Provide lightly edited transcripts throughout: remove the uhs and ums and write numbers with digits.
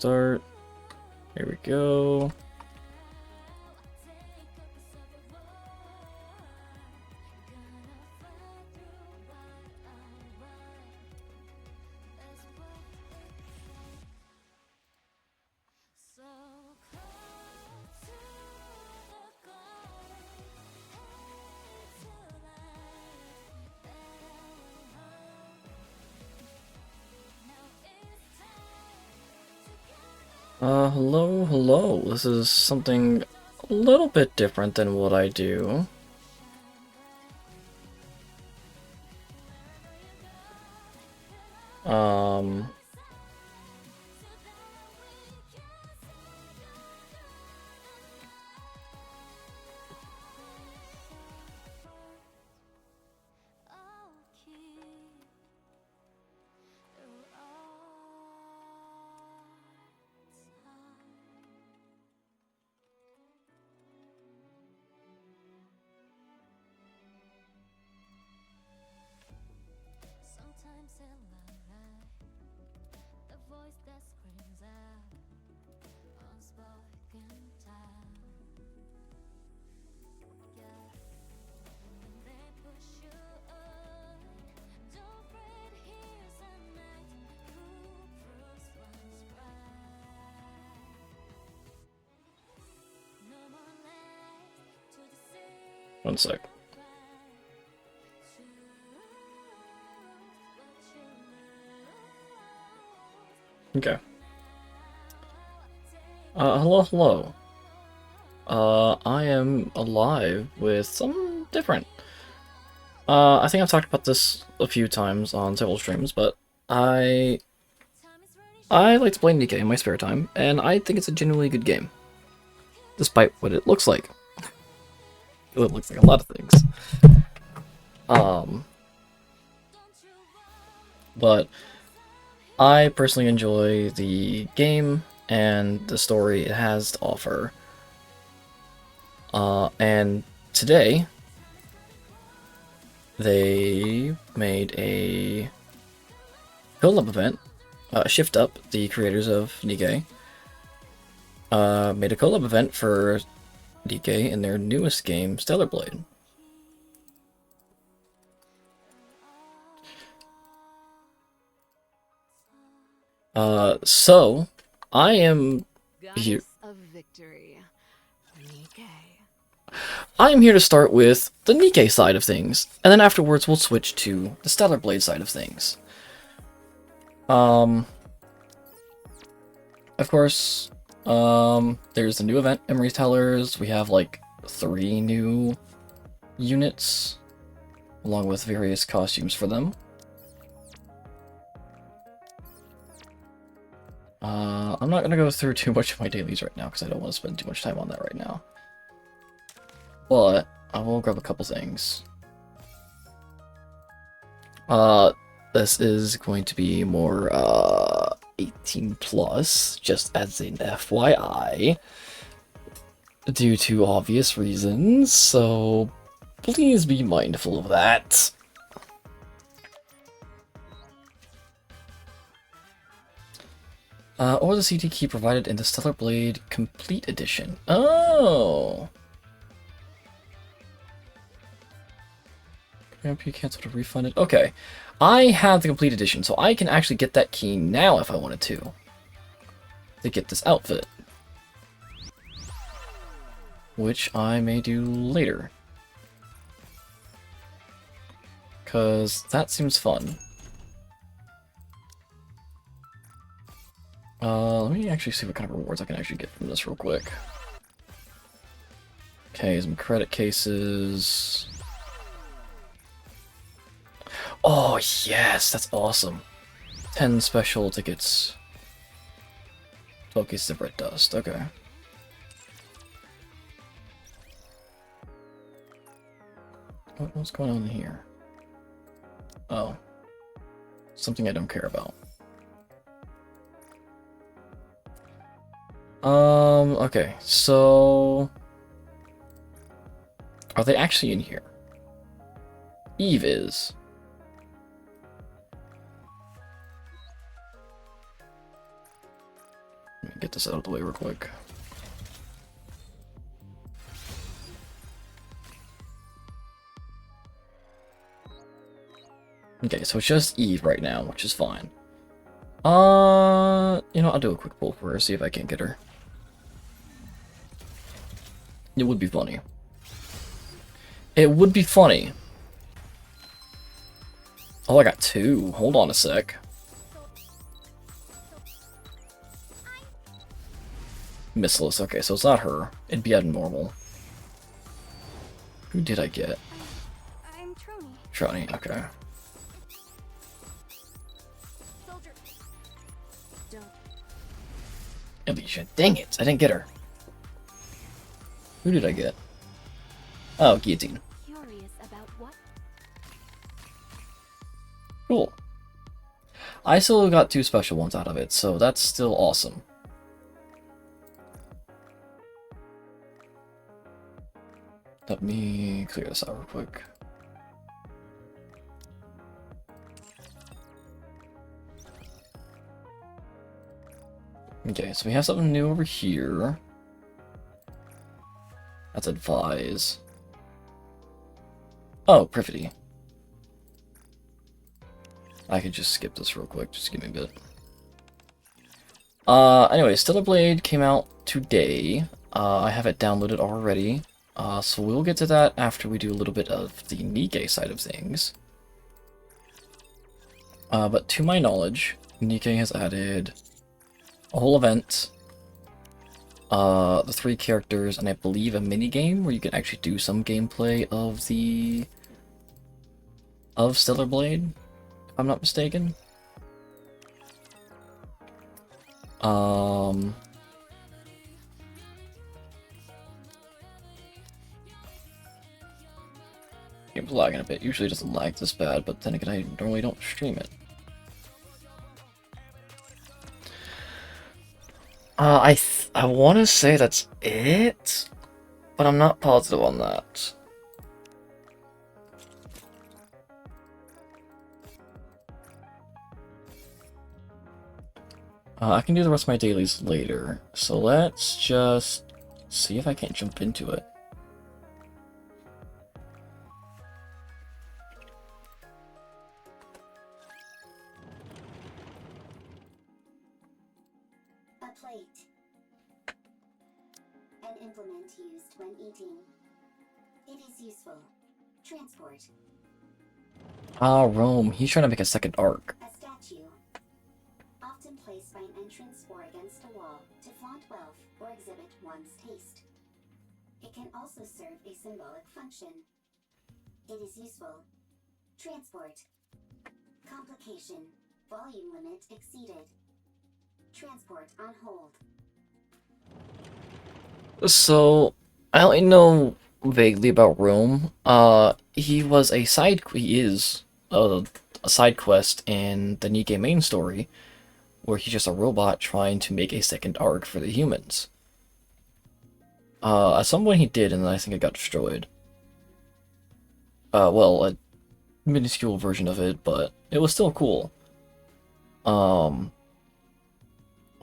start. Here we go. Hello, hello. This is something a little bit different than what I do. Um... One sec. Okay. Hello. I am alive with something different. I think I've talked about this a few times on several streams, but I like to play Nikke in my spare time, and I think it's a genuinely good game. Despite what it looks like. It looks like a lot of things. But I personally enjoy the game and the story it has to offer. And today, they made a build-up event. Shift Up, the creators of Nikke, made a collab event for Nikke in their newest game, Stellar Blade. So I am here. I am here to start with the Nikke side of things, and then afterwards we'll switch to the Stellar Blade side of things. Of course, there's the new event, Memory Tellers. We have like 3 new units, along with various costumes for them. I'm not gonna go through too much of my dailies right now, because I don't want to spend too much time on that right now. But I will grab a couple things. This is going to be more, 18 plus, just as an FYI, due to obvious reasons, so please be mindful of that. Or the CD key provided in the Stellar Blade Complete Edition. Oh! You canceled or refunded. Okay. I have the Complete Edition, so I can actually get that key now if I wanted to get this outfit. Which I may do later. Because that seems fun. Let me actually see what kind of rewards I can actually get from this real quick. Okay, some credit cases. Oh, yes, that's awesome. 10 special tickets. 12 cases of red dust, okay. What's going on here? Oh. Something I don't care about. Okay, so... Are they actually in here? Eve is. get this out of the way real quick. Okay, so it's just Eve right now, which is fine. You know, I'll do a quick pull for her, see if I can't get her. It would be funny. It would be funny. Oh, I got two. Hold on a sec. Missless. Okay, so it's not her. It'd be abnormal. Who did I get? I'm Trony. Trony, okay. Alicia, dang it! I didn't get her. Who did I get? Oh, Guillotine. Curious about what? Cool. I still got two special ones out of it, so that's still awesome. Let me clear this out real quick. Okay, so we have something new over here. That's advise. Oh, Privity. I could just skip this real quick, just give me a bit. Anyway, Stellar Blade came out today. I have it downloaded already. So we'll get to that after we do a little bit of the Nikke side of things. But to my knowledge, Nikke has added a whole event, the 3 characters, and I believe a mini-game where you can actually do some gameplay of Stellar Blade, if I'm not mistaken. Game's lagging a bit. Usually it doesn't lag this bad, but then again, I normally don't stream it. I want to say that's it, but I'm not positive on that. I can do the rest of my dailies later, so let's just see if I can't jump into it. A plate. An implement used when eating. It is useful. Transport. Ah, Rome. He's trying to make a second arc. A statue. Often placed by an entrance or against a wall to flaunt wealth or exhibit one's taste. It can also serve a symbolic function. It is useful. Transport. Complication. Volume limit exceeded. Transport on hold. So, I only know vaguely about Rome. He is a side quest in the Nikke main story, where he's just a robot trying to make a second arc for the humans. At some point he did, and then I think it got destroyed. Well, a minuscule version of it, but it was still cool. So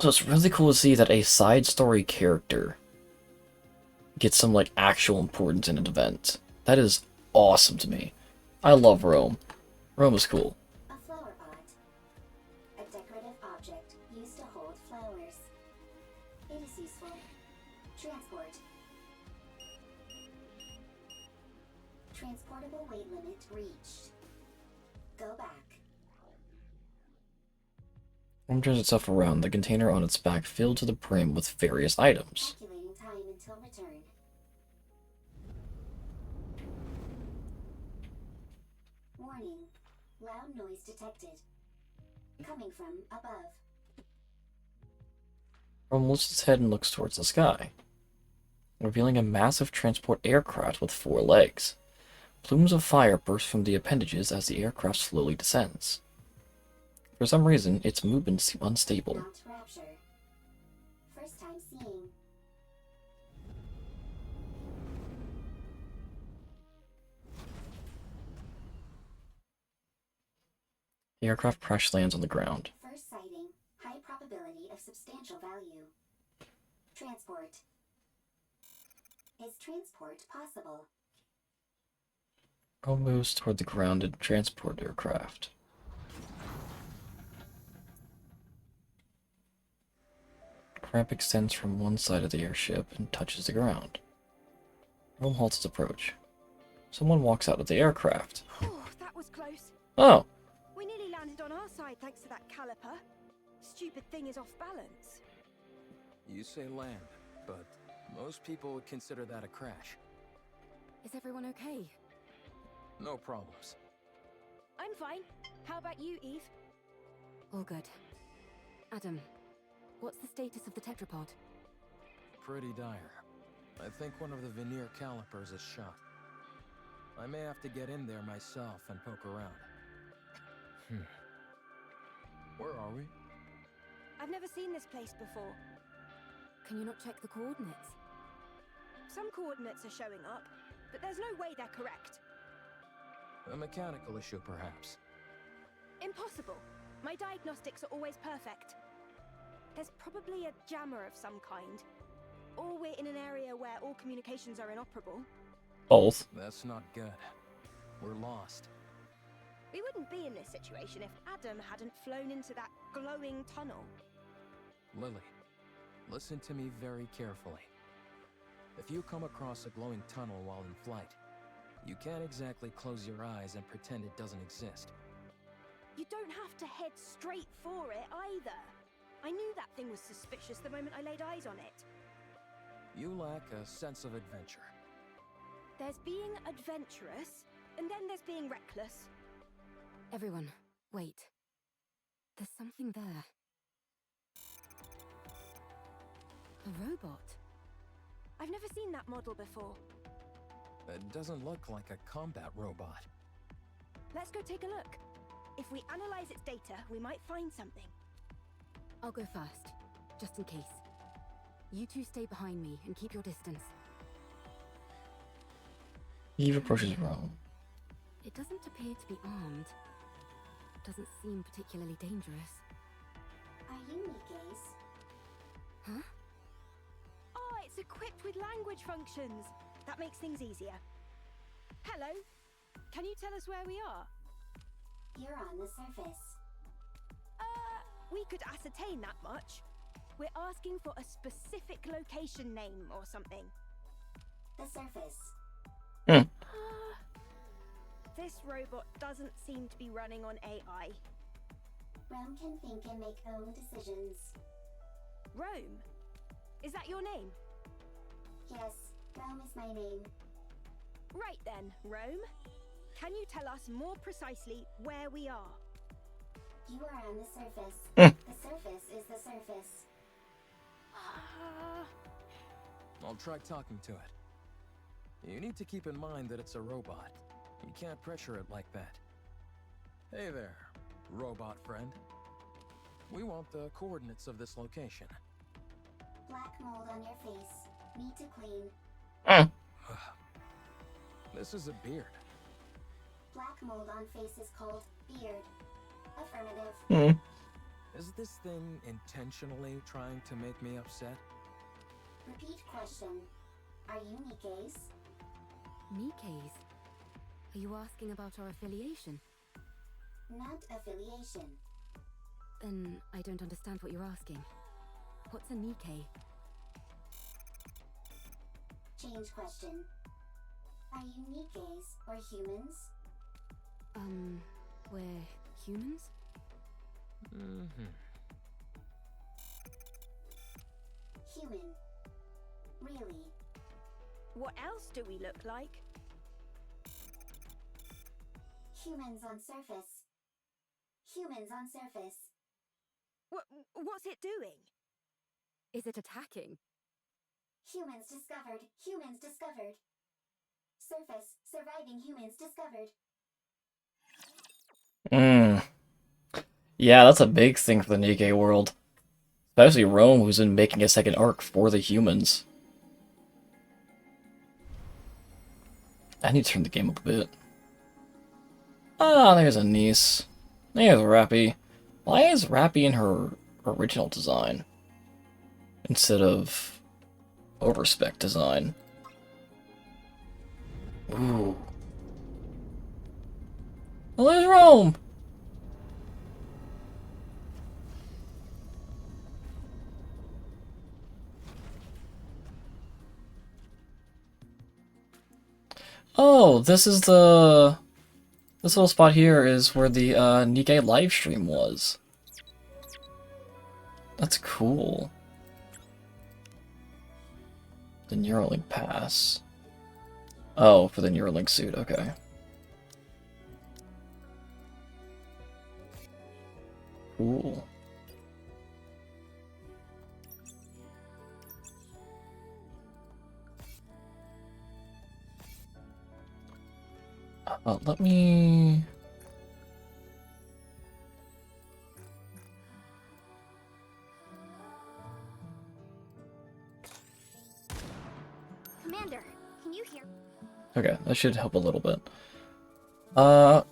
it's really cool to see that a side story character gets some, like, actual importance in an event. That is awesome to me. I love Rome. Rome is cool. A flower pot. A decorative object used to hold flowers. It is useful. Transport. Transportable weight limit reached. Go back. Rome turns itself around, the container on its back filled to the brim with various items. Calculating time until return. Warning. Loud noise detected. Coming from above. Rome lifts its head and looks towards the sky, revealing a massive transport aircraft with 4 legs. Plumes of fire burst from the appendages as the aircraft slowly descends. For some reason, its movements seem unstable. Mount Rapture. First time seeing. The aircraft crash lands on the ground. First sighting. High probability of substantial value. Transport. Is transport possible? Rome moves toward the grounded transport aircraft. Ramp extends from one side of the airship and touches the ground. Rome halts its approach. Someone walks out of the aircraft. Oh, that was close. Oh! We nearly landed on our side thanks to that caliper. Stupid thing is off balance. You say land, but most people would consider that a crash. Is everyone okay? No problems. I'm fine. How about you, Eve? All good. Adam, what's the status of the tetrapod? Pretty dire. I think one of the veneer calipers is shot. I may have to get in there myself and poke around. Where are we? I've never seen this place before. Can you not check the coordinates? Some coordinates are showing up, but there's no way they're correct. A mechanical issue, perhaps. Impossible. My diagnostics are always perfect. There's probably a jammer of some kind. Or we're in an area where all communications are inoperable. Both. That's not good. We're lost. We wouldn't be in this situation if Adam hadn't flown into that glowing tunnel. Lily, listen to me very carefully. If you come across a glowing tunnel while in flight, you can't exactly close your eyes and pretend it doesn't exist. You don't have to head straight for it either. I knew that thing was suspicious the moment I laid eyes on it. You lack a sense of adventure. There's being adventurous, and then there's being reckless. Everyone, wait. There's something there. A robot. I've never seen that model before. It doesn't look like a combat robot. Let's go take a look. If we analyze its data, we might find something. I'll go first, just in case. You two stay behind me and keep your distance. Eve approaches Rome. It doesn't appear to be armed. Doesn't seem particularly dangerous. Are you Nikke's? Huh? Oh, it's equipped with language functions. That makes things easier. Hello. Can you tell us where we are? You're on the surface. We could ascertain that much. We're asking for a specific location name or something. The surface. This robot doesn't seem to be running on AI. Rome can think and make own decisions. Rome? Is that your name? Yes, Rome is my name. Right then, Rome. Can you tell us more precisely where we are? You are on the surface. Hmm. The surface is the surface. I'll try talking to it. You need to keep in mind that it's a robot. You can't pressure it like that. Hey there, robot friend. We want the coordinates of this location. Black mold on your face. Need to clean. This is a beard. Black mold on face is called beard. Affirmative. Is this thing intentionally trying to make me upset? Repeat question. Are you Nikke's? Nikke's? Are you asking about our affiliation? Not affiliation. Then I don't understand what you're asking. What's a Nikke? Change question. Are you Nikke's or humans? We're humans? Human. Really? What else do we look like? Humans on surface. Humans on surface. What's it doing? Is it attacking? Humans discovered. Humans discovered. Surface. Surviving humans discovered. Yeah, that's a big thing for the Nikke world. Especially Rome, who's been making a second arc for the humans. I need to turn the game up a bit. Ah, there's a niece. There's Rappy. Why is Rappy in her original design? Instead of Overspec design. Ooh. Well, there's Rome! Oh, this is the... This little spot here is where the Nikke livestream was. That's cool. The Neuralink pass. Oh, for the Neuralink suit, okay. Cool. Let me... Commander, can you hear? Okay, that should help a little bit.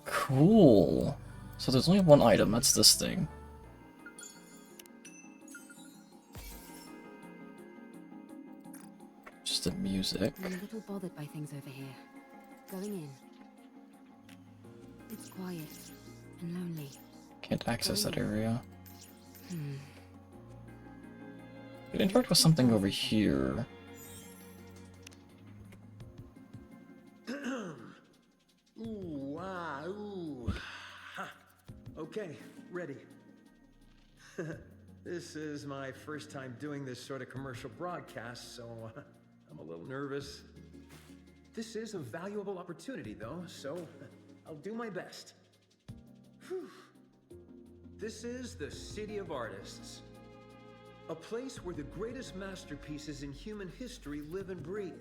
Cool. So there's only one item, that's this thing. Just the music. I'm a little bothered by things over here. Going in. It's quiet and lonely. Can't access that area. Hmm. Could interact with something over here. Ooh, ah, ooh. Ha. Okay, ready. This is my first time doing this sort of commercial broadcast, so I'm a little nervous. This is a valuable opportunity, though, so I'll do my best. Whew. This is the City of Artists. A place where the greatest masterpieces in human history live and breathe.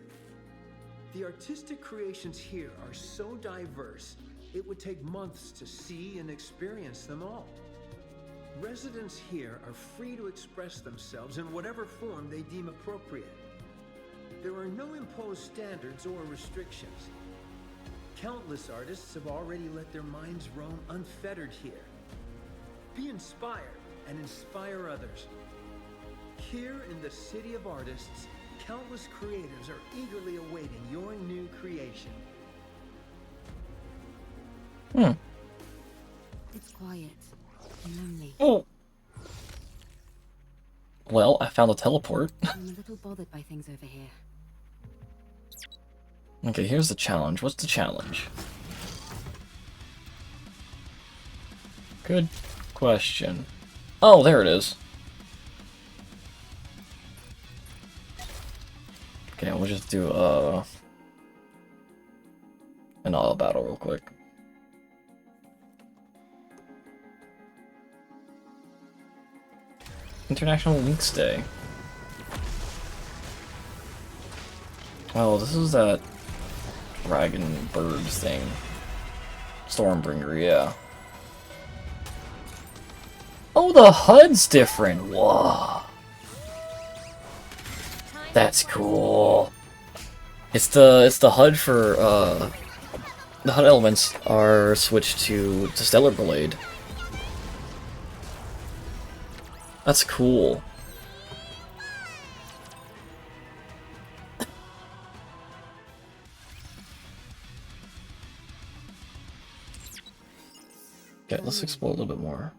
The artistic creations here are so diverse, it would take months to see and experience them all. Residents here are free to express themselves in whatever form they deem appropriate. There are no imposed standards or restrictions. Countless artists have already let their minds roam unfettered here. Be inspired and inspire others. Here in the City of Artists, countless creators are eagerly awaiting your new creation. It's quiet and lonely. Oh! Well, I found a teleport. I'm a little bothered by things over here. Okay, here's the challenge. What's the challenge? Good question. Oh, there it is. Okay, we'll just do an auto battle real quick. International Links Day. Oh, this is that dragon bird thing. Stormbringer, yeah. Oh, the HUD's different. Whoa. That's cool. It's the HUD for the HUD elements are switched to Stellar Blade. That's cool. Okay, let's explore a little bit more.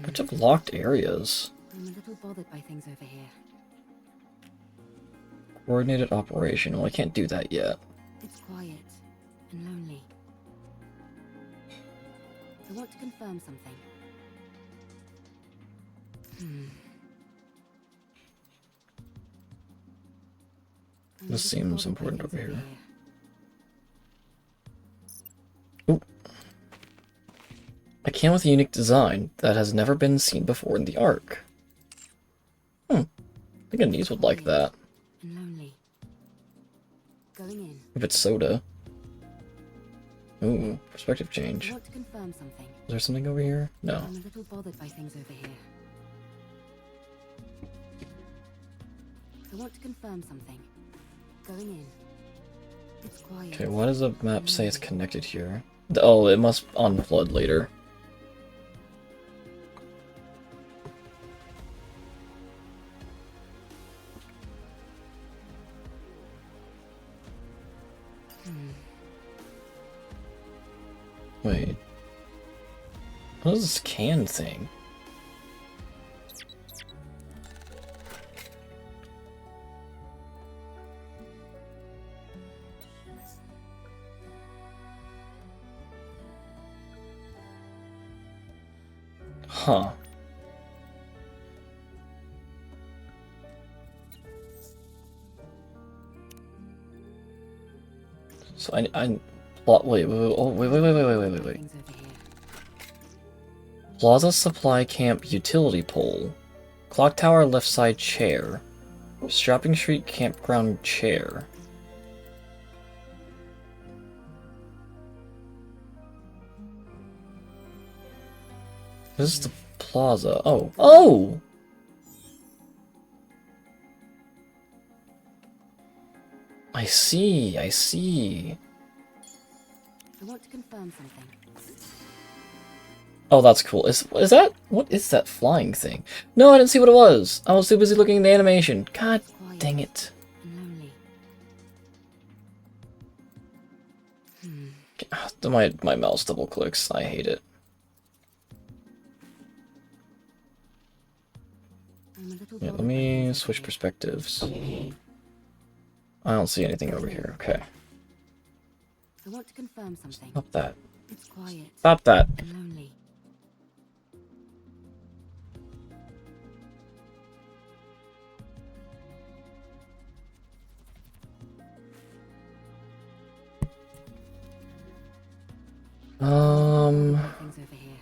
Bunch of locked areas. I'm a little bothered by things over here. Coordinated operation. Well, I can't do that yet. It's quiet and lonely. I want to confirm something. I'm a This little seems bothered by important things over here. Ooh. A can with a unique design that has never been seen before in the Ark. I think Anise would like that. And lonely. Going in. If it's soda. Ooh, perspective I change. want to confirm something. Is there something over here? No. I'm a little bothered by things over here. I want to confirm something. Going in. It's quiet. Okay, why does the map say it's connected here? Oh, it must unflood later. Wait. What is this can thing? Huh. So wait, oh, wait. Things over here. Plaza Supply Camp Utility Pole. Clock Tower left side chair. Shopping Street Campground chair. This is the plaza. Oh. Oh! I see, I see. I want to confirm something. Oh, that's cool. Is that... What is that flying thing? No, I didn't see what it was. I was too busy looking at the animation. God Quiet dang it. and lonely. My mouse double clicks. I hate it. I'm a little Yeah, bothered let by me things switch over here. perspectives. I don't see anything over here. Okay. I want to confirm something. Stop that. It's quiet Stop that. and lonely. Things over here.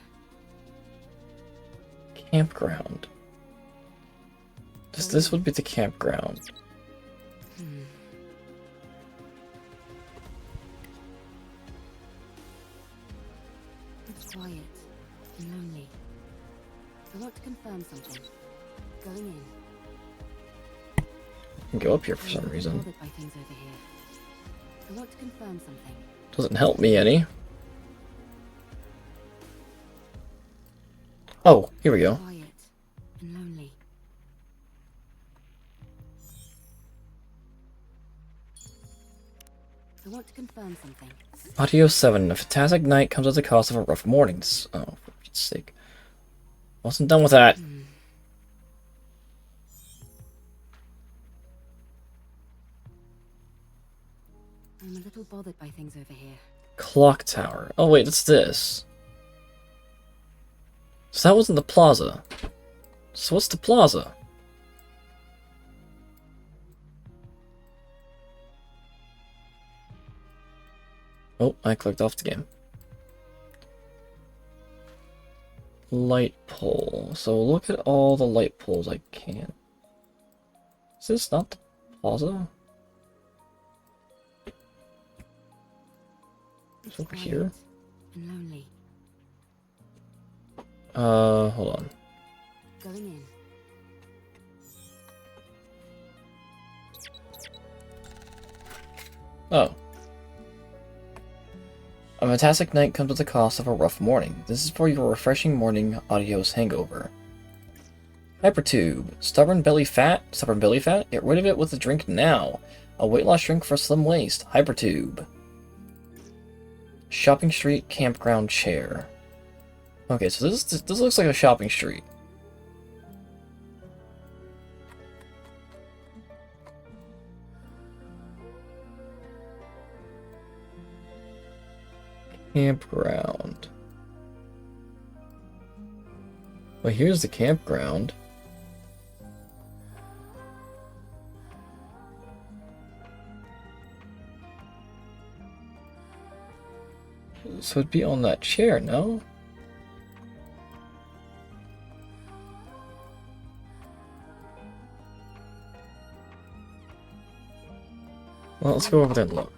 Campground. This would be the campground. It's quiet and lonely. I want to confirm something. Going in. I can go up here for some reason. Bothered by things over here. I want to confirm something. Doesn't help me any. Oh, here we go. Quiet and lonely. I want to confirm something. Audio 7. A fantastic night comes at the cost of a rough morning. Oh, for Pete's sake. Wasn't done with that. I'm a little bothered by things over here. Clock tower. Oh wait, it's this. So that wasn't the plaza. So what's the plaza? Oh, I clicked off the game. Light pole. So look at all the light poles I can. Is this not the plaza? It's over Quiet here. and lonely. Hold on. Going in. Oh. A fantastic night comes at the cost of a rough morning. This is for your refreshing morning adios hangover. Hypertube. Stubborn belly fat? Stubborn belly fat? Get rid of it with a drink now. A weight loss drink for slim waist. Hypertube. Shopping street campground chair. Okay, so this looks like a shopping street. Campground. Well, here's the campground. So it'd be on that chair, no? Well, let's go over there and look.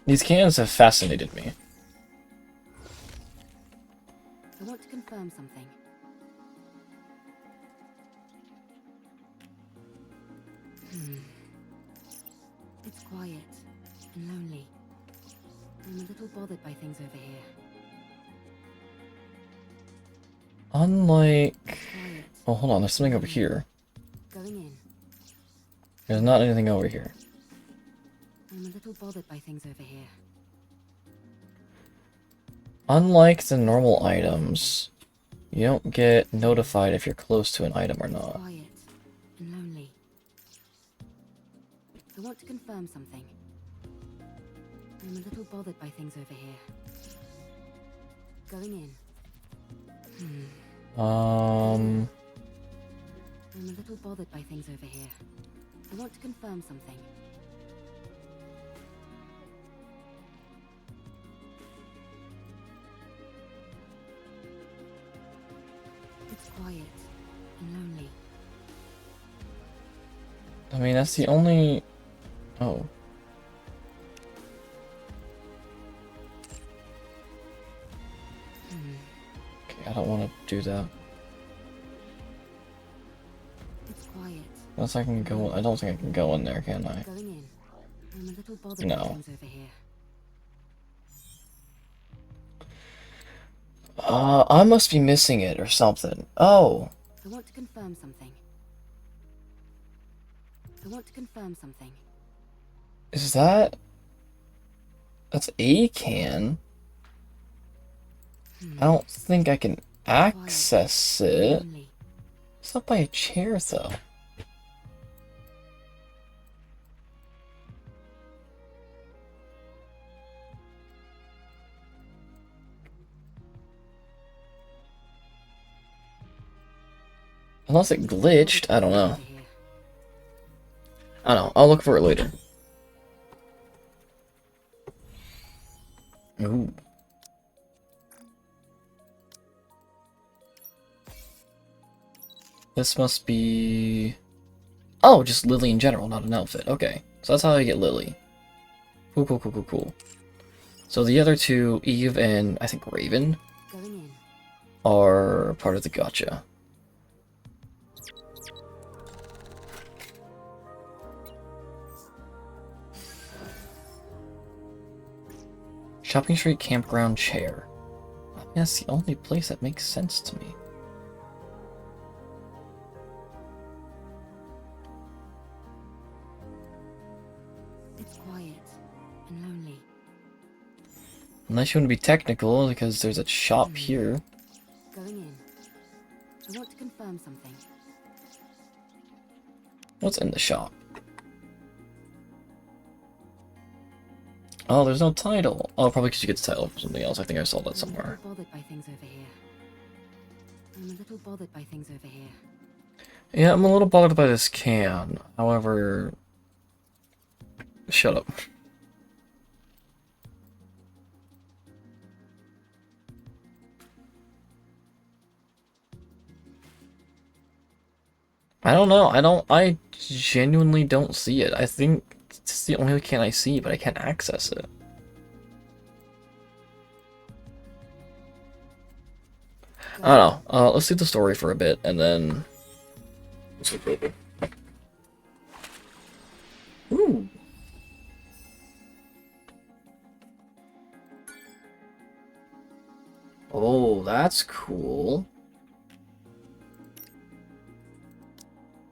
These cans have fascinated me. I want to confirm something. It's quiet and lonely. I'm a little bothered by things over here. Unlike... Quiet. Oh, hold on, there's something over here. Going in. There's not anything over here. I'm a little bothered by things over here. Unlike the normal items, you don't get notified if you're close to an item or not. Quiet and lonely. I want to confirm something. I'm a little bothered by things over here. Going in. I'm a little bothered by things over here. I want to confirm something. It's quiet and lonely. I mean, that's the only... Oh. Okay, I don't want to do that. It's quiet. Unless I can go... I don't think I can go in there, can I? Going in. I'm a little bothered No. by things over here. I must be missing it or something. Oh. I want to confirm something. I want to confirm something. Is that... That's a can. I don't think I can access it. Lonely. It's up by a chair, though. Unless it glitched, I don't know. Over here. I don't know, I'll look for it later. Ooh. This must be... Oh, just Lily in general, not an outfit. Okay, so that's how I get Lily. Cool, cool, cool, cool, cool. So the other two, Eve and, I think, Raven, Going in. are part of the gacha. Shopping Street Campground Chair. I mean, that's the only place that makes sense to me. It's quiet and lonely. Unless you want to be technical, because there's a shop here. Going in. I want to confirm something. What's in the shop? Oh, there's no title. Oh, probably because you get the title from something else. I think I saw that somewhere. I'm a little bothered by things over here. I'm a little bothered by things over here. Yeah, I'm a little bothered by this can. However... Shut up. I don't know. I genuinely don't see it. I think it's the only can I see, but I can't access it. I don't know. Let's do the story for a bit, and then... Ooh. Oh, that's cool.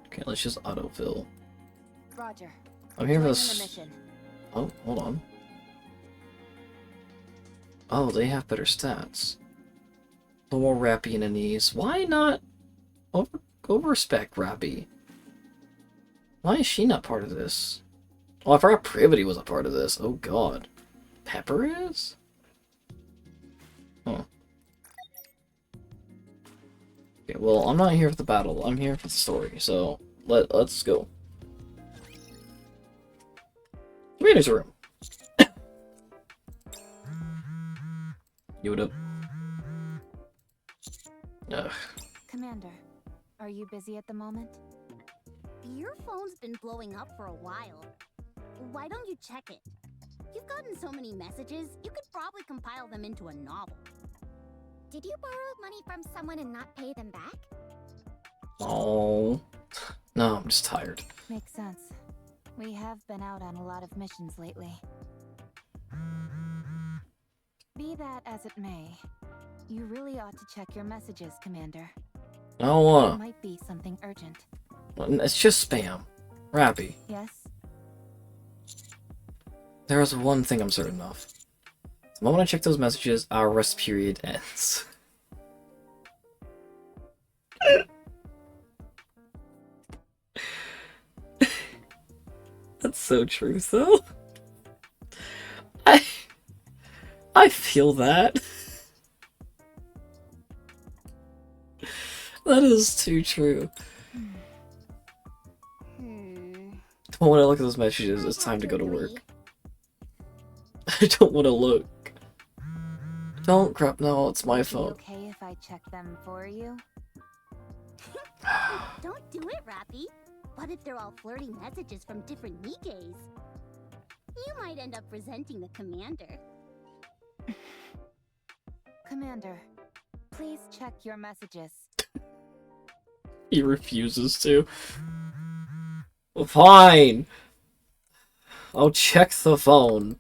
Okay, let's just autofill. Roger. I'm here for Join in the this. mission. Oh, hold on. Oh, they have better stats. A little more Rappy and Anise. Why not overspec Rappy? Why is she not part of this? Oh, I forgot Privity was a part of this. Oh god. Pepper is? Huh. Okay, well, I'm not here for the battle. I'm here for the story, so let's go. Commander's room. Yoda. Ugh. Commander, are you busy at the moment? Your phone's been blowing up for a while. Why don't you check it? You've gotten so many messages, you could probably compile them into a novel. Did you borrow money from someone and not pay them back? Oh. No, I'm just tired. Makes sense. We have been out on a lot of missions lately. Be that as it may, you really ought to check your messages, Commander. I don't It wanna. might be something urgent. It's just spam. Rappy. Yes? There is one thing I'm certain of. The moment I check those messages, our rest period ends. That's so true, though. I feel that. That is too true. The moment I look at those messages, it's time to go to work. I don't want to look. Don't crap, no, it's my Is it phone. okay if I check them for you? Don't do it, Rappy. What if they're all flirty messages from different Nikkes? You might end up resenting the commander. Commander, please check your messages. He refuses to. Fine! I'll check the phone.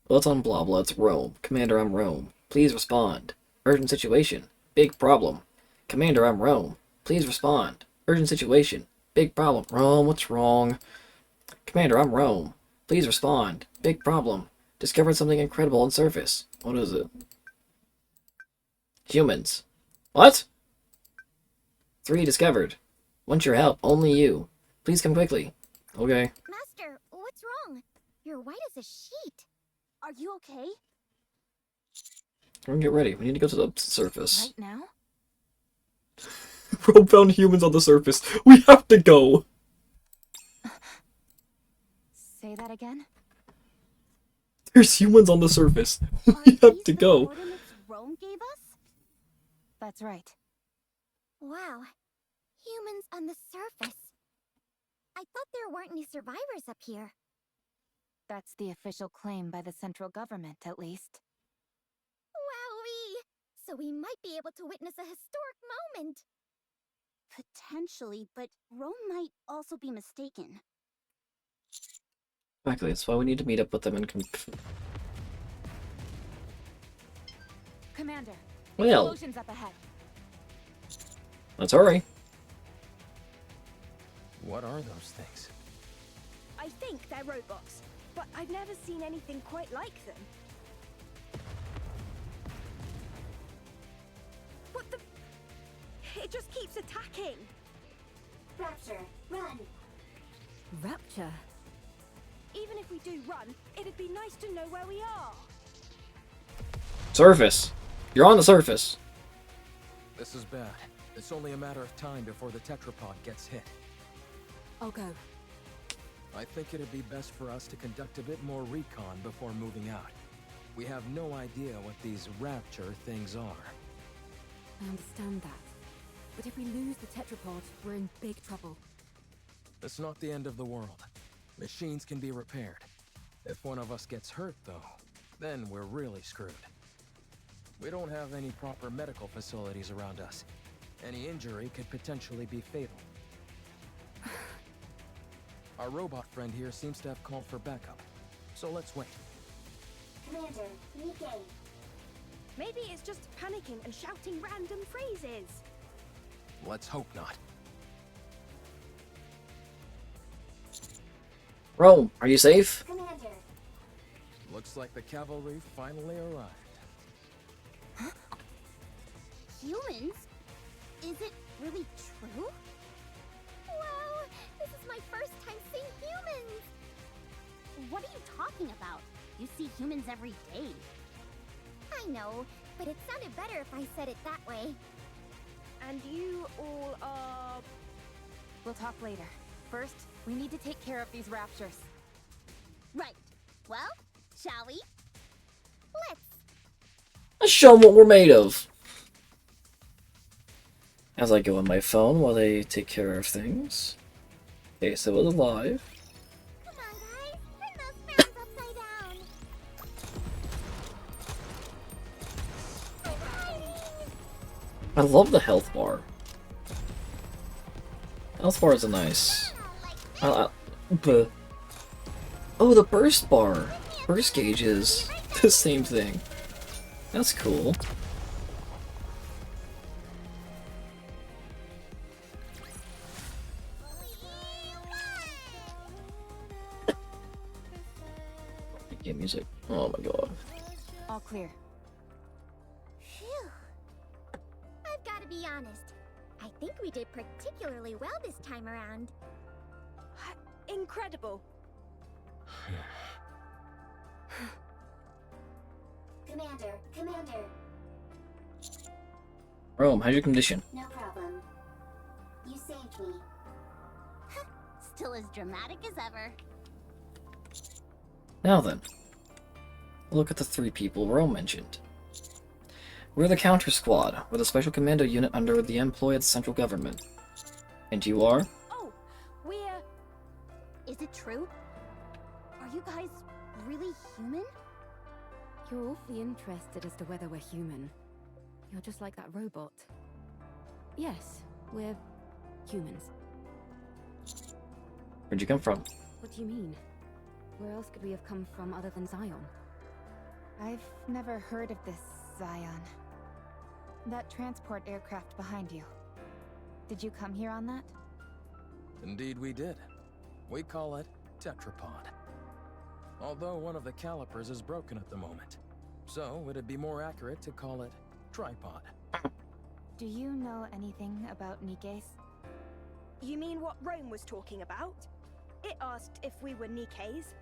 What's on blah blah? It's Rome. Commander, I'm Rome. Please respond. Urgent situation. Big problem. Commander, I'm Rome. Please respond. Urgent situation. Big problem. Rome, what's wrong? Commander, I'm Rome. Please respond. Big problem. Discovered something incredible on surface. What is it? Humans. What? 3 discovered. Want your help. Only you. Please come quickly. Okay. Master, what's wrong? You're white as a sheet. Are you okay? We're gonna get ready. We need to go to the surface. Right now? Bro found humans on the surface. We have to go. Say that again? There's humans on the surface. Are We have these to the go. coordinates Rome gave us? That's right. Wow. Humans on the surface. I thought there weren't any survivors up here. That's the official claim by the central government, at least. Wowee! So we might be able to witness a historic moment. Potentially, but Rome might also be mistaken. Exactly, that's why we need to meet up with them and Commander, Well, explosions up ahead. let's hurry. What are those things? I think they're robots, but I've never seen anything quite like them. What the? It just keeps attacking. Rapture, run! Rapture? Even if we do run, it'd be nice to know where we are. Surface. You're on the surface. This is bad. It's only a matter of time before the tetrapod gets hit. I'll go. I think it'd be best for us to conduct a bit more recon before moving out. We have no idea what these rapture things are. I understand that. But if we lose the tetrapod, we're in big trouble. It's not the end of the world. Machines can be repaired. If one of us gets hurt, though, then we're really screwed. We don't have any proper medical facilities around us. Any injury could potentially be fatal. Our robot friend here seems to have called for backup, so let's wait. Commander, Nikke. Maybe it's just panicking and shouting random phrases. Let's hope not. Rome, are you safe? Commander, Looks like the cavalry finally arrived. Humans? Is it really true? Wow! This is my first time seeing humans! What are you talking about? You see humans every day. I know, but it sounded better if I said it that way. And you all are... We'll talk later. First, we need to take care of these raptures. Right. Well, shall we? Let's. Let's show them what we're made of. As I go on my phone while they take care of things. Okay, so it was alive. Come on, guys. Turn those fans upside down. I love the health bar. Health bars are nice. But oh, the burst bar. Burst gauge is the same thing. That's cool. Game music. Oh my god. All clear. Phew. I've got to be honest. I think we did particularly well this time around. Incredible. Commander, Rome, how's your condition? no problem. You saved me. Still as dramatic as ever. Now then, look at the 3 people Rome mentioned. We're the Counter Squad. We're the special commando unit under the employ of the central government. And you are? Oh, we're... Is it true? Are you guys really human? You're awfully interested as to whether we're human. You're just like that robot. Yes, we're humans. Where'd you come from? What do you mean? Where else could we have come from other than Zion? I've never heard of this Zion. That transport aircraft behind you. Did you come here on that? Indeed we did. We call it Tetrapod. Although one of the calipers is broken at the moment. So it'd be more accurate to call it Tripod. Do you know anything about Nikke's? You mean what Rome was talking about? It asked if we were Nikke's.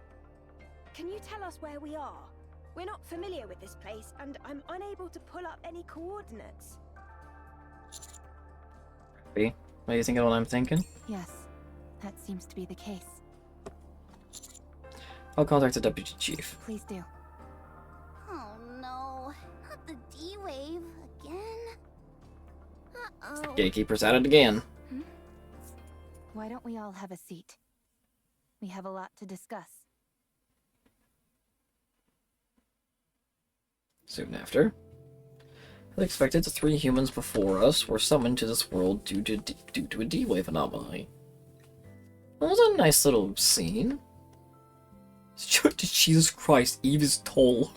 Can you tell us where we are? We're not familiar with this place, and I'm unable to pull up any coordinates. B, what do you think of what I'm thinking? Yes, that seems to be the case. I'll contact the deputy chief. Please do. Oh no, not the D-Wave again. Uh-oh. Gatekeeper's at it again. Why don't we all have a seat? We have a lot to discuss. Soon after, as expected, the 3 humans before us were summoned to this world due to a D-Wave anomaly. That was a nice little scene. Jesus Christ, Eve is tall.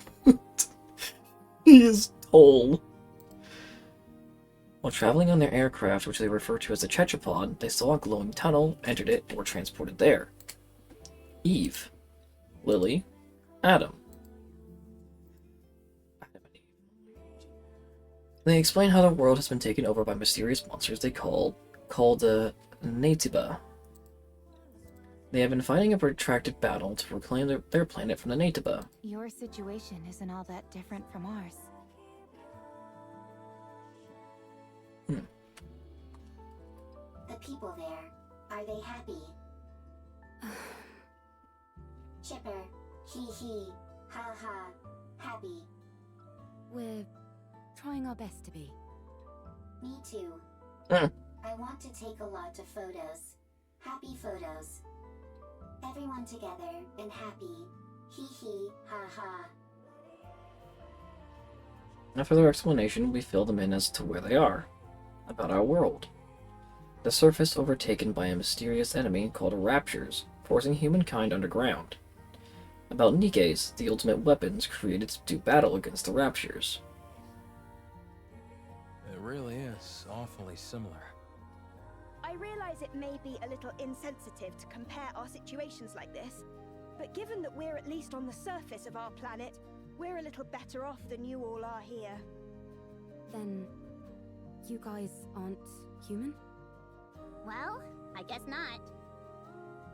He is tall. While traveling on their aircraft, which they refer to as the Tetrapod, they saw a glowing tunnel, entered it, and were transported there. Eve, Lily, Adam. They explain how the world has been taken over by mysterious monsters they called the Natiba. They have been fighting a protracted battle to reclaim their planet from the Natiba. Your situation isn't all that different from ours. The people there, are they happy? Chipper, hee hee, ha ha, happy. We're trying our best to be. Me too. Mm. I want to take a lot of photos. Happy photos. Everyone together and happy. Hee hee, ha ha. After their explanation, we fill them in as to where they are. About our world. The surface overtaken by a mysterious enemy called Raptures, forcing humankind underground. About Nikke's, the ultimate weapons created to do battle against the Raptures. It really is awfully similar. I realize it may be a little insensitive to compare our situations like this, but given that we're at least on the surface of our planet, we're a little better off than you all are here. Then, you guys aren't human? Well, I guess not.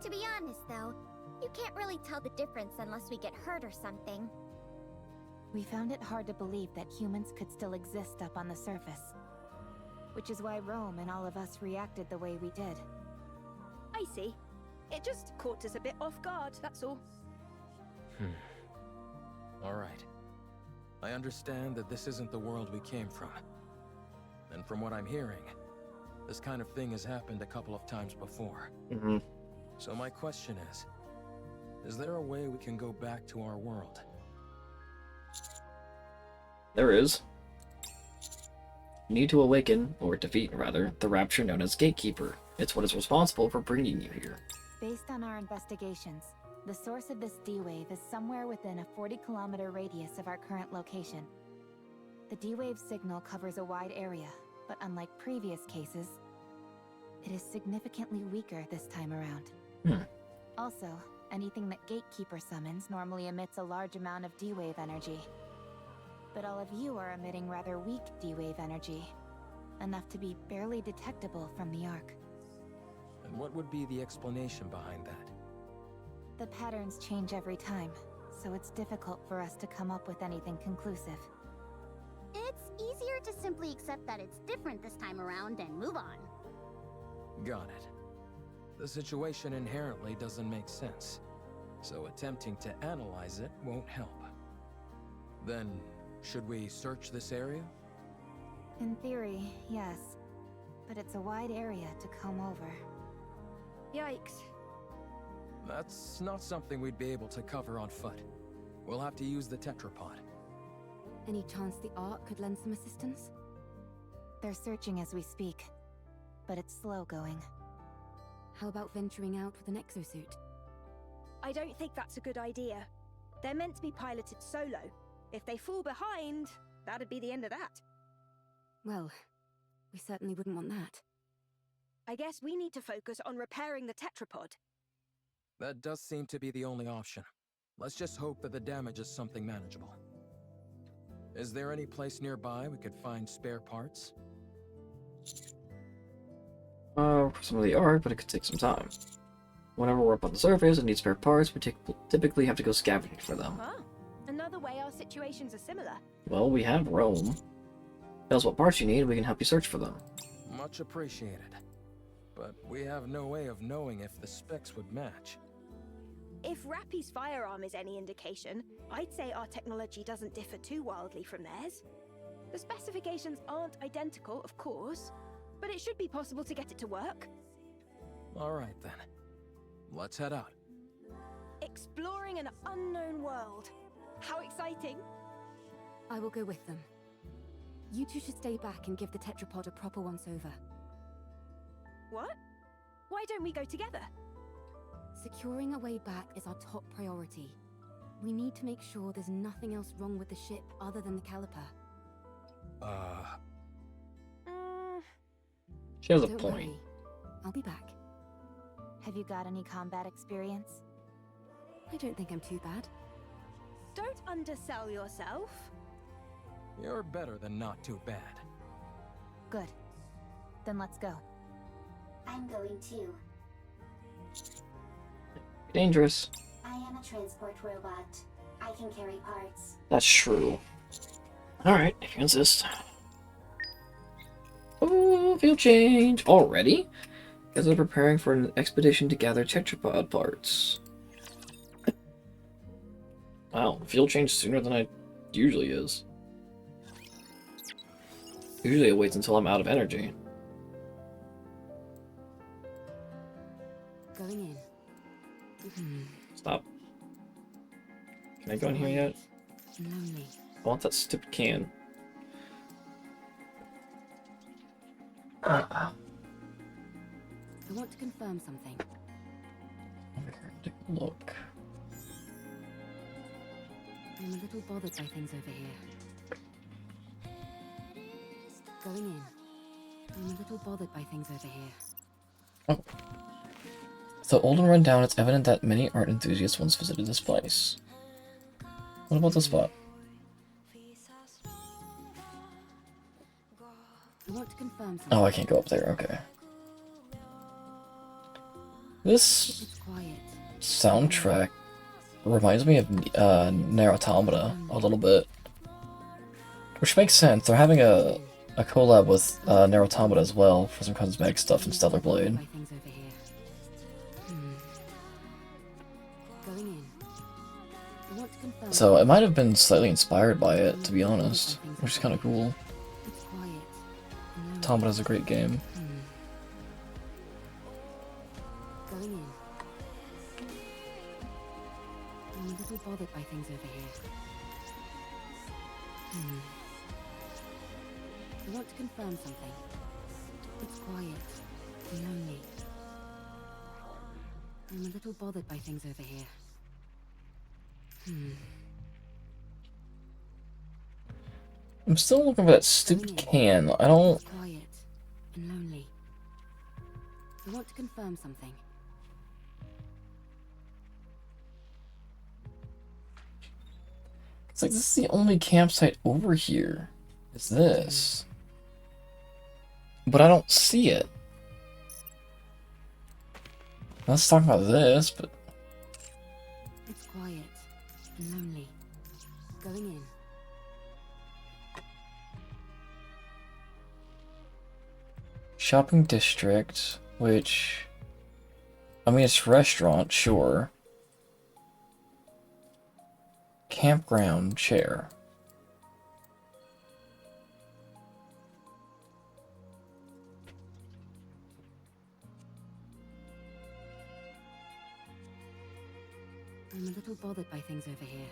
To be honest, though, you can't really tell the difference unless we get hurt or something. We found it hard to believe that humans could still exist up on the surface. Which is why Rome and all of us reacted the way we did. I see. It just caught us a bit off guard, that's all. Alright. I understand that this isn't the world we came from. And from what I'm hearing, this kind of thing has happened a couple of times before. So my question is there a way we can go back to our world? There is. You need to awaken, or defeat rather, the rapture known as Gatekeeper. It's what is responsible for bringing you here. Based on our investigations, the source of this D-Wave is somewhere within a 40-kilometer radius of our current location. The D-Wave signal covers a wide area, but unlike previous cases, it is significantly weaker this time around. Also, anything that Gatekeeper summons normally emits a large amount of D-Wave energy. but all of you are emitting rather weak D-wave energy. Enough to be barely detectable from the Ark. And what would be the explanation behind that? The patterns change every time, so it's difficult for us to come up with anything conclusive. It's easier to simply accept that it's different this time around and move on. Got it. The situation inherently doesn't make sense, so attempting to analyze it won't help. Then, should we search this area? In theory, yes. But it's a wide area to comb over. Yikes. That's not something we'd be able to cover on foot. We'll have to use the tetrapod. Any chance the Ark could lend some assistance? They're searching as we speak, but it's slow going. How about venturing out with an exosuit? I don't think that's a good idea. They're meant to be piloted solo. If they fall behind, that'd be the end of that. Well, we certainly wouldn't want that. I guess we need to focus on repairing the tetrapod. That does seem to be the only option. Let's just hope that the damage is something manageable. Is there any place nearby we could find spare parts? Some of the Ark, but it could take some time. Whenever we're up on the surface and need spare parts, we typically have to go scavenging for them. Huh? Another way our situations are similar. Well, we have Rome. Tell us what parts you need, we can help you search for them. Much appreciated. But we have no way of knowing if the specs would match. If Rappy's firearm is any indication, I'd say our technology doesn't differ too wildly from theirs. The specifications aren't identical, of course, but it should be possible to get it to work. Alright then. Let's head out. Exploring an unknown world. How exciting! I will go with them. You two should stay back and give the tetrapod a proper once-over. What? Why don't we go together? Securing a way back is our top priority. We need to make sure there's nothing else wrong with the ship other than the caliper. She has a Don't point. worry. I'll be back. Have you got any combat experience? I don't think I'm too bad. Don't undersell yourself. You're better than not too bad. Good. Then let's go. I'm going too. Dangerous. I am a transport robot. I can carry parts. That's true. Alright, if you insist. Oh, field change! Already? Guys are preparing for an expedition to gather tetrapod parts. Wow, field change sooner than I usually is. Usually it waits until I'm out of energy. Going in. Stop. Can I go in here yet? Lonely. I want that stupid can. I want to confirm something. Over here, take a look. I'm a little bothered by things over here. Going in. I'm a little bothered by things over here. Oh. Though old and run down, it's evident that many art enthusiasts once visited this place. What about the spot? I want to confirm something. Oh, I can't go up there, okay. This It's quiet. soundtrack reminds me of Nier Automata a little bit. Which makes sense, they're having a collab with Nier Automata as well for some cosmetic stuff in Stellar Blade. By things over here. Going in. I want to confirm. So it might have been slightly inspired by it, to be honest, which is kind of cool. It's quiet. Automata's a great game. Going in. I'm a little bothered by things over here. I want to confirm something. It's quiet and lonely. I'm a little bothered by things over here. I'm still looking for that stupid can. I don't... It's quiet and lonely. I want to confirm something. It's like, this is the only campsite over here. Is this? But I don't see it. Let's talk about this, but... It's quiet and lonely. Going in. Shopping district, which... I mean, it's restaurant, sure. Campground chair. I'm a little bothered by things over here.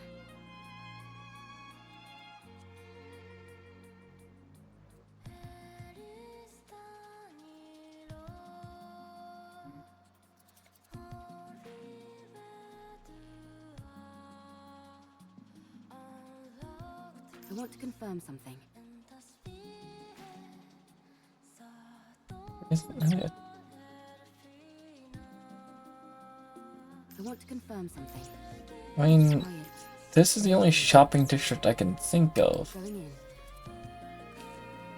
I want to confirm something. I want to confirm something. I mean, this is the only shopping district I can think of. Going in.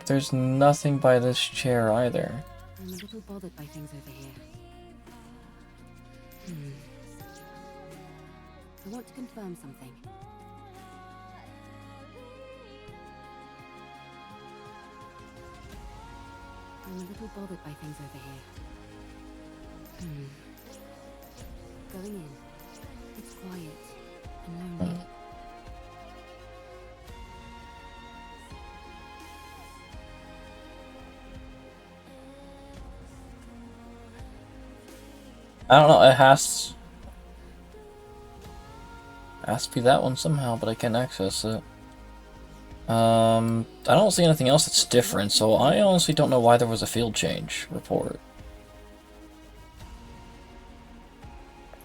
There's nothing by this chair either. I'm a little bothered by things over here. I want to confirm something. I'm a little bothered by things over here. Going in. It's quiet and lonely. I don't know, it has to be that one somehow, but I can't access it. I don't see anything else that's different, so I honestly don't know why there was a field change report.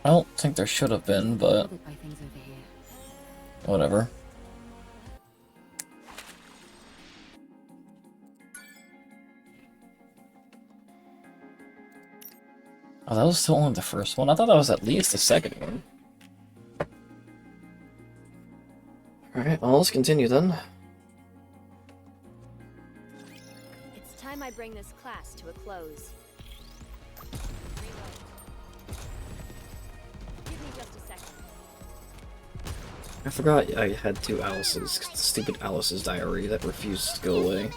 I don't think there should have been, but whatever. Oh, that was still only the first one? I thought that was at least the second one. Alright, well, let's continue then. It's time I bring this class to a close. Give me just a second. I forgot I had two Alice's. Stupid Alice's diary that refused to go away.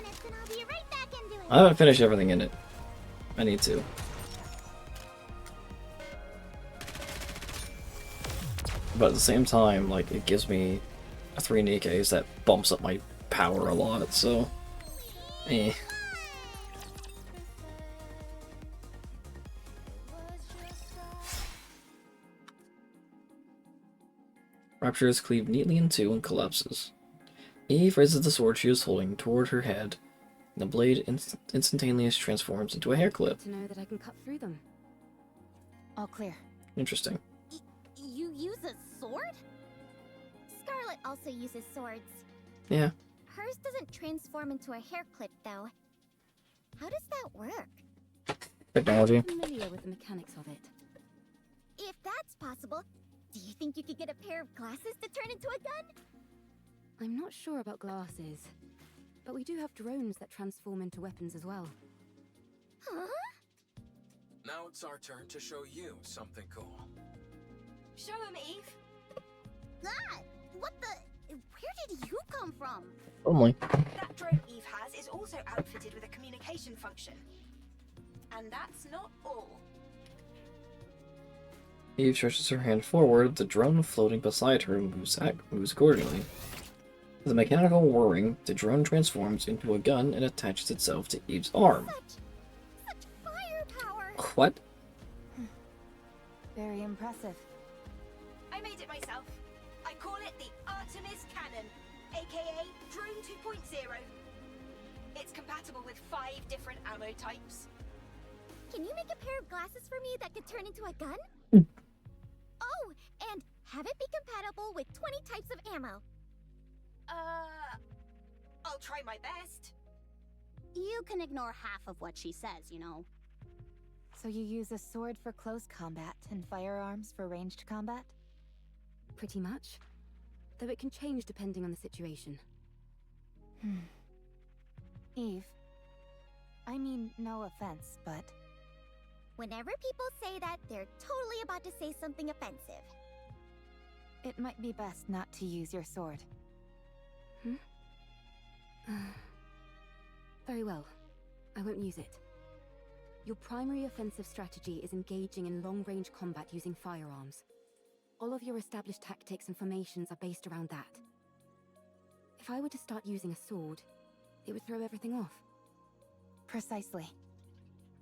I haven't finished everything in it. I need to. But at the same time, like, it gives me 3 Nikkes that bumps up my power a lot, so... eh. Rapture is cleaved neatly in two and collapses. Eve raises the sword she is holding toward her head, and the blade instantaneously transforms into a hair clip. To know that I can cut through them. All clear. Interesting. You use a sword? Scarlet also uses swords. Yeah. Hers doesn't transform into a hair clip, though. How does that work? Technology. I'm familiar with the mechanics of it. If that's possible, do you think you could get a pair of glasses to turn into a gun? I'm not sure about glasses, but we do have drones that transform into weapons as well. Huh? Now it's our turn to show you something cool. Show him, Eve. Ah! What the? Where did you come from? Only. That drone Eve has is also outfitted with a communication function. And that's not all. Eve stretches her hand forward, the drone floating beside her moves accordingly. With a mechanical whirring, the drone transforms into a gun and attaches itself to Eve's arm. Such firepower! What? Very impressive. I made it myself. I call it the Artemis Cannon, aka Drone 2.0. It's compatible with 5 different ammo types. Can you make a pair of glasses for me that could turn into a gun? Oh, and have it be compatible with 20 types of ammo. I'll try my best. You can ignore half of what she says, you know. So you use a sword for close combat and firearms for ranged combat? Pretty much. though it can change depending on the situation. Eve, I mean, no offense, but Whenever people say that, they're totally about to say something offensive. it might be best not to use your sword. Very well. I won't use it. Your primary offensive strategy is engaging in long-range combat using firearms. All of your established tactics and formations are based around that. If I were to start using a sword, it would throw everything off. Precisely.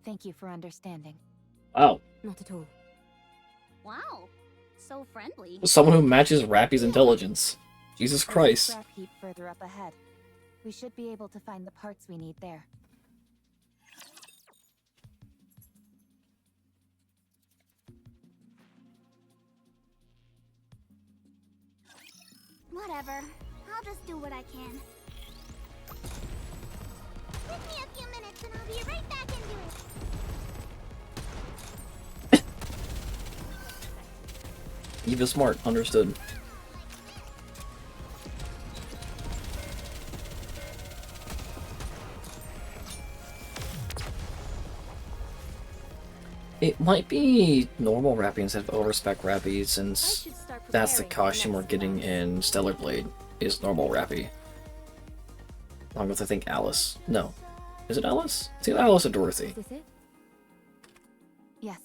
Thank you for understanding. Wow. Not at all. Wow, so friendly. Someone who matches Rappy's intelligence. Jesus There's a Christ. scrap heap further up ahead. We should be able to find the parts we need there. Whatever, I'll just do what I can. Give me a few minutes and I'll be right back into it. Eve is smart. Understood. It might be normal Rappy instead of overspec Rappy, since that's the costume we're getting in Stellar Blade, is normal Rappy. Along with, I think, Alice. No. Is it Alice? It's either Alice or Dorothy. Is this it? Yes,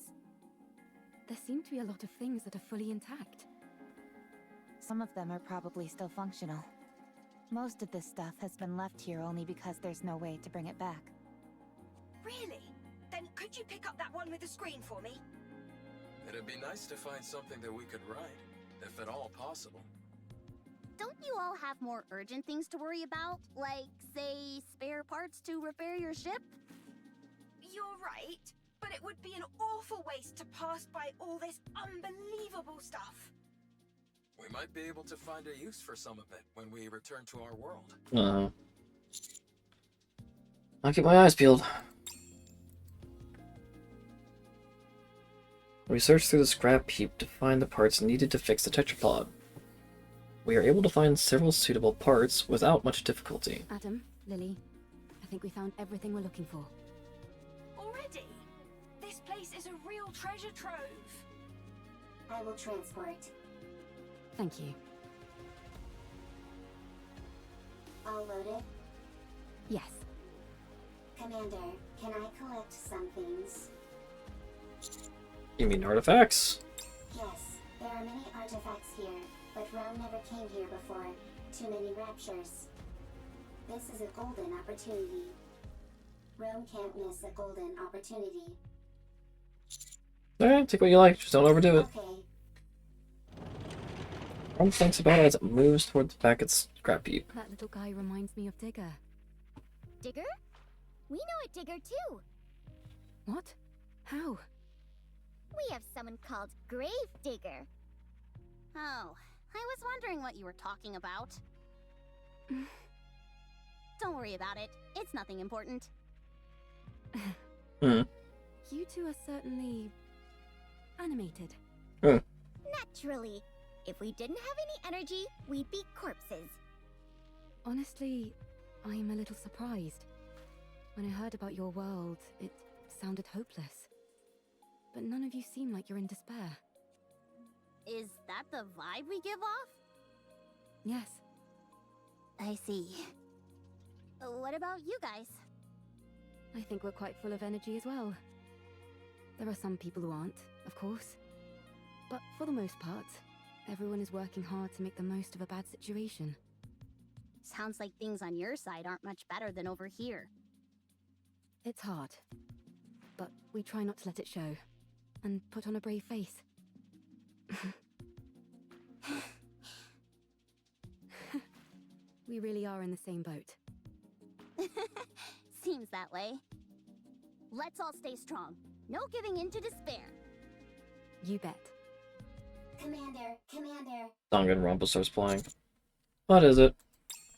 There seem to be a lot of things that are fully intact. some of them are probably still functional. Most of this stuff has been left here only because there's no way to bring it back. Really? Then could you pick up that one with the screen for me? It'd be nice to find something that we could ride, if at all possible. Don't you all have more urgent things to worry about? Like, say, spare parts to repair your ship? You're right, but it would be an awful waste to pass by all this unbelievable stuff. We might be able to find a use for some of it when we return to our world. I'll keep my eyes peeled. We searched through the scrap heap to find the parts needed to fix the tetrapod. We are able to find several suitable parts without much difficulty. Adam, Lily, I think we found everything we're looking for. Already? This place is a real treasure trove. I will transport. Thank you. All loaded? Yes. Commander, can I collect some things? You mean artifacts? Yes, there are many artifacts here, but Rome never came here before. Too many raptures. This is a golden opportunity. Rome can't miss a golden opportunity. Alright, take what you like, just don't overdo it. Okay, Rome thinks about it as it moves toward the back of the scrap heap. That little guy reminds me of Digger. Digger? We know a Digger too. What? How? We have someone called Grave Digger. Oh, I was wondering what you were talking about. Don't worry about it. It's nothing important. Hmm. You two are certainly animated. Naturally. If we didn't have any energy, we'd be corpses. Honestly, I'm a little surprised. When I heard about your world, it sounded hopeless. But none of you seem like you're in despair. Is that the vibe we give off? Yes. I see. What about you guys? I think we're quite full of energy as well. There are some people who aren't, of course. But for the most part, everyone is working hard to make the most of a bad situation. Sounds like things on your side aren't much better than over here. It's hard. But we try not to let it show. And put on a brave face. We really are in the same boat. Seems that way. Let's all stay strong. No giving in to despair. You bet. Commander, Commander. Danganronpa starts playing. What is it?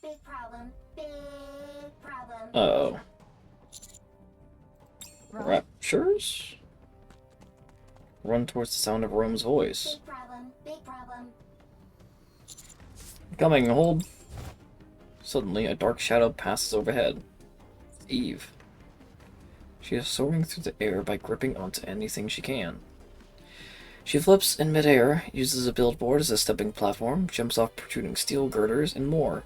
Big problem. Big problem. Uh-oh. Rome? Raptures? Run towards the sound of Rome's voice. Big problem. Big problem. Coming, hold. Suddenly, a dark shadow passes overhead. Eve. She is soaring through the air by gripping onto anything she can. She flips in midair, uses a billboard as a stepping platform, jumps off protruding steel girders, and more.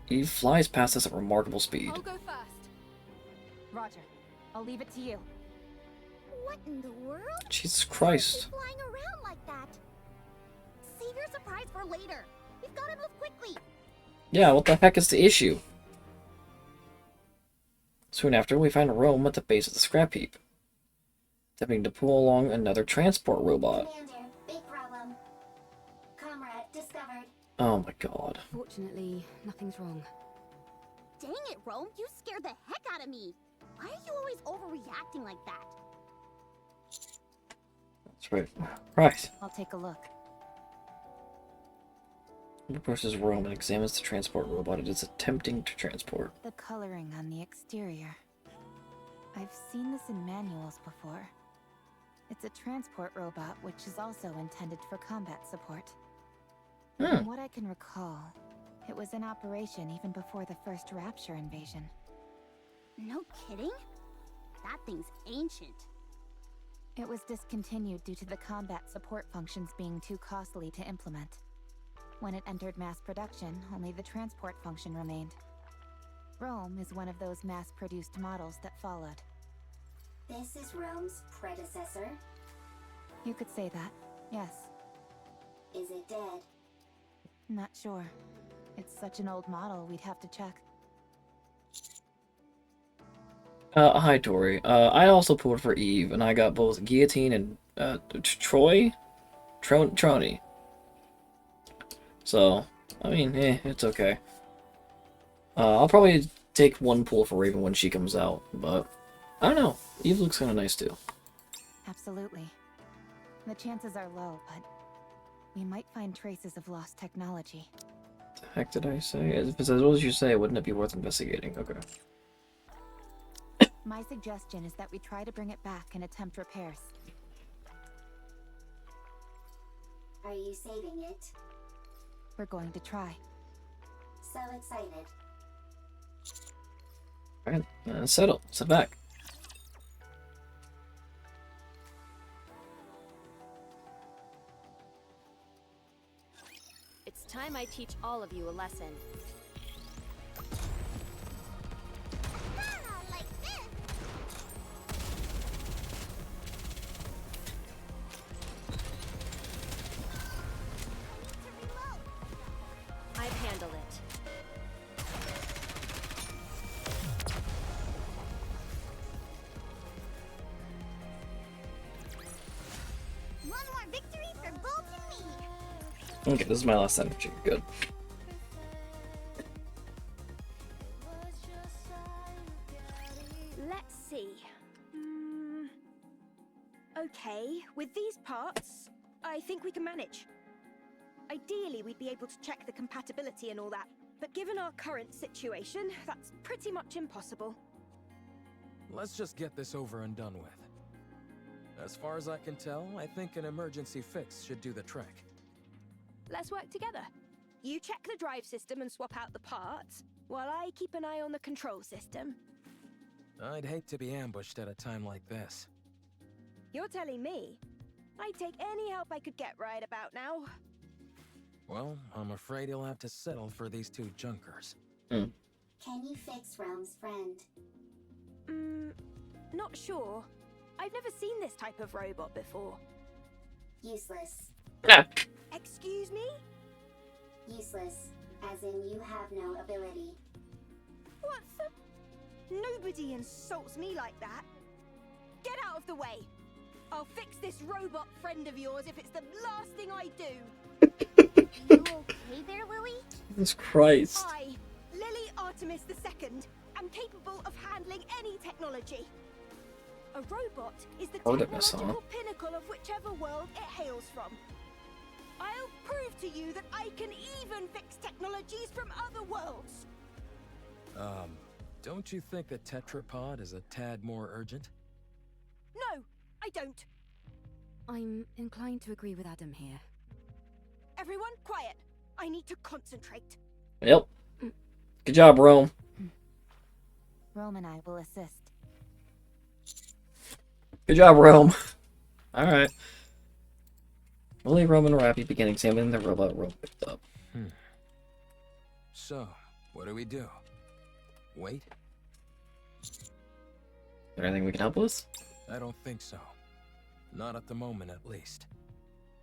Eve flies past us at remarkable speed. I'll go first. Roger. I'll leave it to you. What in the world? Jesus Keep Christ. flying around like that. Save your surprise for later. We've got to move quickly. Yeah, what the heck is the issue? Soon after, we find Rome at the base of the scrap heap, attempting to pull along another transport robot. Commander, big problem. Comrade discovered. Oh my god. Fortunately, nothing's wrong. Dang it, Rome. You scared the heck out of me. Why are you always overreacting like that? That's right. Right. I'll take a look. Approaches Rome and examines the transport robot it is attempting to transport. The coloring on the exterior. I've seen this in manuals before. It's a transport robot which is also intended for combat support. From what I can recall, it was in operation even before the first Rapture invasion. No kidding? That thing's ancient. It was discontinued due to the combat support functions being too costly to implement. When it entered mass production, only the transport function remained. Rome is one of those mass-produced models that followed. This is Rome's predecessor. You could say that, yes. Is it dead? Not sure. It's such an old model, we'd have to check. Hi Tori. I also pulled for Eve, and I got both Guillotine and, Trony. So, I mean, it's okay. I'll probably take one pull for Raven when she comes out, but I don't know. Eve looks kind of nice too. Absolutely. The chances are low, but we might find traces of lost technology. What the heck did I say? If it's as well as you say, wouldn't it be worth investigating? Okay. My suggestion is that we try to bring it back and attempt repairs. Are you saving it? We're going to try. So excited. Alright, settle. Sit back. It's time I teach all of you a lesson. Ah, like this. I need to reload. I've handled it. One more victory for Bolt and me. Okay, this is my last energy. Good. Let's see. Okay, with these parts, I think we can manage. Ideally, we'd be able to check the compatibility and all that, but given our current situation, that's pretty much impossible. Let's just get this over and done with. As far as I can tell, I think an emergency fix should do the trick. Let's work together. You check the drive system and swap out the parts, while I keep an eye on the control system. I'd hate to be ambushed at a time like this. You're telling me? I'd take any help I could get right about now. Well, I'm afraid you'll have to settle for these two junkers. Can you fix Rome's friend? Not sure. I've never seen this type of robot before. Useless. Yeah. Excuse me? Useless, as in you have no ability. What the? Nobody insults me like that. Get out of the way. I'll fix this robot friend of yours if it's the last thing I do. You okay there, Lily? Jesus Christ. I, Lily Artemis II, am capable of handling any technology. A robot is the Artemis, technological pinnacle of whichever world it hails from. I'll prove to you that I can even fix technologies from other worlds. Don't you think the tetrapod is a tad more urgent? No, I don't. I'm inclined to agree with Adam here. Everyone, quiet. I need to concentrate. Yep. Good job, Rome. Rome and I will assist. Good job, Rome. Alright. Lily, Rome, and Rappy begin examining the robot Rome picked up. So, what do we do? Wait? Is there anything we can help with? I don't think so. Not at the moment, at least.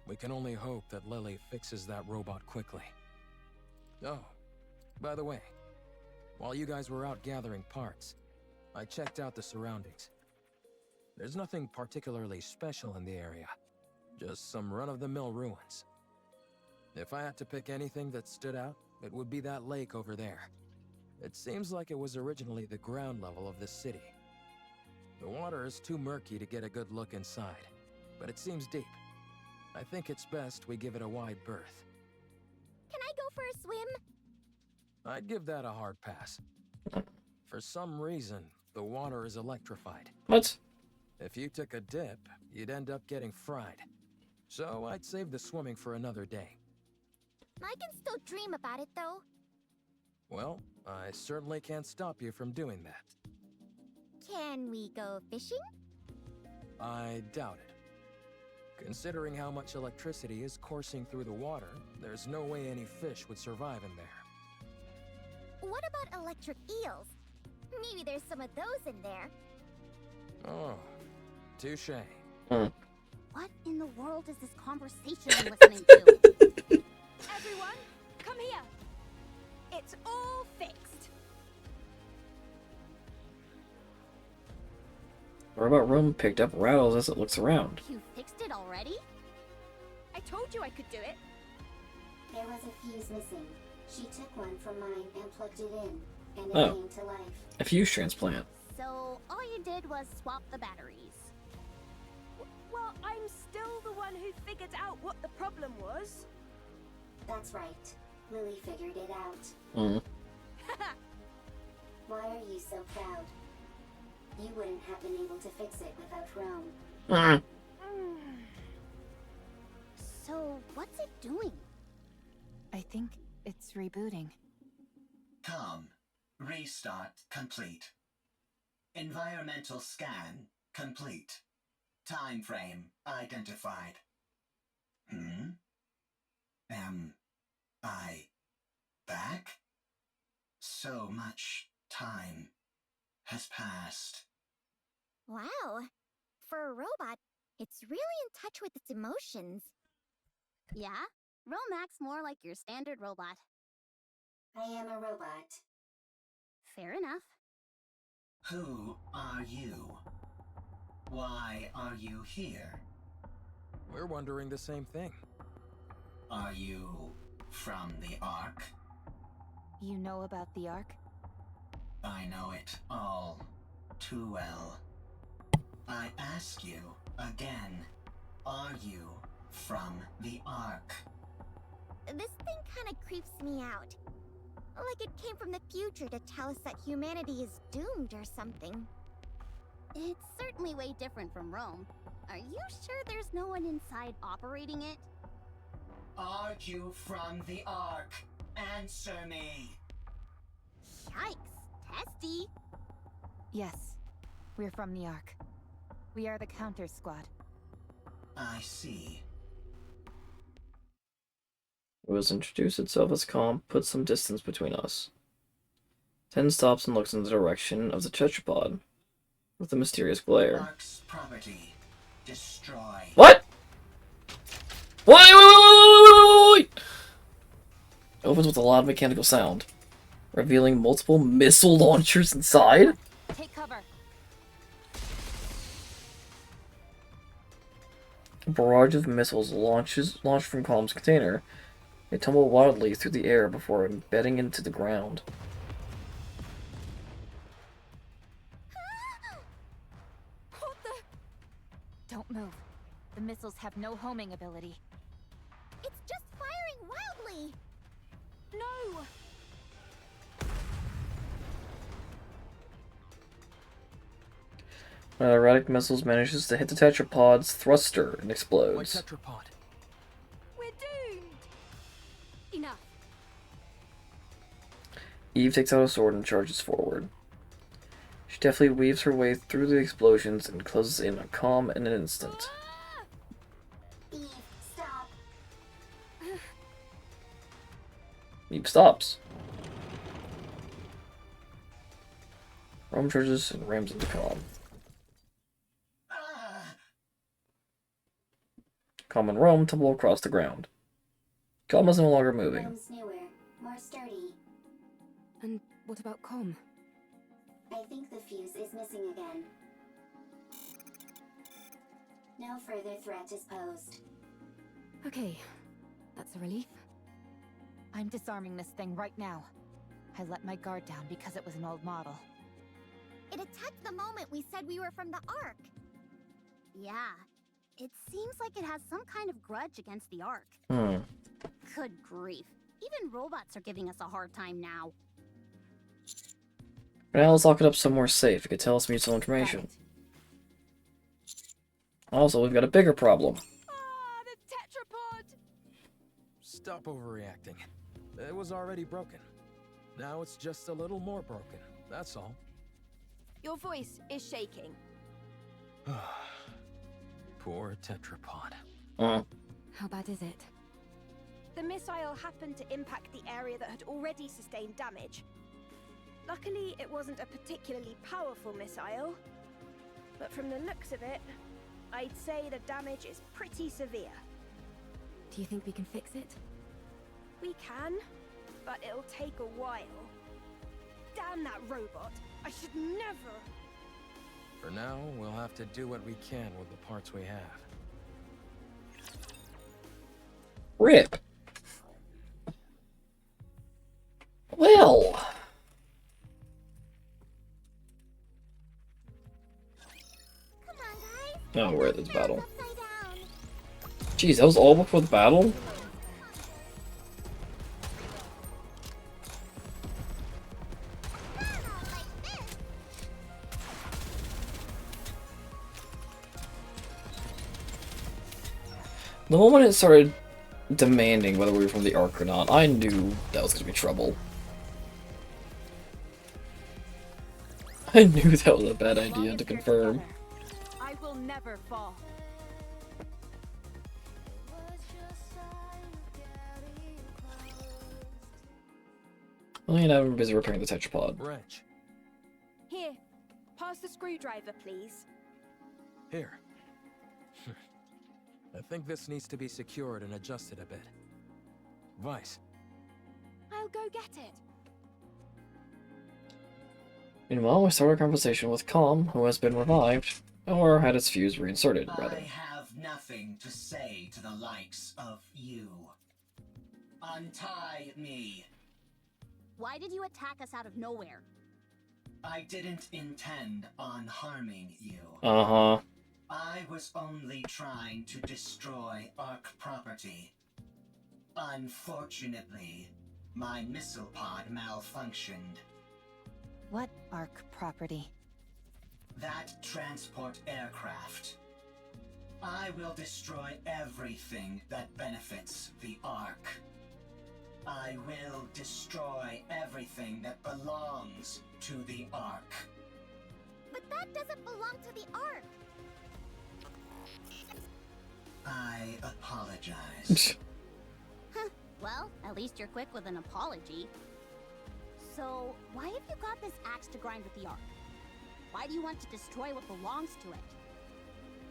We can only hope that Lily fixes that robot quickly. Oh, by the way, while you guys were out gathering parts, I checked out the surroundings. There's nothing particularly special in the area, just some run-of-the-mill ruins. If I had to pick anything that stood out, it would be that lake over there. It seems like it was originally the ground level of the city. The water is too murky to get a good look inside, but it seems deep. I think it's best we give it a wide berth. Can I go for a swim? I'd give that a hard pass. For some reason, the water is electrified. What? If you took a dip, you'd end up getting fried. So I'd save the swimming for another day. I can still dream about it, though. Well, I certainly can't stop you from doing that. Can we go fishing? I doubt it. Considering how much electricity is coursing through the water, there's no way any fish would survive in there. What about electric eels? Maybe there's some of those in there. Oh, touche. What in the world is this conversation I'm listening to? Everyone, come here. It's all fixed. Robot Rome picked up rattles as it looks around. You fixed it already? I told you I could do it. There was a fuse missing. She took one from mine and plugged it in, and it came to life. A fuse transplant. So all you did was swap the batteries. Well, I'm still the one who figured out what the problem was. That's right. Lily figured it out. Why are you so proud? You wouldn't have been able to fix it without Rome. So what's it doing? I think it's rebooting. Com. Restart complete. Environmental scan complete. Time frame identified. Am I back? So much time has passed. Wow. For a robot, it's really in touch with its emotions. Yeah? Rome acts more like your standard robot. I am a robot. Fair enough. Who are you? Why are you here? We're wondering the same thing. Are you from the Ark? You know about the Ark? I know it all too well. I ask you again, are you from the Ark? This thing kinda creeps me out. Like it came from the future to tell us that humanity is doomed or something. It's certainly way different from Rome. Are you sure there's no one inside operating it? Are you from the Ark? Answer me! Yikes, testy. Yes, we're from the Ark. We are the Counter Squad. I see. It was introduced itself as calm, put some distance between us. Ten stops and looks in the direction of the tetrapod with a mysterious glare. Ark's property. Destroy. What? Wait! Opens with a loud mechanical sound, revealing multiple missile launchers inside. Take cover. A barrage of missiles launched from Calm's container. They tumble wildly through the air before embedding into the ground. What the? Don't move. The missiles have no homing ability. It's just firing wildly. No! One of the erratic missiles manages to hit the tetrapod's thruster and My explodes. tetrapod. We're doomed! Enough. Eve takes out a sword and charges forward. She deftly weaves her way through the explosions and closes in on Calm in an instant. Eve, stop. Eve stops. Rome charges and rams into Calm. Calm and Rome tumble across the ground. Calm is no longer moving. Rome's newer, more sturdy. And what about Com? I think the fuse is missing again. No further threat is posed. Okay, that's a relief. I'm disarming this thing right now. I let my guard down because it was an old model. It attacked the moment we said we were from the Ark. Yeah, it seems like it has some kind of grudge against the Ark. Good grief. Even robots are giving us a hard time now. Now let's lock it up somewhere safe. It could tell us mutual information. Also, we've got a bigger problem. Ah, the tetrapod! Stop overreacting. It was already broken. Now it's just a little more broken. That's all. Your voice is shaking. Poor tetrapod. How bad is it? The missile happened to impact the area that had already sustained damage. Luckily, it wasn't a particularly powerful missile. But from the looks of it, I'd say the damage is pretty severe. Do you think we can fix it? We can, but it'll take a while. Damn that robot! I should never... For now, we'll have to do what we can with the parts we have. RIP. Well. Come on, guys. Oh, we're at this battle. Upside down. Jeez, that was all before the battle? Like this. The moment it started demanding whether we were from the Ark or not, I knew that was going to be trouble. I knew that was a bad idea to confirm. I will never fall. Well, you know, I'm busy repairing the tetrapod. Wrench. Here, pass the screwdriver, please. Here. I think this needs to be secured and adjusted a bit. Vice. I'll go get it. Meanwhile, we start our conversation with Calm, who has been revived, or had its fuse reinserted, rather. I have nothing to say to the likes of you. Untie me. Why did you attack us out of nowhere? I didn't intend on harming you. Uh-huh. I was only trying to destroy Ark property. Unfortunately, my missile pod malfunctioned. What Ark property? That transport aircraft. I will destroy everything that benefits the Ark. I will destroy everything that belongs to the Ark. But that doesn't belong to the Ark. I apologize. Well, at least you're quick with an apology. So, why have you got this axe to grind with the Ark? Why do you want to destroy what belongs to it?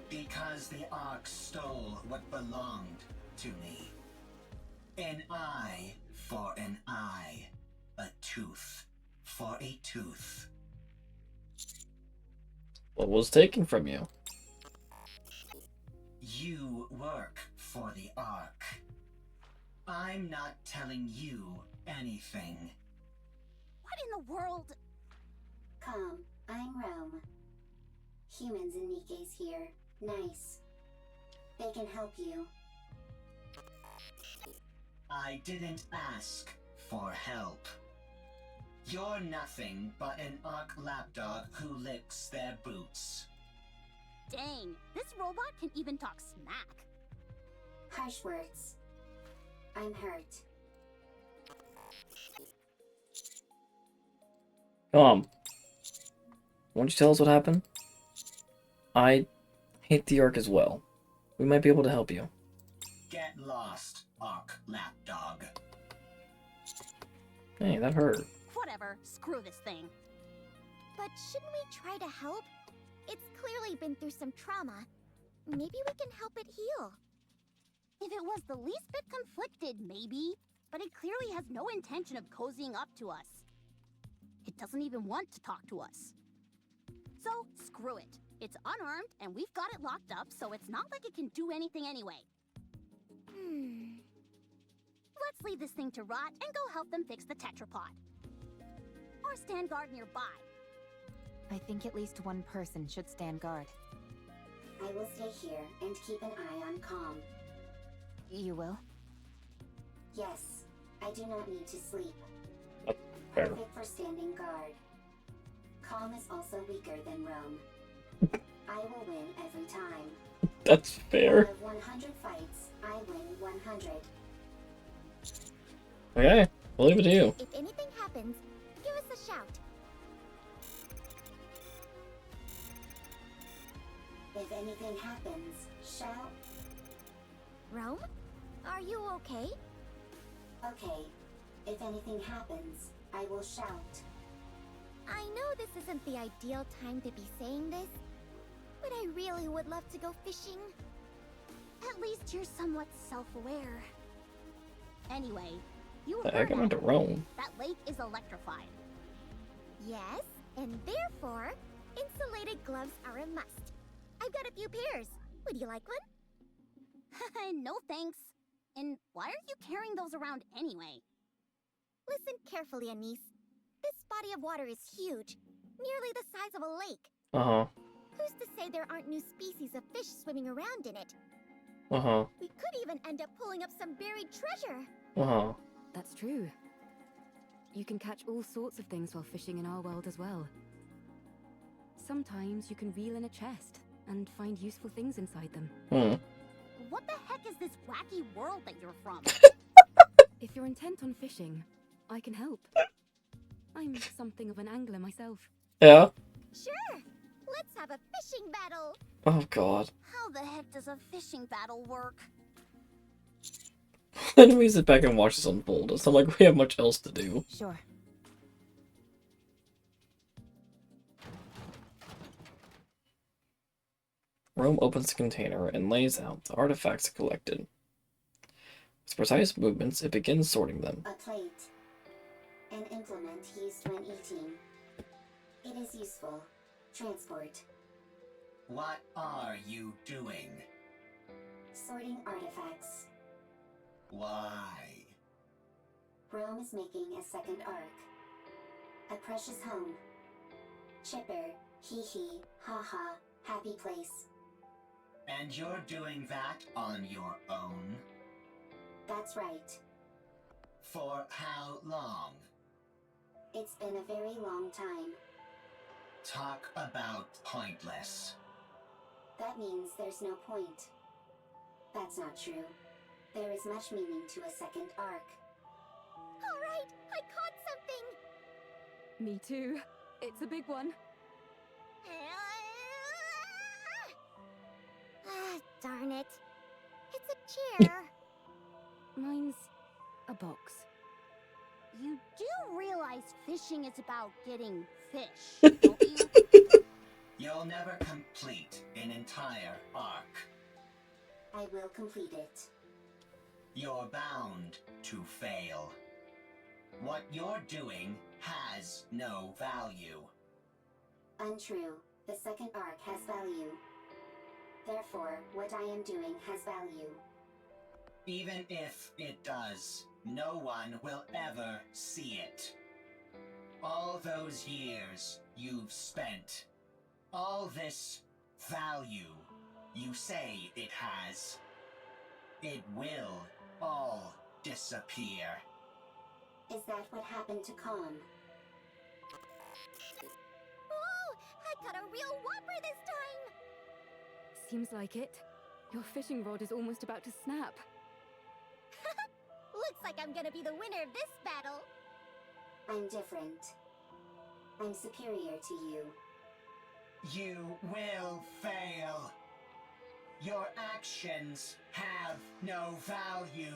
Because the Ark stole what belonged to me. An eye for an eye. A tooth for a tooth. What was taken from you? You work for the Ark. I'm not telling you anything. What in the world? Calm, I'm Rome. Humans and Nikke's here. Nice. They can help you. I didn't ask for help. You're nothing but an Ark lapdog who licks their boots. Dang, this robot can even talk smack. Harsh words. I'm hurt. Why don't you tell us what happened? I hate the Ark as well. We might be able to help you. Get lost, Ark Lapdog. Hey, that hurt. Whatever, screw this thing. But shouldn't we try to help? It's clearly been through some trauma. Maybe we can help it heal. If it was the least bit conflicted, maybe. But it clearly has no intention of cozying up to us. It doesn't even want to talk to us. So, screw it. It's unarmed, and we've got it locked up, so it's not like it can do anything anyway. Let's leave this thing to rot and go help them fix the tetrapod. Or stand guard nearby. I think at least one person should stand guard. I will stay here and keep an eye on Calm. You will? Yes, I do not need to sleep. Fair. Perfect for standing guard. Calm is also weaker than Rome. I will win every time. That's fair. Out of 100 fights, I win 100. Okay, we'll leave it to you. If anything happens, give us a shout. If anything happens, shout. Rome? Are you okay? Okay, if anything happens, I will shout. I know this isn't the ideal time to be saying this, but I really would love to go fishing. At least you're somewhat self-aware. Anyway, you The heard heck, I went to Rome. that lake is electrified. Yes, and therefore, insulated gloves are a must. I've got a few pairs. Would you like one? No thanks. And why are you carrying those around anyway? Listen carefully, Anise. This body of water is huge, nearly the size of a lake. Uh-huh. Who's to say there aren't new species of fish swimming around in it? Uh-huh. We could even end up pulling up some buried treasure. Uh-huh. That's true. You can catch all sorts of things while fishing in our world as well. Sometimes you can reel in a chest and find useful things inside them. What the heck is this wacky world that you're from? If you're intent on fishing, I can help. I'm something of an angler myself. Yeah. Sure. Let's have a fishing battle. Oh, God. How the heck does a fishing battle work? Then we sit back and watch this unfold. It's not like we have much else to do. Sure. Rome opens the container and lays out the artifacts it collected. With precise movements, it begins sorting them. A plate. An implement used when eating. It is useful. Transport. What are you doing? Sorting artifacts. Why? Rome is making a second arc. A precious home. Chipper, hee hee, ha ha, happy place. And you're doing that on your own? That's right. For how long? It's been a very long time. Talk about pointless. That means there's no point. That's not true. There is much meaning to a second arc. All right, I caught something. Me too. It's a big one. Darn it. It's a chair. Mine's a box. You do realize fishing is about getting fish, don't you? You'll never complete an entire arc. I will complete it. You're bound to fail. What you're doing has no value. Untrue. The second arc has value. Therefore, what I am doing has value. Even if it does, no one will ever see it. All those years you've spent, all this value you say it has, it will all disappear. Is that what happened to Calm? Oh, I got a real whopper this time. Seems like it. Your fishing rod is almost about to snap. Looks like I'm gonna be the winner of this battle. I'm different. I'm superior to you. You will fail. Your actions have no value.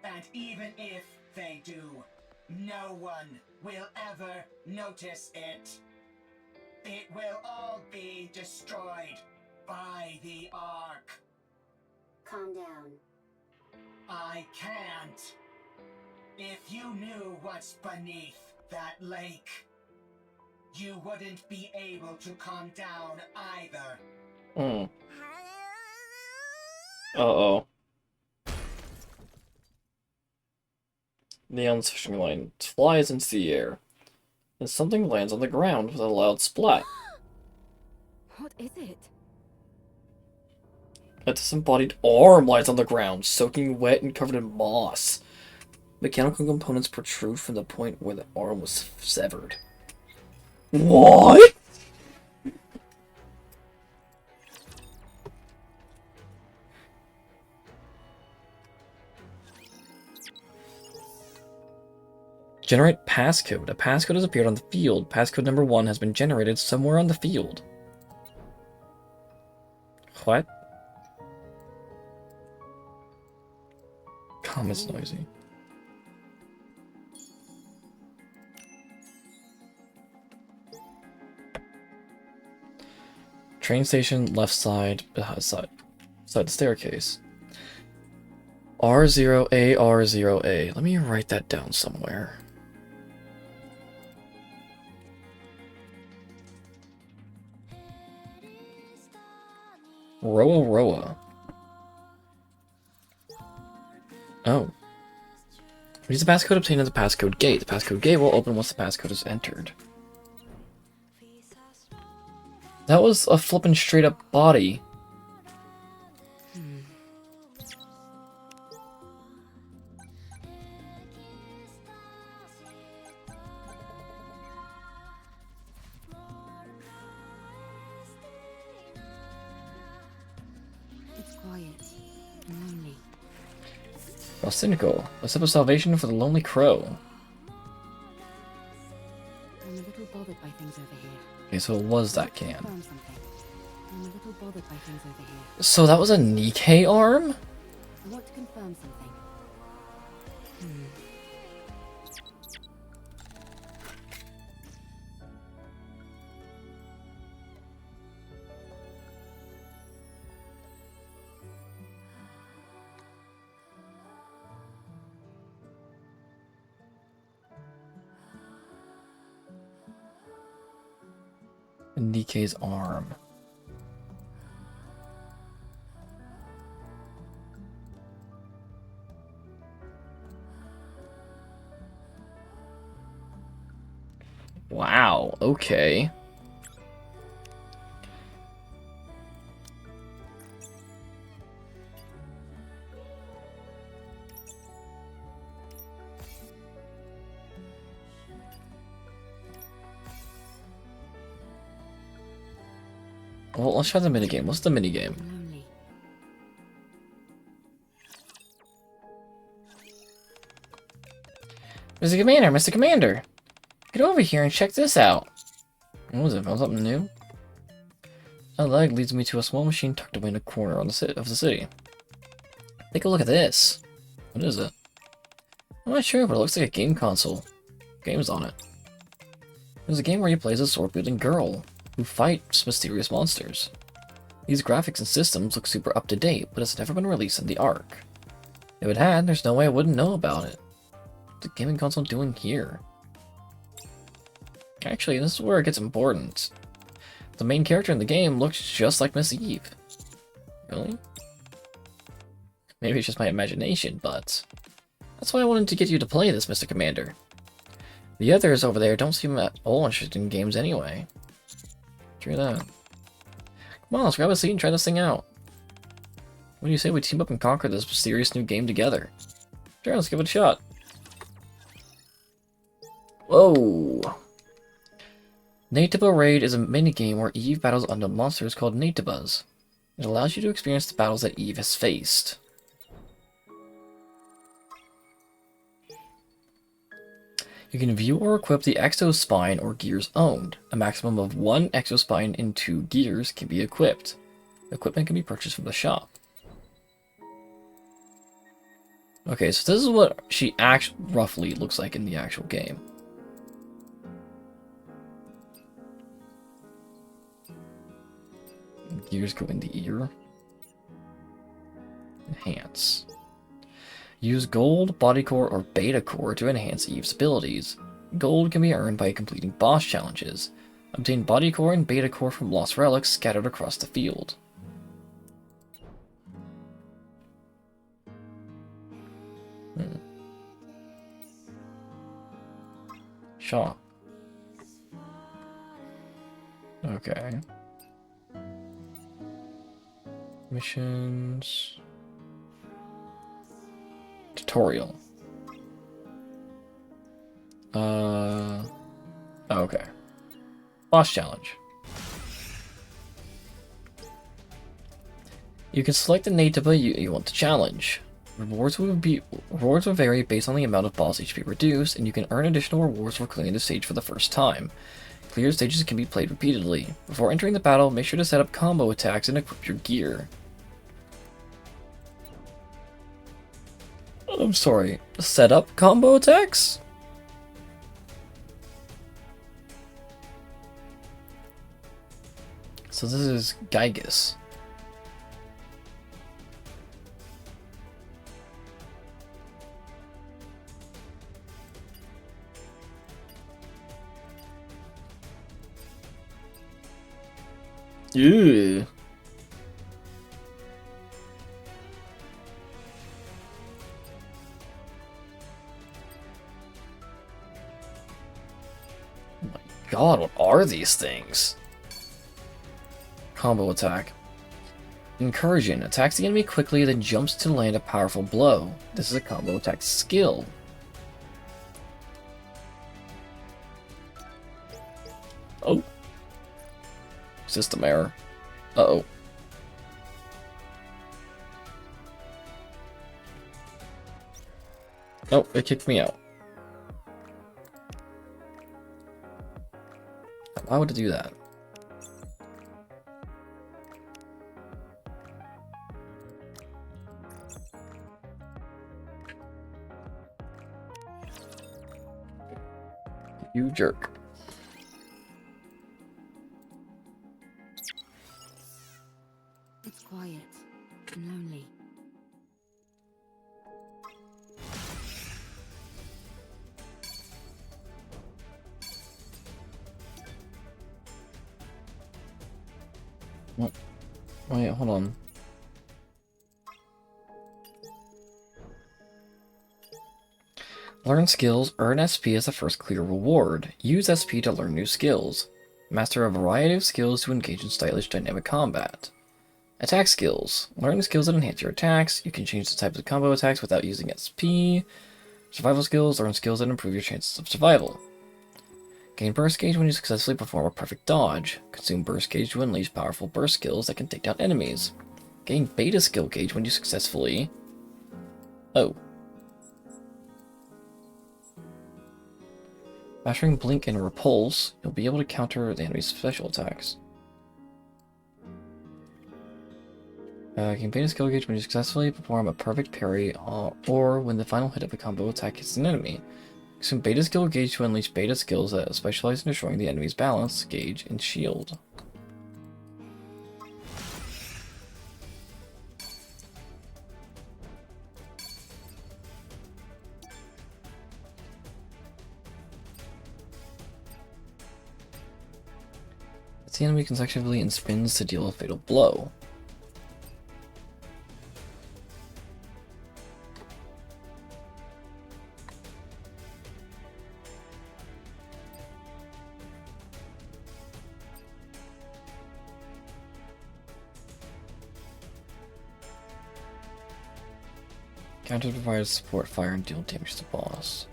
And even if they do, no one will ever notice it. It will all be destroyed by the Ark. Calm down. I can't. If you knew what's beneath that lake, you wouldn't be able to calm down either. Hmm. Uh-oh. Neon's fishing line flies into the air, and something lands on the ground with a loud splat. What is it? A disembodied arm lies on the ground, soaking wet and covered in moss. Mechanical components protrude from the point where the arm was severed. What? Generate passcode. A passcode has appeared on the field. Passcode number 1 has been generated somewhere on the field. What? Comment's noisy. Train station, left side, side the staircase. R0A, R0A. Let me write that down somewhere. Roa Roa. Oh. Use the passcode obtained at the passcode gate. The passcode gate will open once the passcode is entered. That was a flippin' straight up body. It's quiet and lonely. Cynical. A sip of salvation for the lonely crow. I'm a little bothered by things over here. Okay, so it was that can. Confirm something. I'm a little bothered by things over here. So that was a Nikke arm? I want to confirm something. Nikke's arm. Wow, okay. Well, let's try the minigame. What's the minigame? Lonely. Mr. Commander, Mr. Commander! Get over here and check this out! What was it? Found something new? A leg leads me to a small machine tucked away in a corner of the city. Take a look at this. What is it? I'm not sure, but it looks like a game console. Games on it. There's a game where you play as a sword-wielding girl who fights mysterious monsters. These graphics and systems look super up-to-date, but it's never been released in the Ark. If it had, there's no way I wouldn't know about it. What's the gaming console doing here? Actually, this is where it gets important. The main character in the game looks just like Miss Eve. Really? Maybe it's just my imagination, but that's why I wanted to get you to play this, Mr. Commander. The others over there don't seem at all interested in games anyway. True that. Come on, let's grab a seat and try this thing out. What do you say we team up and conquer this mysterious new game together? Sure, let's give it a shot. Whoa! Natiba Raid is a minigame where Eve battles unknown monsters called Natibas. It allows you to experience the battles that Eve has faced. You can view or equip the exospine or gears owned. A maximum of 1 exospine and 2 gears can be equipped. Equipment can be purchased from the shop. Okay, so this is what she roughly looks like in the actual game. Gears go in the ear. Enhance. Use gold, body core, or beta core to enhance Eve's abilities. Gold can be earned by completing boss challenges. Obtain body core and beta core from lost relics scattered across the field. Shop. Okay. Missions. Tutorial. Okay. Boss challenge. You can select the native you want to challenge. Rewards will vary based on the amount of boss HP reduced, and you can earn additional rewards for clearing the stage for the first time. Cleared stages can be played repeatedly. Before entering the battle, make sure to set up combo attacks and equip your gear. I'm sorry, set up combo attacks? So this is Gygus. Ew. Oh my god, what are these things? Combo attack. Incursion. Attacks the enemy quickly, then jumps to land a powerful blow. This is a combo attack skill. Oh. System error. Uh-oh. Oh, it kicked me out. Why would it do that? You jerk. It's quiet and lonely. What? Wait, hold on. Learn skills, earn SP as the first clear reward. Use SP to learn new skills. Master a variety of skills to engage in stylish dynamic combat. Attack skills. Learn skills that enhance your attacks. You can change the types of combo attacks without using SP. Survival skills. Learn skills that improve your chances of survival. Gain burst gauge when you successfully perform a perfect dodge. Consume burst gauge to unleash powerful burst skills that can take down enemies. Gain beta skill gauge when you successfully... Oh. Mastering blink and repulse, you'll be able to counter the enemy's special attacks. Gain beta skill gauge when you successfully perform a perfect parry, or when the final hit of a combo attack hits an enemy. Consume beta skill gauge to unleash beta skills that specialize in destroying the enemy's balance, gauge, and shield. The enemy consecutively and spins to deal a fatal blow. Counter provides support fire and deal damage to the boss.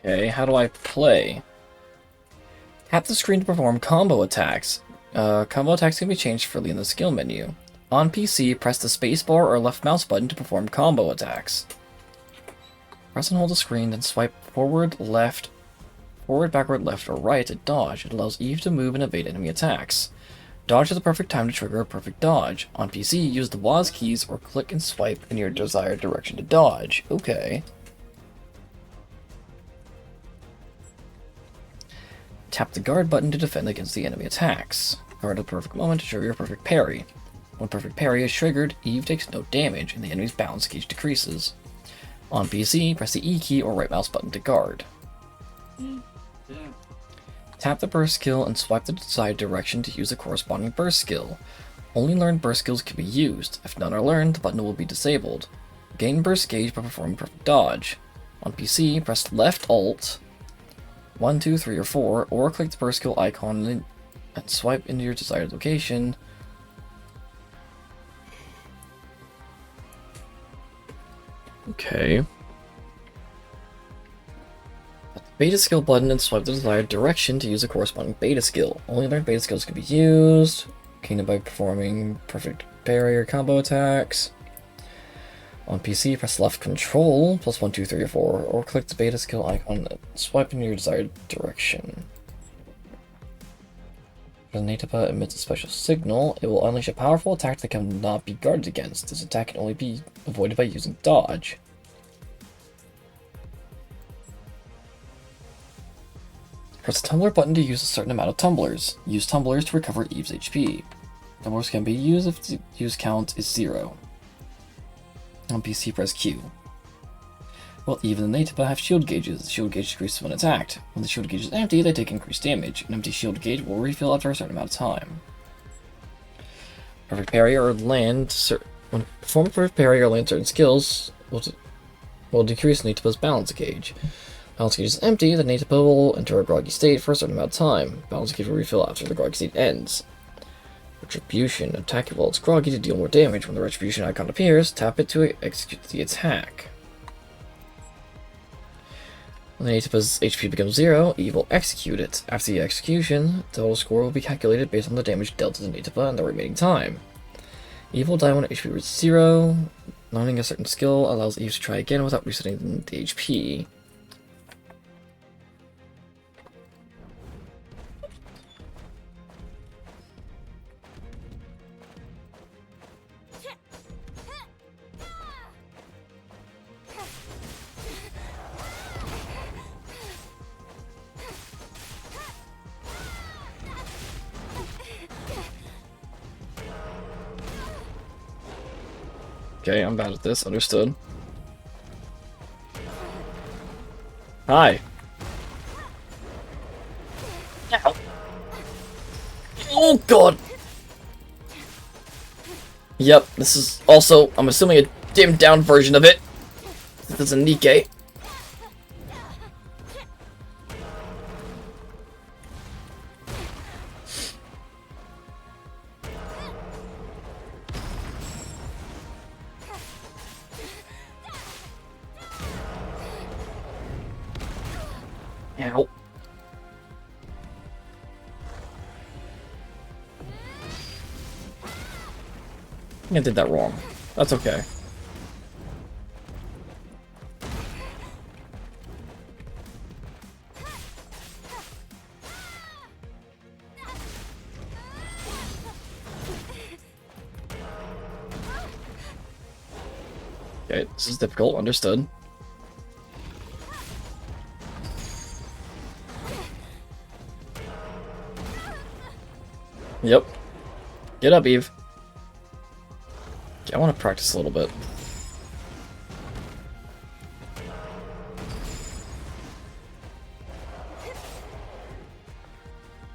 Okay, how do I play? Tap the screen to perform combo attacks. Combo attacks can be changed freely in the skill menu. On PC, press the spacebar or left mouse button to perform combo attacks. Press and hold the screen, then swipe forward, backward, left, or right to dodge. It allows Eve to move and evade enemy attacks. Dodge is the perfect time to trigger a perfect dodge. On PC, use the WASD keys or click and swipe in your desired direction to dodge. Okay. Tap the guard button to defend against the enemy attacks. Guard at the perfect moment to trigger a perfect parry. When perfect parry is triggered, Eve takes no damage and the enemy's balance gauge decreases. On PC, press the E key or right mouse button to guard. Tap the burst skill and swipe the desired direction to use the corresponding burst skill. Only learned burst skills can be used. If none are learned, the button will be disabled. Gain burst gauge by performing perfect dodge. On PC, press left alt 1, 2, 3, or 4, or click the burst skill icon and swipe into your desired location. Okay. Beta skill button and swipe the desired direction to use a corresponding beta skill. Only learned beta skills can be used. Gain by performing perfect parry or combo attacks. On PC, press left control plus 1, 2, 3, or 4, or click the beta skill icon and swipe in your desired direction. When the Nikke emits a special signal, it will unleash a powerful attack that cannot be guarded against. This attack can only be avoided by using dodge. Press the tumbler button to use a certain amount of tumblers. Use tumblers to recover Eve's HP. Tumblers can be used if the use count is 0. On PC, press Q. Well, Eve and the Nikke have shield gauges. The shield gauge decreases when attacked. When the shield gauge is empty, they take increased damage. An empty shield gauge will refill after a certain amount of time. Perfect parry or land. When performing perfect parry or land certain skills, will decrease Nikke's balance gauge. Balance gauge is empty, the Nikke will enter a groggy state for a certain amount of time. Balance gauge will refill after the groggy state ends. Retribution. Attack while it's groggy to deal more damage. When the retribution icon appears, tap it to execute the attack. When the Nikke's HP becomes 0, Eve will execute it. After the execution, the total score will be calculated based on the damage dealt to the Nikke and the remaining time. Eve will die when HP reaches 0. Learning a certain skill allows Eve to try again without resetting the HP. Okay, I'm bad at this, understood. Hi. Ow. Oh god! Yep, this is also, I'm assuming, a dimmed down version of it. This is a Nikke. Ow. I think I did that wrong. That's okay. Okay, this is difficult, understood. Yep. Get up, Eve. Okay, I want to practice a little bit.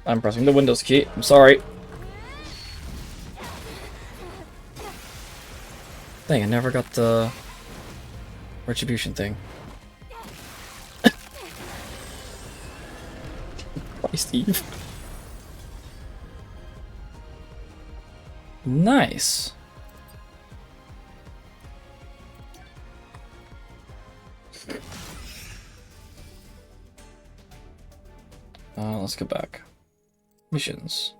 I'm pressing the Windows key. I'm sorry. Dang, I never got the retribution thing. Christ, Eve. Nice. Let's go back. Missions.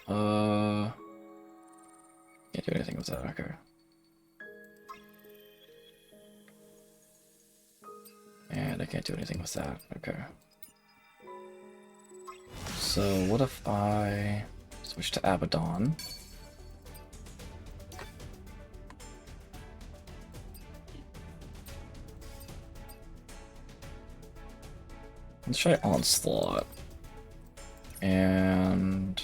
No. Can't do anything with that, okay. And I can't do anything with that, okay. So what if I switch to Abaddon? Let's try Onslaught. And...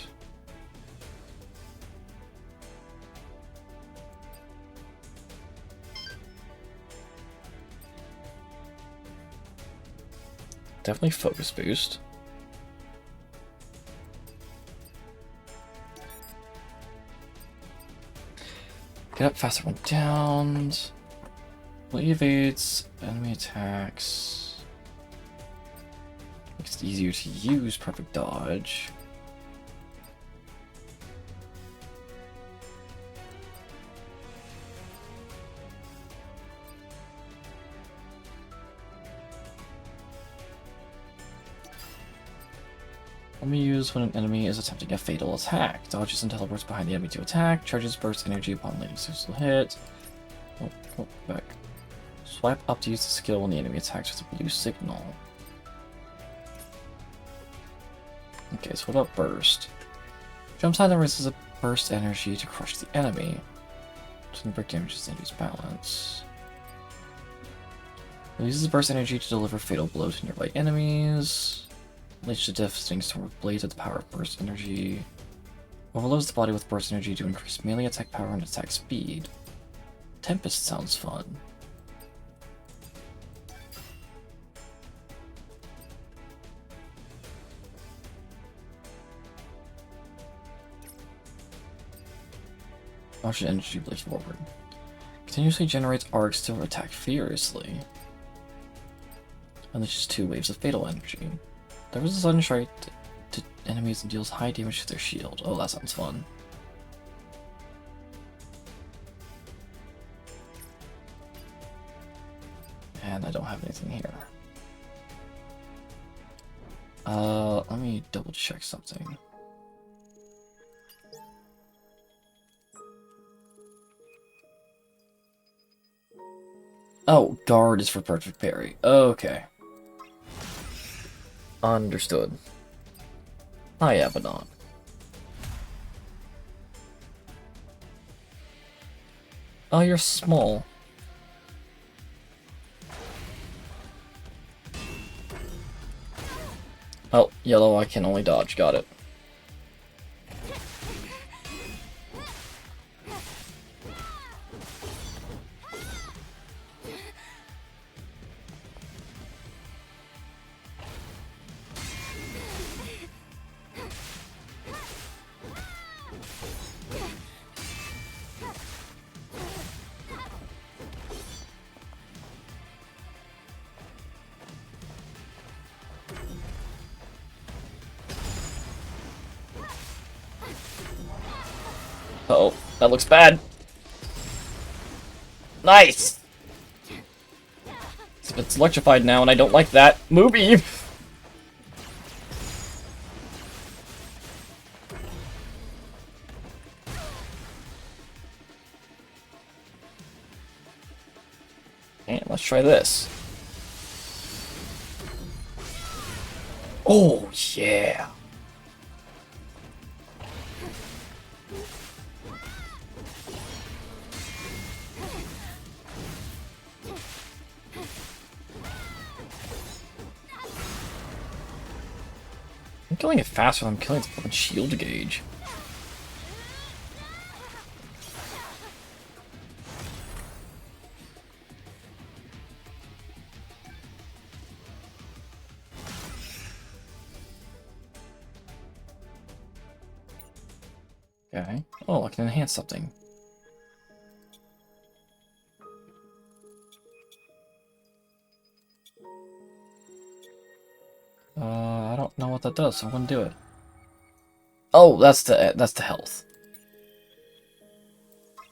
definitely Focus Boost. Get up faster when downed. Well, evades enemy attacks. Makes it easier to use Perfect Dodge. Only used when an enemy is attempting a fatal attack. Dodges and teleports behind the enemy to attack. Charges burst energy upon landing successful hit. Oh, back. Swipe up to use the skill when the enemy attacks with a blue signal. Okay, so what about burst? Jumps high and raises a burst energy to crush the enemy. Doesn't break damage to the enemy's balance. It uses burst energy to deliver fatal blow to nearby enemies. Leads to devastating storm of blades with the power of burst energy. Overloads the body with burst energy to increase melee attack power and attack speed. Tempest sounds fun. Launch an energy blade forward. Continuously generates arcs to attack furiously. Unleashes 2 waves of fatal energy. Delivers a sudden strike to enemies and deals high damage to their shield. Oh, that sounds fun. And I don't have anything here. Let me double check something. Oh, guard is for perfect parry. Okay. Understood. Hi, Abaddon. Oh, you're small. Oh, yellow, I can only dodge. Got it. Uh-oh, that looks bad. Nice! It's electrified now, and I don't like that. Movie! And let's try this. Oh, yeah! I'm killing it faster than I'm killing its fucking shield gauge. Okay. Oh, I can enhance something. I don't know what that does, so I'm gonna do it. Oh, that's the health.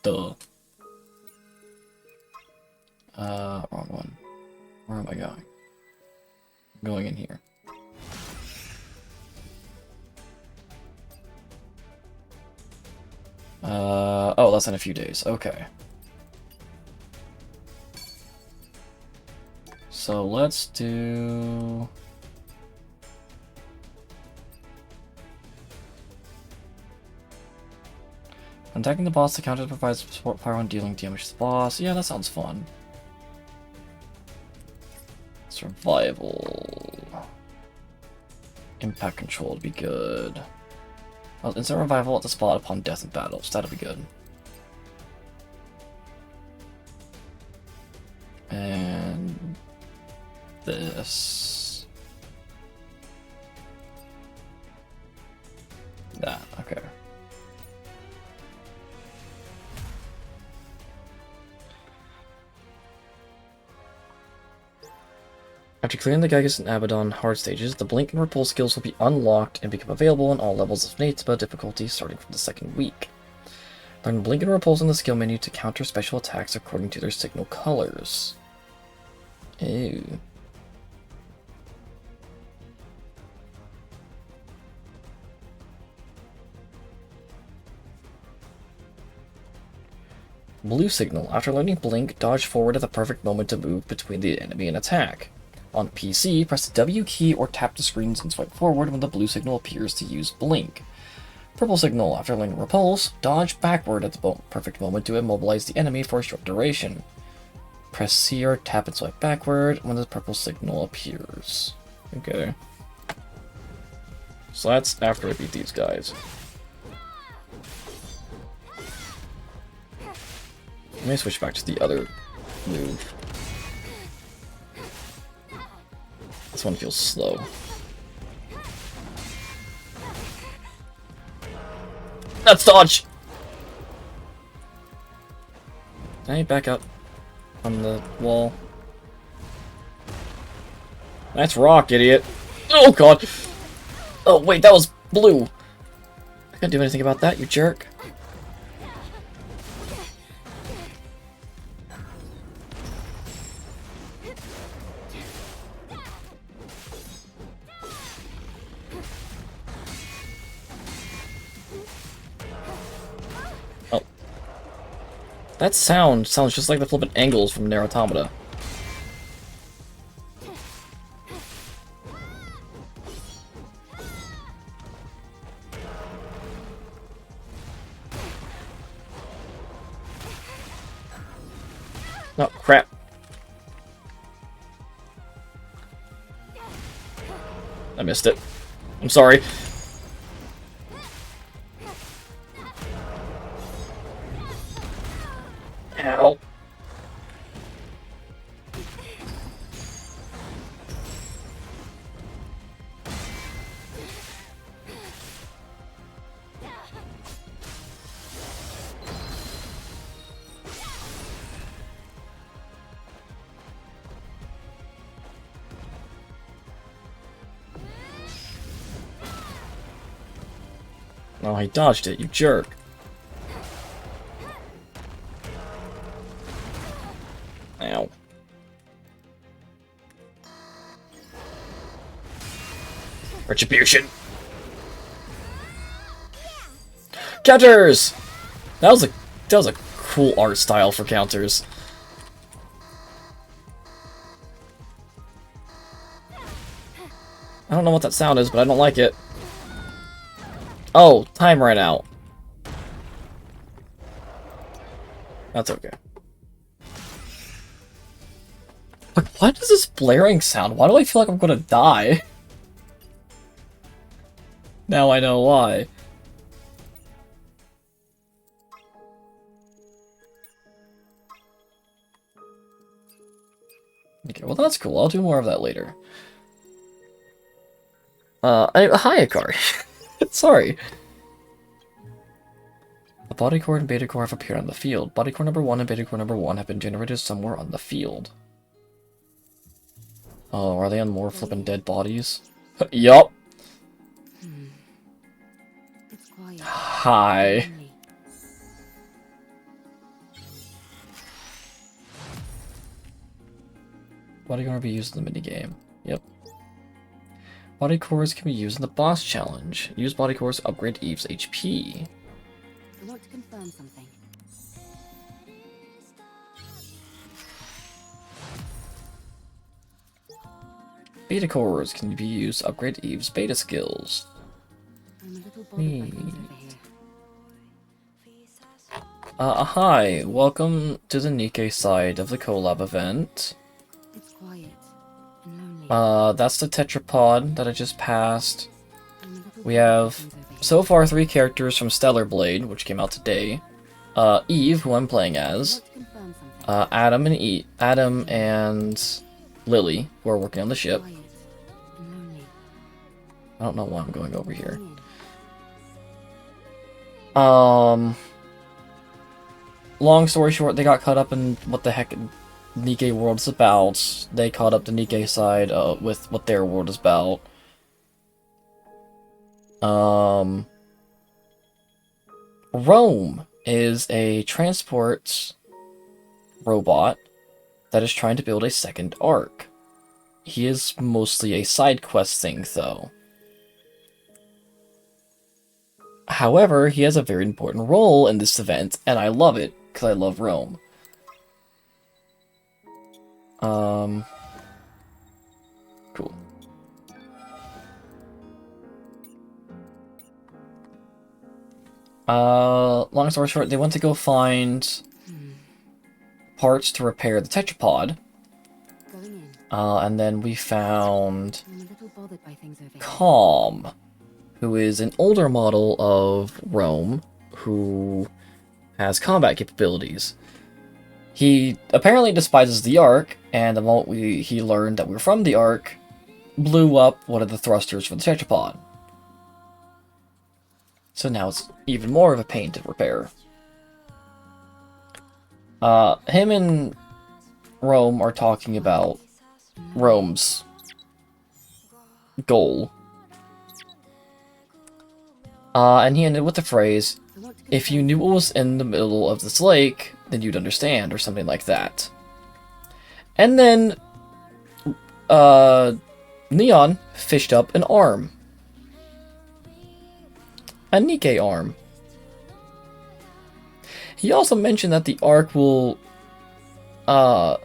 Duh. Wrong one. Where am I going? I'm going in here. Oh, that's in a few days. Okay. So let's do... Attacking the boss, the counter provides support fire when dealing damage to the boss. Yeah, that sounds fun. Survival. Impact control would be good. Well, instant revival at the spot upon death in battle, so that'll be good. And this. That, okay. After clearing the Gygas and Abaddon hard stages, the Blink and Repulse skills will be unlocked and become available on all levels of Natsuba difficulty starting from the second week. Learn Blink and Repulse in the skill menu to counter special attacks according to their signal colors. Ew. Blue signal. After learning Blink, dodge forward at the perfect moment to move between the enemy and attack. On PC, press the W key or tap the screens and swipe forward when the blue signal appears to use Blink. Purple signal. After learning Repulse, dodge backward at the perfect moment to immobilize the enemy for a short duration. Press C or tap and swipe backward when the purple signal appears. Okay. So that's after I beat these guys. Let me switch back to the other move. This one feels slow. Let's dodge! Can I back up on the wall? That's rock, idiot. Oh god! Oh wait, that was blue! I can't do anything about that, you jerk. That sounds just like the flippant angles from Nier Automata. Oh, crap. I missed it. I'm sorry. Ow. Oh, he dodged it, you jerk. Ow. Retribution. Counters! That was a cool art style for counters. I don't know what that sound is, but I don't like it. Oh, time ran out. That's okay. But what is this blaring sound? Why do I feel like I'm gonna die? Now I know why. Okay, well that's cool. I'll do more of that later. Hi, Akari. Sorry. A body core and beta core have appeared on the field. Body core number 1 and beta core number 1 have been generated somewhere on the field. Oh, are they on more flippin' dead bodies? Yup. Hi. Body core be used in the minigame. Yep. Body cores can be used in the boss challenge. Use body cores to upgrade Eve's HP. I want to confirm something. Beta cores can be used to upgrade Eve's beta skills. I'm a little bothered by things over here. Hi, welcome to the Nikke side of the collab event. It's quiet and lonely. That's the tetrapod that I just passed. I'm a little We bothered by have, things over here. so far, 3 characters from Stellar Blade, which came out today. Eve, who I'm playing I as. want to confirm something. Adam and Lily, who are working on the ship. Quiet and lonely. I don't know why I'm going over here. Come in. Long story short, they got caught up in what the heck Nikke world's about. They caught up the Nikke side with what their world is about. Rome is a transport robot that is trying to build a second arc. He is mostly a side quest thing, though. However, he has a very important role in this event, and I love it, because I love Rome. Cool. Long story short, they went to go find parts to repair the tetrapod, Going in. and then we found I'm a little bothered by things over here. Calm, who is an older model of Rome, who has combat capabilities. He apparently despises the Ark, and the moment he learned that we were from the Ark, blew up one of the thrusters for the tetrapod. So now it's even more of a pain to repair. Him and Rome are talking about Rome's goal. And he ended with the phrase, I want to "If you confirm knew what was in the middle of this lake, then you'd understand," or something like that. And then, Neon fished up an arm. A Nikke arm. He also mentioned that the Ark will, that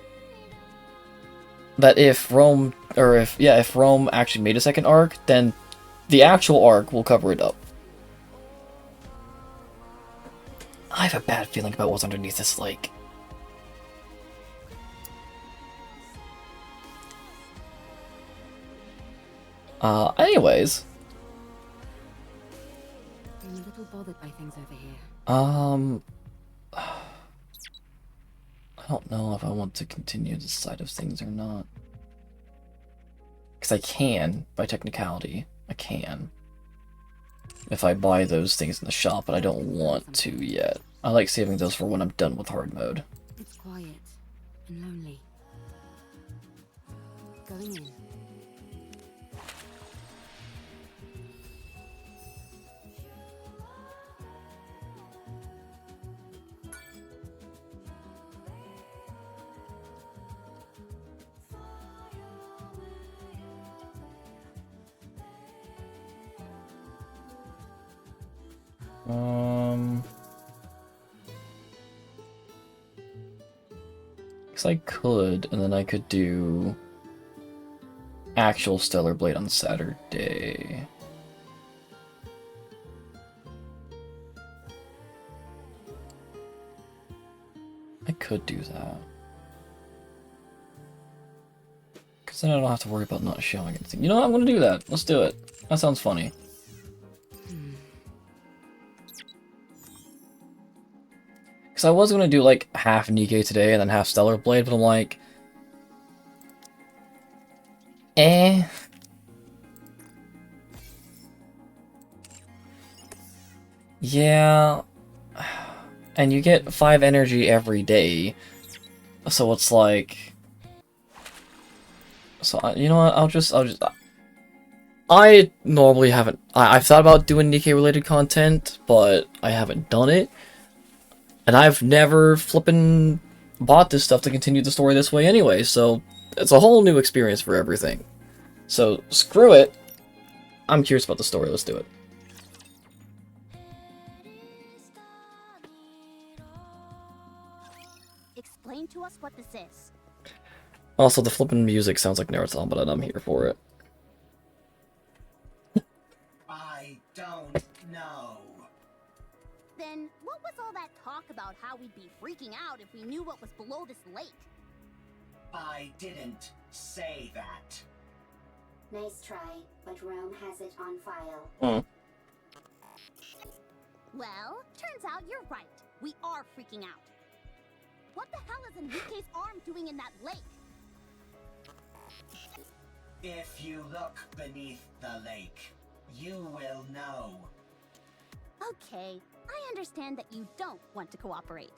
if Rome, if Rome actually made a second Ark, then the actual Ark will cover it up. I have a bad feeling about what's underneath this lake. Anyways. I'm a little bothered by things over here. I don't know if I want to continue this side of things or not. Because I can, by technicality. I can. If I buy those things in the shop, but I don't want to yet. I like saving those for when I'm done with hard mode. It's quiet and lonely. Going in. Because I could, and then I could do actual Stellar Blade on Saturday. I could do that. Because then I don't have to worry about not showing anything. You know what? I'm going to do that. Let's do it. That sounds funny. Because I was going to do like half Nikke today and then half Stellar Blade, but I'm like, yeah. And you get 5 energy every day. So it's like, you know what, I'll just, I normally haven't, I've thought about doing Nikke related content, but I haven't done it. And I've never flippin' bought this stuff to continue the story this way anyway, so it's a whole new experience for everything. So screw it. I'm curious about the story. Let's do it. Explain to us what this is. Also, the flippin' music sounds like Naruto, but I'm here for it. I don't know. Then what was all that talk about how we'd be freaking out if we knew what was below this lake? I didn't say that. Nice try, but Rome has it on file. Well, turns out you're right. We are freaking out. What the hell is Nikke's arm doing in that lake? If you look beneath the lake, you will know. Okay, I understand that you don't want to cooperate.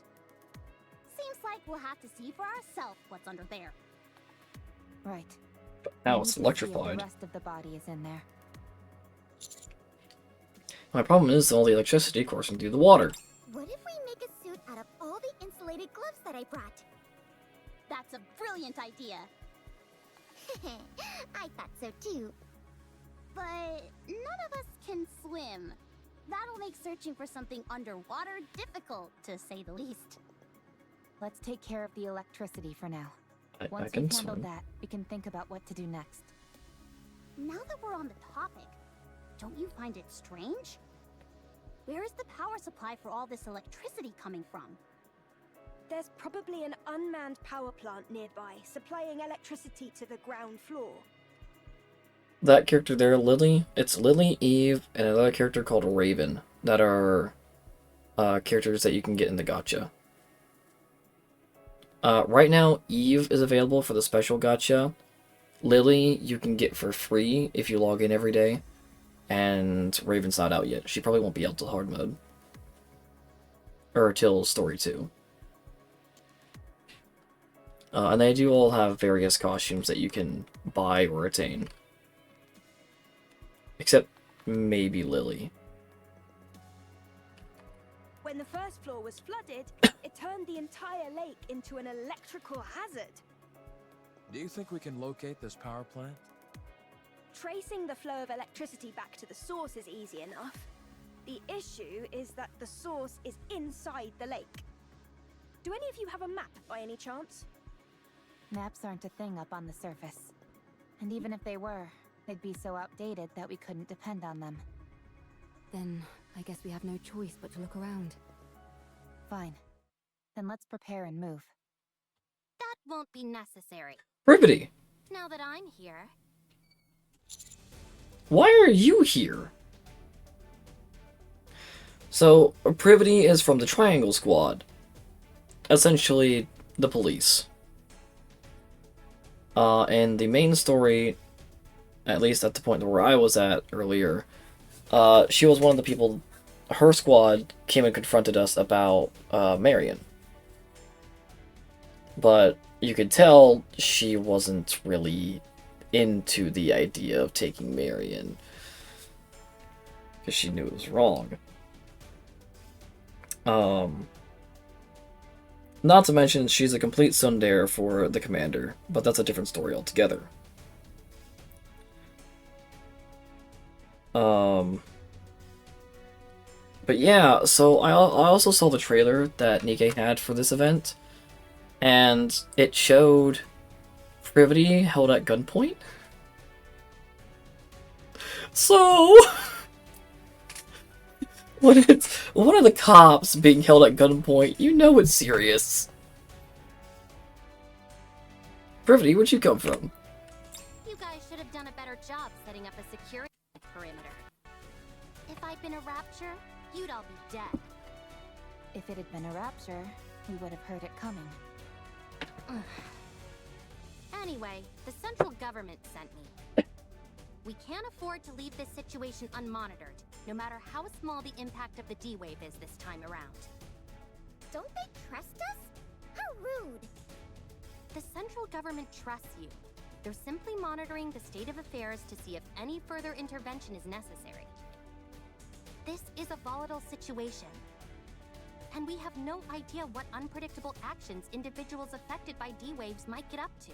Seems like we'll have to see for ourselves what's under there. Right. Now We it's need to see if electrified. the rest of the body is in there. My problem is all the electricity coursing through the water. What if we make a suit out of all the insulated gloves that I brought? That's a brilliant idea. I thought so too. But none of us can swim. That'll make searching for something underwater difficult, to say the least. Let's take care of the electricity for now. I Once can we've handled swim. that, we can think about what to do next. Now that we're on the topic, don't you find it strange? Where is the power supply for all this electricity coming from? There's probably an unmanned power plant nearby, supplying electricity to the ground floor. That character there, Lily, it's Lily, Eve, and another character called Raven that are characters that you can get in the gacha. Right now, Eve is available for the special gacha. Lily, you can get for free if you log in every day. And Raven's not out yet. She probably won't be out till hard mode. Or till story 2. And they do all have various costumes that you can buy or attain. Except maybe Lily. When the first floor was flooded, it turned the entire lake into an electrical hazard. Do you think we can locate this power plant? Tracing the flow of electricity back to the source is easy enough. The issue is that the source is inside the lake. Do any of you have a map by any chance? Maps aren't a thing up on the surface. And even if they were, they'd be so outdated that we couldn't depend on them. Then I guess we have no choice but to look around. Fine. Then let's prepare and move. That won't be necessary. Privity! Now that I'm here. Why are you here? So, Privity is from the Triangle Squad. Essentially, the police. And the main story, at least at the point where I was at earlier, she was one of the people, her squad came and confronted us about Marion. But you could tell she wasn't really into the idea of taking Marion. Because she knew it was wrong. Not to mention, she's a complete tsundere for the commander, but that's a different story altogether. But yeah, so I also saw the trailer that Nikke had for this event, and it showed Privity held at gunpoint. So, when it's one of the cops being held at gunpoint, you know it's serious. Privity, where'd you come from? You guys should have done a better job setting up a security perimeter. If I'd been a rapture, you'd all be dead. If it had been a rapture, we would have heard it coming. Anyway, the central government sent me. We can't afford to leave this situation unmonitored, no matter how small the impact of the D-Wave is this time around. Don't they trust us? How rude! The central government trusts you. They're simply monitoring the state of affairs to see if any further intervention is necessary. This is a volatile situation, and we have no idea what unpredictable actions individuals affected by D-Waves might get up to.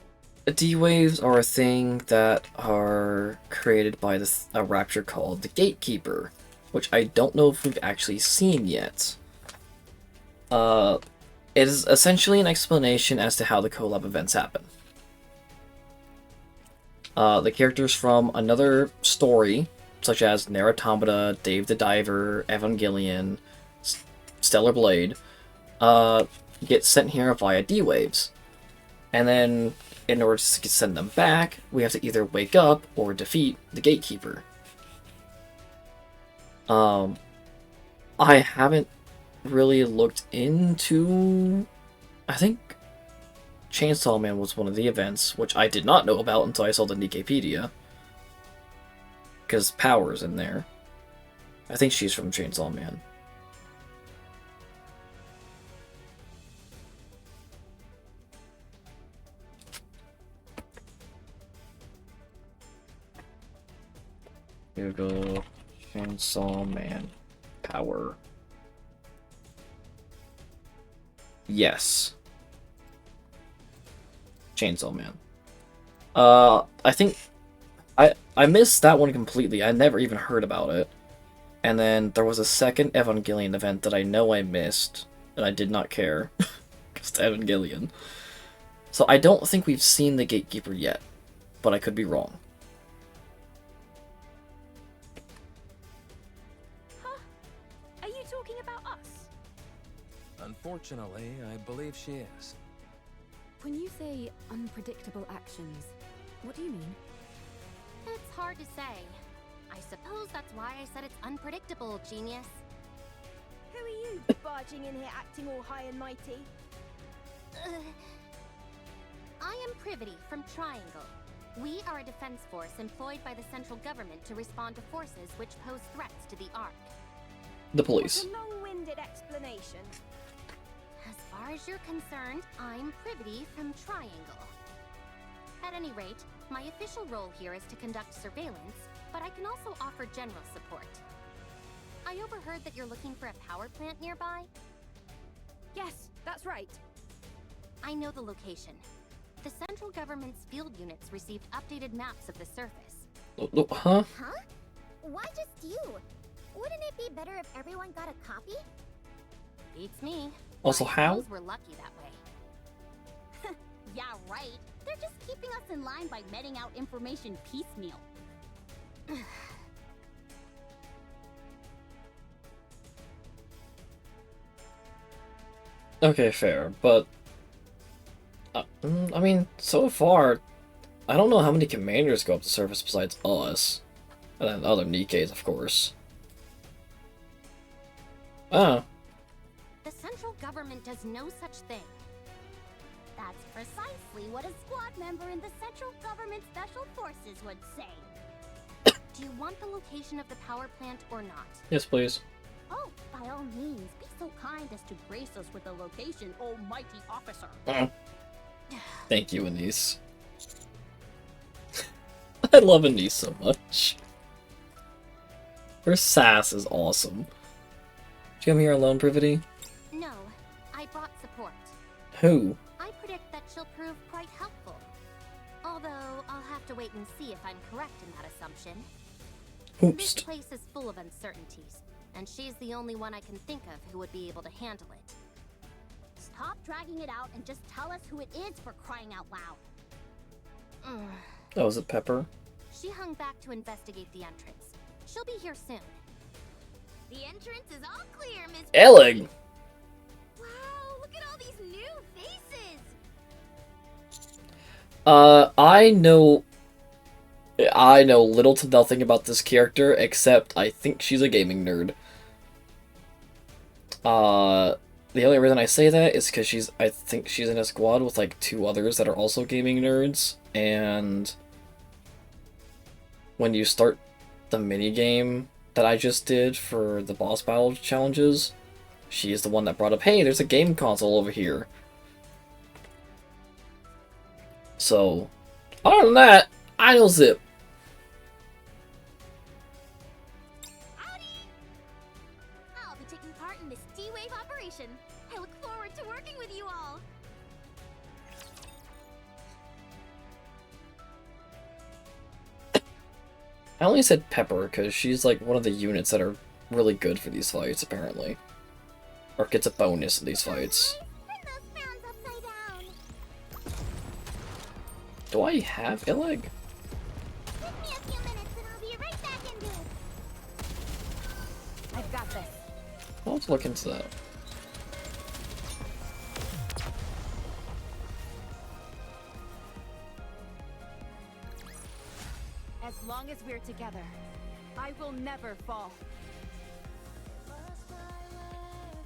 D-Waves are a thing that are created by a rapture called the Gatekeeper, which I don't know if we've actually seen yet. It is essentially an explanation as to how the collab events happen. The characters from another story, such as Narratomata, Dave the Diver, Evangelion, Stellar Blade, get sent here via D-Waves. And then, in order to send them back, we have to either wake up or defeat the Gatekeeper. I haven't really looked into... I think Chainsaw Man was one of the events, which I did not know about until I saw the Nikkepedia. Because Power's in there. I think she's from Chainsaw Man. Here we go. Chainsaw Man. Power. Yes. Chainsaw Man. I think I missed that one completely. I never even heard about it. And then there was a second Evangelion event that I know I missed, and I did not care. Because it's Evangelion. So I don't think we've seen the Gatekeeper yet, but I could be wrong. Huh? Are you talking about us? Unfortunately, I believe she is. When you say unpredictable actions, what do you mean? It's hard to say. I suppose that's why I said it's unpredictable, genius. Who are you barging in here acting all high and mighty? I am Privity from Triangle. We are a defense force employed by the central government to respond to forces which pose threats to the Ark. The police. What a long-winded explanation. As far as you're concerned, I'm Privity from Triangle. At any rate, my official role here is to conduct surveillance, but I can also offer general support. I overheard that you're looking for a power plant nearby? Yes, that's right. I know the location. The central government's field units received updated maps of the surface. Huh? Huh? Why just you? Wouldn't it be better if everyone got a copy? Beats me. Also, I how? suppose we're lucky that way. Yeah, right. They're just keeping us in line by meting out information piecemeal. Okay, fair, but... I mean, so far, I don't know how many commanders go up the surface besides us. And then other Nikkes, of course. Oh. The central government does no such thing. That's precisely what a squad member in the central government special forces would say. Do you want the location of the power plant or not? Yes, please. Oh, by all means, be so kind as to grace us with the location, oh mighty officer. Thank you, Anise. I love Anise so much. Her sass is awesome. Did you come here alone, Privity? No, I brought support. Who? I predict that she'll prove quite helpful. Although, I'll have to wait and see if I'm correct in that assumption. This Oops. place is full of uncertainties, and she's the only one I can think of who would be able to handle it. Stop dragging it out and just tell us who it is, for crying out loud. Oh, is it Pepper? She hung back to investigate the entrance. She'll be here soon. The entrance is all clear, Miss Elig! Wow, look at all these new faces! I know little to nothing about this character, except I think she's a gaming nerd. The only reason I say that is because I think she's in a squad with like 2 others that are also gaming nerds, and when you start the minigame that I just did for the boss battle challenges, she is the one that brought up, hey, there's a game console over here. So, other than that, I know Zip. Howdy! I'll be taking part in this D-Wave operation. I look forward to working with you all. I only said Pepper because she's like one of the units that are really good for these fights, apparently. Or gets a bonus in these fights. Do I have Illeg? I've got this. I'll have to look into that. As long as we're together, I will never fall.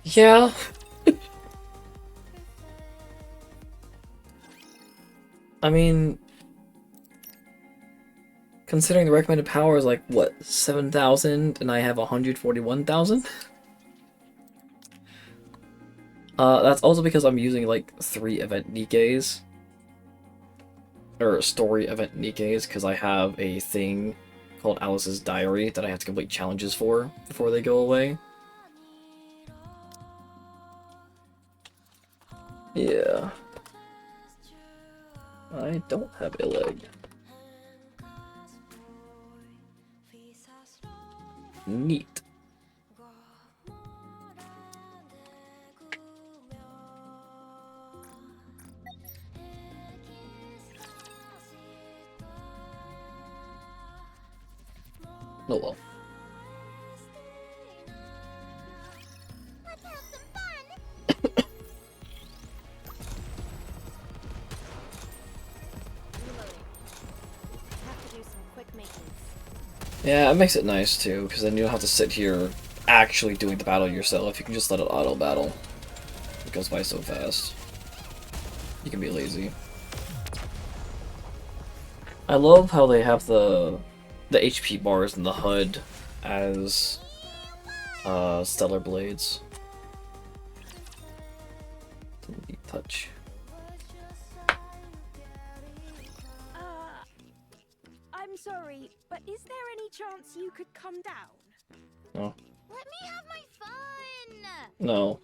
Yeah. I mean, considering the recommended power is like, what, 7,000 and I have 141,000? That's also because I'm using like 3 event Nikkes. Or story event Nikkes, because I have a thing called Alice's Diary that I have to complete challenges for before they go away. Yeah. I don't have Illeg. Neat. Oh well. Let's have some fun! Reloading. Have to do some quick maintenance. Yeah, it makes it nice too, because then you don't have to sit here actually doing the battle yourself. You can just let it auto battle. It goes by so fast. You can be lazy. I love how they have the HP bars in the HUD as stellar blades. Neat touch. I'm sorry, but is there any chance you could come down? No. Let me have my fun! No.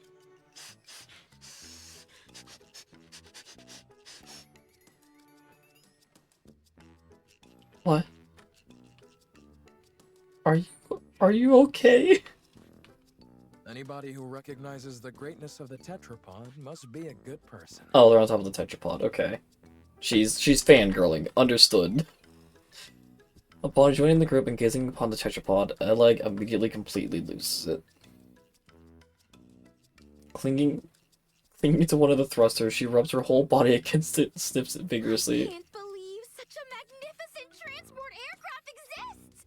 What? Are you okay? Anybody who recognizes the greatness of the tetrapod must be a good person. Oh, they're on top of the tetrapod. Okay. She's fangirling. Understood. Upon joining the group and gazing upon the tetrapod, Eleg immediately completely loses it. Clinging to one of the thrusters, she rubs her whole body against it and sniffs it vigorously. I can't believe such a magnificent transport aircraft exists!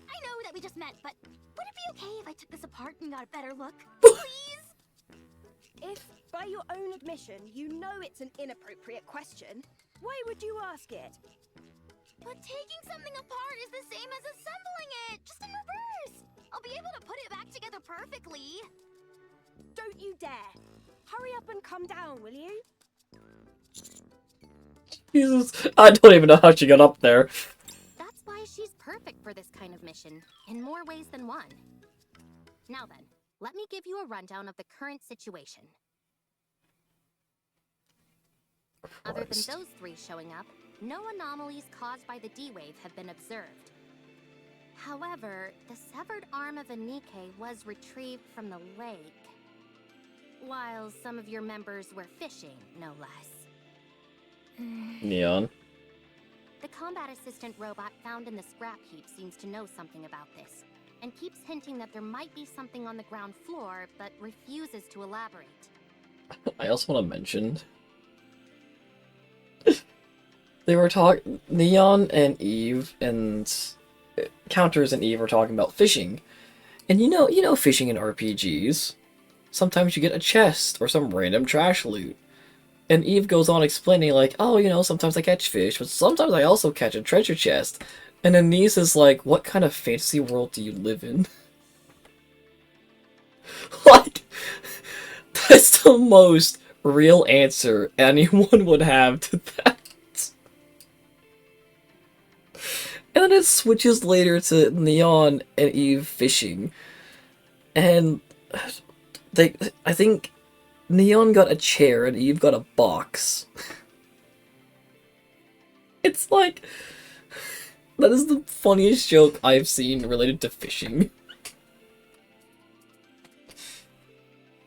I know that we just met, but would it be okay if I took this apart and got a better look? Please? If, by your own admission, you know it's an inappropriate question, why would you ask it? But taking something apart is the same as assembling it, just in reverse. I'll be able to put it back together perfectly. Don't you dare! Hurry up and come down, will you? Jesus, I don't even know how she got up there. That's why she's perfect for this kind of mission, in more ways than one. Now then, let me give you a rundown of the current situation. Other than Christ. those 3 showing up, no anomalies caused by the D-Wave have been observed. However, the severed arm of a Nikke was retrieved from the lake, while some of your members were fishing, no less. Neon. The combat assistant robot found in the scrap heap seems to know something about this, and keeps hinting that there might be something on the ground floor, but refuses to elaborate. I also want to mention they were Neon and Eve and Counters and Eve were talking about fishing. And you know fishing in RPGs. Sometimes you get a chest or some random trash loot. And Eve goes on explaining like, oh, sometimes I catch fish, but sometimes I also catch a treasure chest. And Anise is like, what kind of fantasy world do you live in? Like, that's the most real answer anyone would have to that. And then it switches later to Neon and Eve fishing. And I think Neon got a chair and Eve got a box. It's like, That is the funniest joke I've seen related to fishing.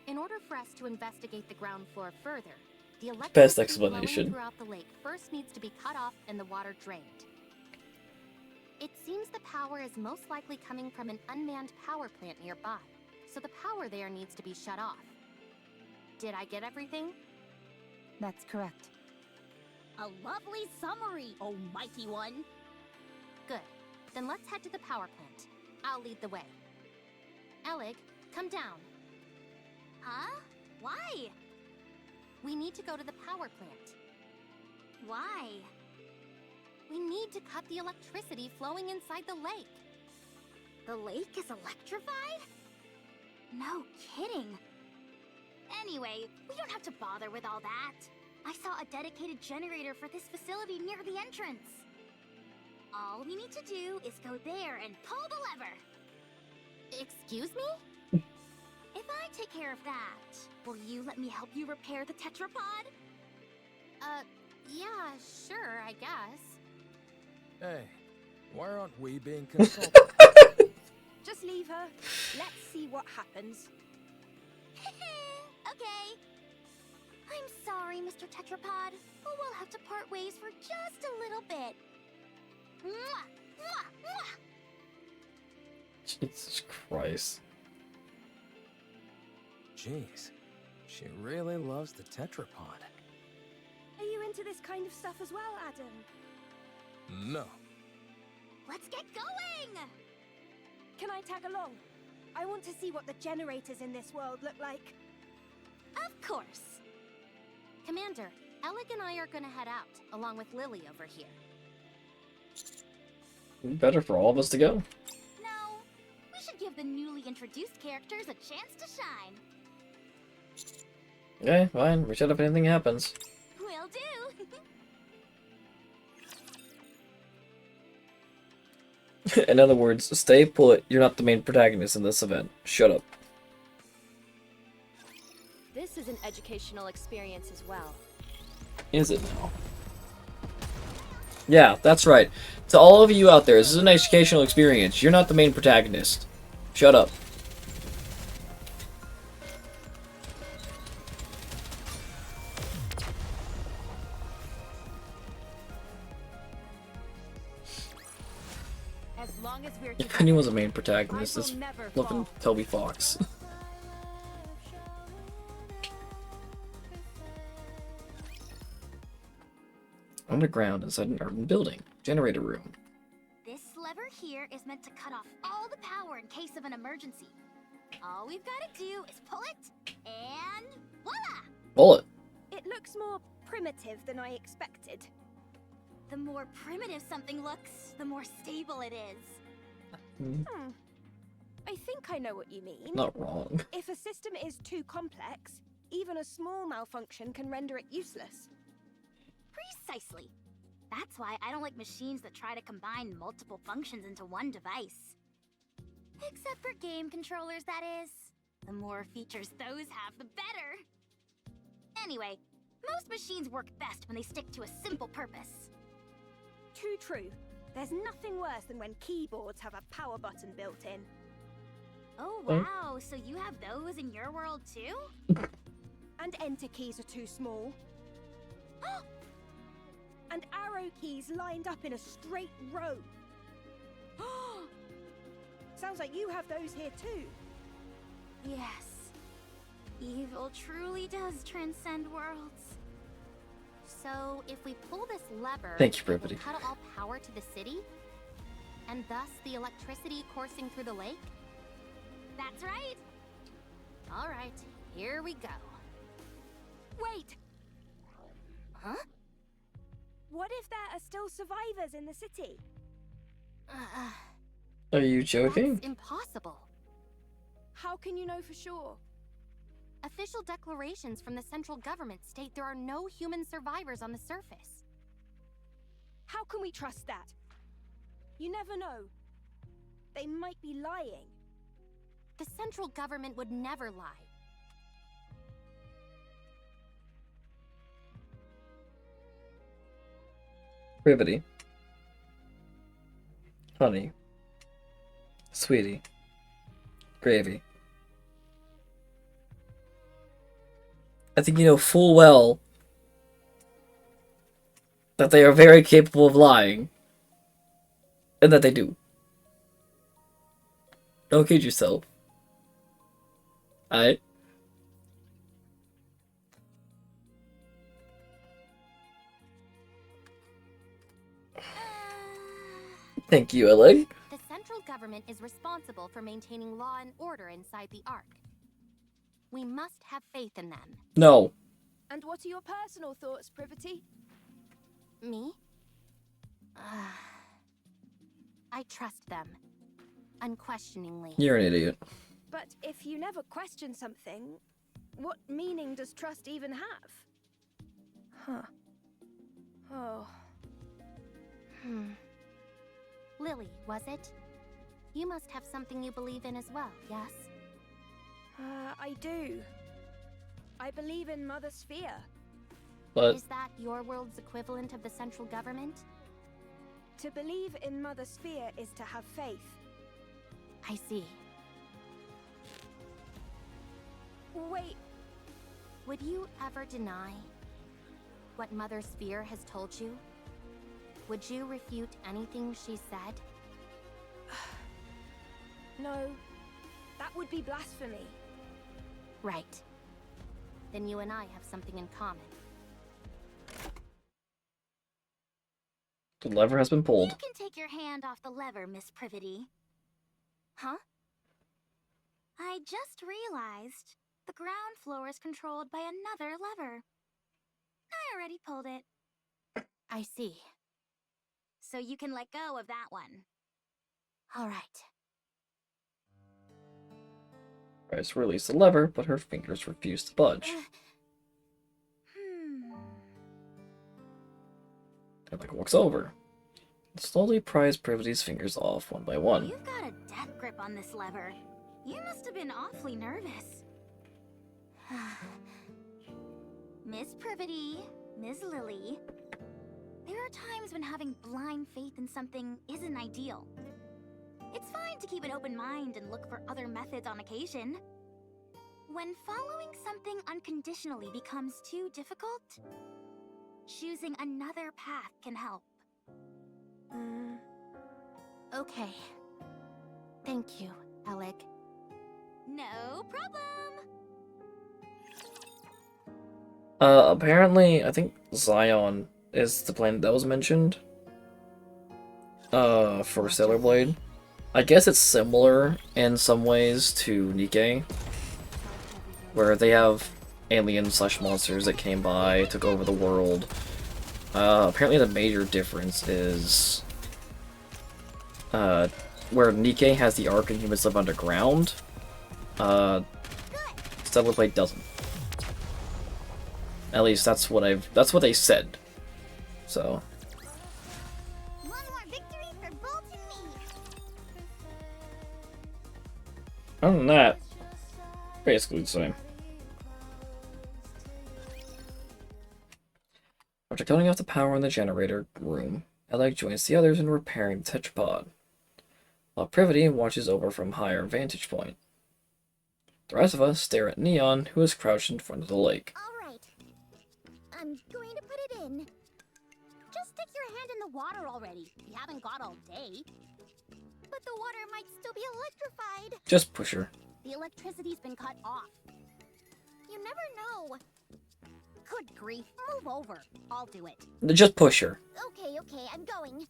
In order for us to investigate the ground floor further, the Best electricity flowing explanation. throughout the lake first needs to be cut off and the water drained. It seems the power is most likely coming from an unmanned power plant nearby, so the power there needs to be shut off. Did I get everything? That's correct. A lovely summary, oh mighty one. Good. Then let's head to the power plant. I'll lead the way. Elig, come down. Huh? Why? We need to go to the power plant. Why? We need to cut the electricity flowing inside the lake. The lake is electrified? No kidding. Anyway, we don't have to bother with all that. I saw a dedicated generator for this facility near the entrance. All we need to do is go there and pull the lever. Excuse me? If I take care of that, will you let me help you repair the tetrapod? Yeah, sure, I guess. Hey, why aren't we being consulted? Just leave her. Let's see what happens. Okay. I'm sorry, Mr. Tetrapod, but we'll have to part ways for just a little bit. Mwah! Mwah! Mwah! Jesus Christ. Jeez, she really loves the tetrapod. Are you into this kind of stuff as well, Adam? No. Let's get going! Can I tag along? I want to see what the generators in this world look like. Of course. Commander, Elig and I are gonna head out, along with Lily over here. Better for all of us to go. No, we should give the newly introduced characters a chance to shine. Okay, fine. Reach out if anything happens. Will do. In other words, stay put. You're not the main protagonist in this event. Shut up. This is an educational experience as well. Is it now? Yeah, that's right. To all of you out there, this is an educational experience. You're not the main protagonist. Shut up. As long as we're If anyone's a main protagonist, it's flippin' Toby Fox. Underground inside an urban building. Generator room. This lever here is meant to cut off all the power in case of an emergency. All we've got to do is pull it, and voila! Bullet. It looks more primitive than I expected. The more primitive something looks, the more stable it is. I think I know what you mean. Not wrong. If a system is too complex, even a small malfunction can render it useless. Precisely. That's why I don't like machines that try to combine multiple functions into one device. Except for game controllers, that is. The more features those have, the better. Anyway, most machines work best when they stick to a simple purpose. Too true. There's nothing worse than when keyboards have a power button built in. Oh wow, so you have those in your world too? And enter keys are too small. And arrow keys lined up in a straight row. Sounds like you have those here too. Yes. Evil truly does transcend worlds. So, if we pull this lever, Thank you, it will Brevity. cut all power to the city, and thus the electricity coursing through the lake? That's right. All right, here we go. Wait! Huh? What if there are still survivors in the city? Are you joking? That's impossible. How can you know for sure? Official declarations from the central government state there are no human survivors on the surface. How can we trust that? You never know. They might be lying. The central government would never lie. Brevity. Honey. Sweetie. Gravy. I think you know full well that they are very capable of lying. And that they do. Don't kid yourself. Alright? Thank you, Ellie. The central government is responsible for maintaining law and order inside the Ark. We must have faith in them. No. And what are your personal thoughts, Privity? Me? I trust them. Unquestioningly. You're an idiot. But if you never question something, what meaning does trust even have? Huh. Oh. Lily, was it? You must have something you believe in as well, yes? I do. I believe in Mother Sphere. But is that your world's equivalent of the central government? To believe in Mother Sphere is to have faith. I see. Wait. Would you ever deny what Mother Sphere has told you? Would you refute anything she said? No. That would be blasphemy. Right. Then you and I have something in common. the lever has been pulled. You can take your hand off the lever, Miss Privity. Huh? I just realized the ground floor is controlled by another lever. I already pulled it. I see. So you can let go of that one. All right. Tries to release the lever, but her fingers refuse to budge. Alec walks over and slowly pries Privity's fingers off one by one. You've got a death grip on this lever. You must have been awfully nervous. Miss Privity, Miss Lily, there are times when having blind faith in something isn't ideal. It's fine to keep an open mind and look for other methods on occasion. When following something unconditionally becomes too difficult, choosing another path can help. Okay. Thank you, Alec. No problem. Apparently, I think Zion is the planet that was mentioned. For Sailor Blade. I guess it's similar in some ways to Nikke, where they have aliens/monsters that came by, took over the world. Apparently the major difference is where Nikke has the Ark and humans live underground, Stellar Blade doesn't. At least that's what they said. So One more victory for Bolt and me. other than that, basically the same. After cutting off the power in the generator room, Alec joins the others in repairing the tetrapod, while Privity watches over from higher vantage point. The rest of us stare at Neon, who is crouched in front of the lake. All right. I'm going to put it in. Just stick your hand in the water already. We haven't got all day. But the water might still be electrified. Just push her. The electricity's been cut off. You never know. Good grief, move over. I'll do it. Just push her. Okay, I'm going.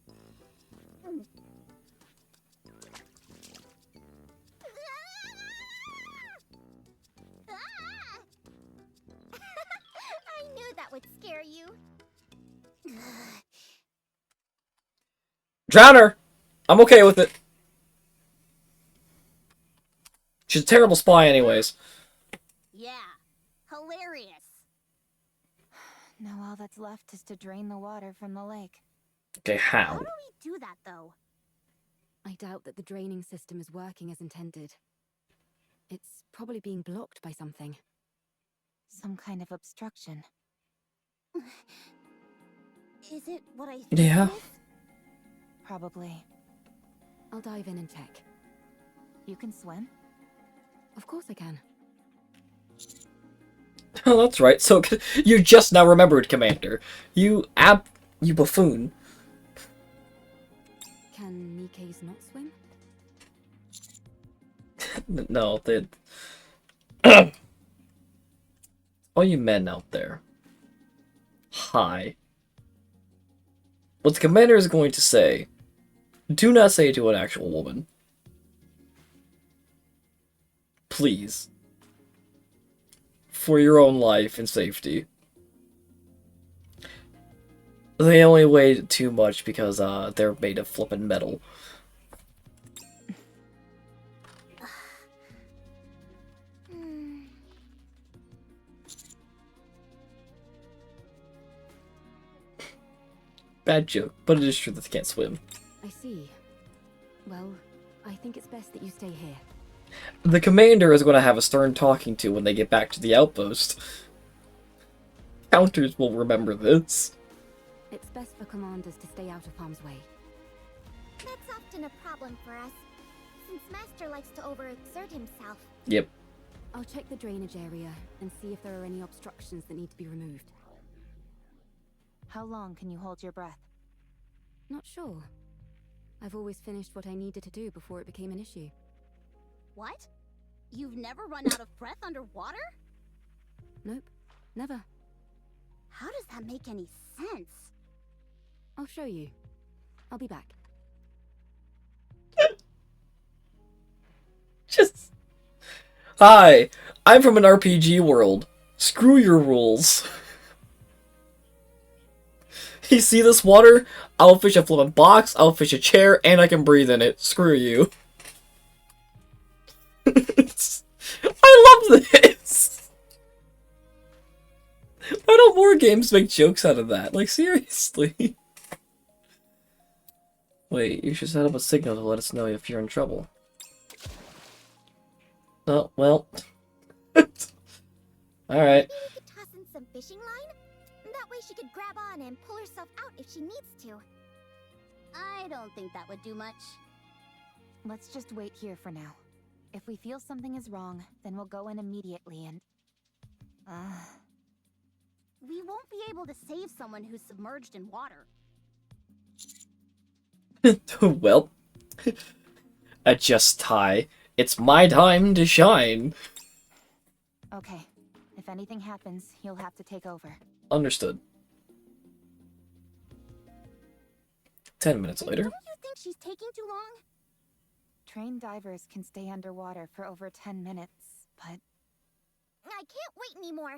I knew that would scare you. Drown her! I'm okay with it. She's a terrible spy anyways. Yeah, hilarious. Now all that's left is to drain the water from the lake. Okay, How how? do we do that, though? I doubt that the draining system is working as intended. It's probably being blocked by something. Some kind of obstruction. Is it what I think Yeah. it is? Probably. I'll dive in and check. You can swim? Of course I can. Oh, that's right. So you just now remembered, Commander. You buffoon. Can Nikkes not swim? No, they... All you men out there. Hi. What the Commander is going to say, do not say to an actual woman. Please. For your own life and safety. They only weigh too much because they're made of flippin' metal. Bad joke, but it is true that they can't swim. I see. Well, I think it's best that you stay here. The Commander is going to have a stern talking to when they get back to the outpost. Counters will remember this. It's best for commanders to stay out of harm's way. That's often a problem for us, since Master likes to overexert himself. Yep. I'll check the drainage area and see if there are any obstructions that need to be removed. How long can you hold your breath? Not sure. I've always finished what I needed to do before it became an issue. What? You've never run out of breath underwater? Nope, never. How does that make any sense? I'll show you. I'll be back. Just... Hi, I'm from an RPG world. Screw your rules. You see this water? I'll fish a flippin' box, I'll fish a chair, and I can breathe in it. Screw you. I love this! Why don't more games make jokes out of that? Like, seriously. Wait, you should set up a signal to let us know if you're in trouble. Oh, well. Alright. Maybe you could toss in some fishing line? That way she could grab on and pull herself out if she needs to. I don't think that would do much. Let's just wait here for now. If we feel something is wrong, then we'll go in immediately and... We won't be able to save someone who's submerged in water. Well. Adjust tie. It's my time to shine. Okay. If anything happens, you'll have to take over. Understood. 10 minutes later. Don't you think she's taking too long? Trained divers can stay underwater for over 10 minutes, but... I can't wait anymore.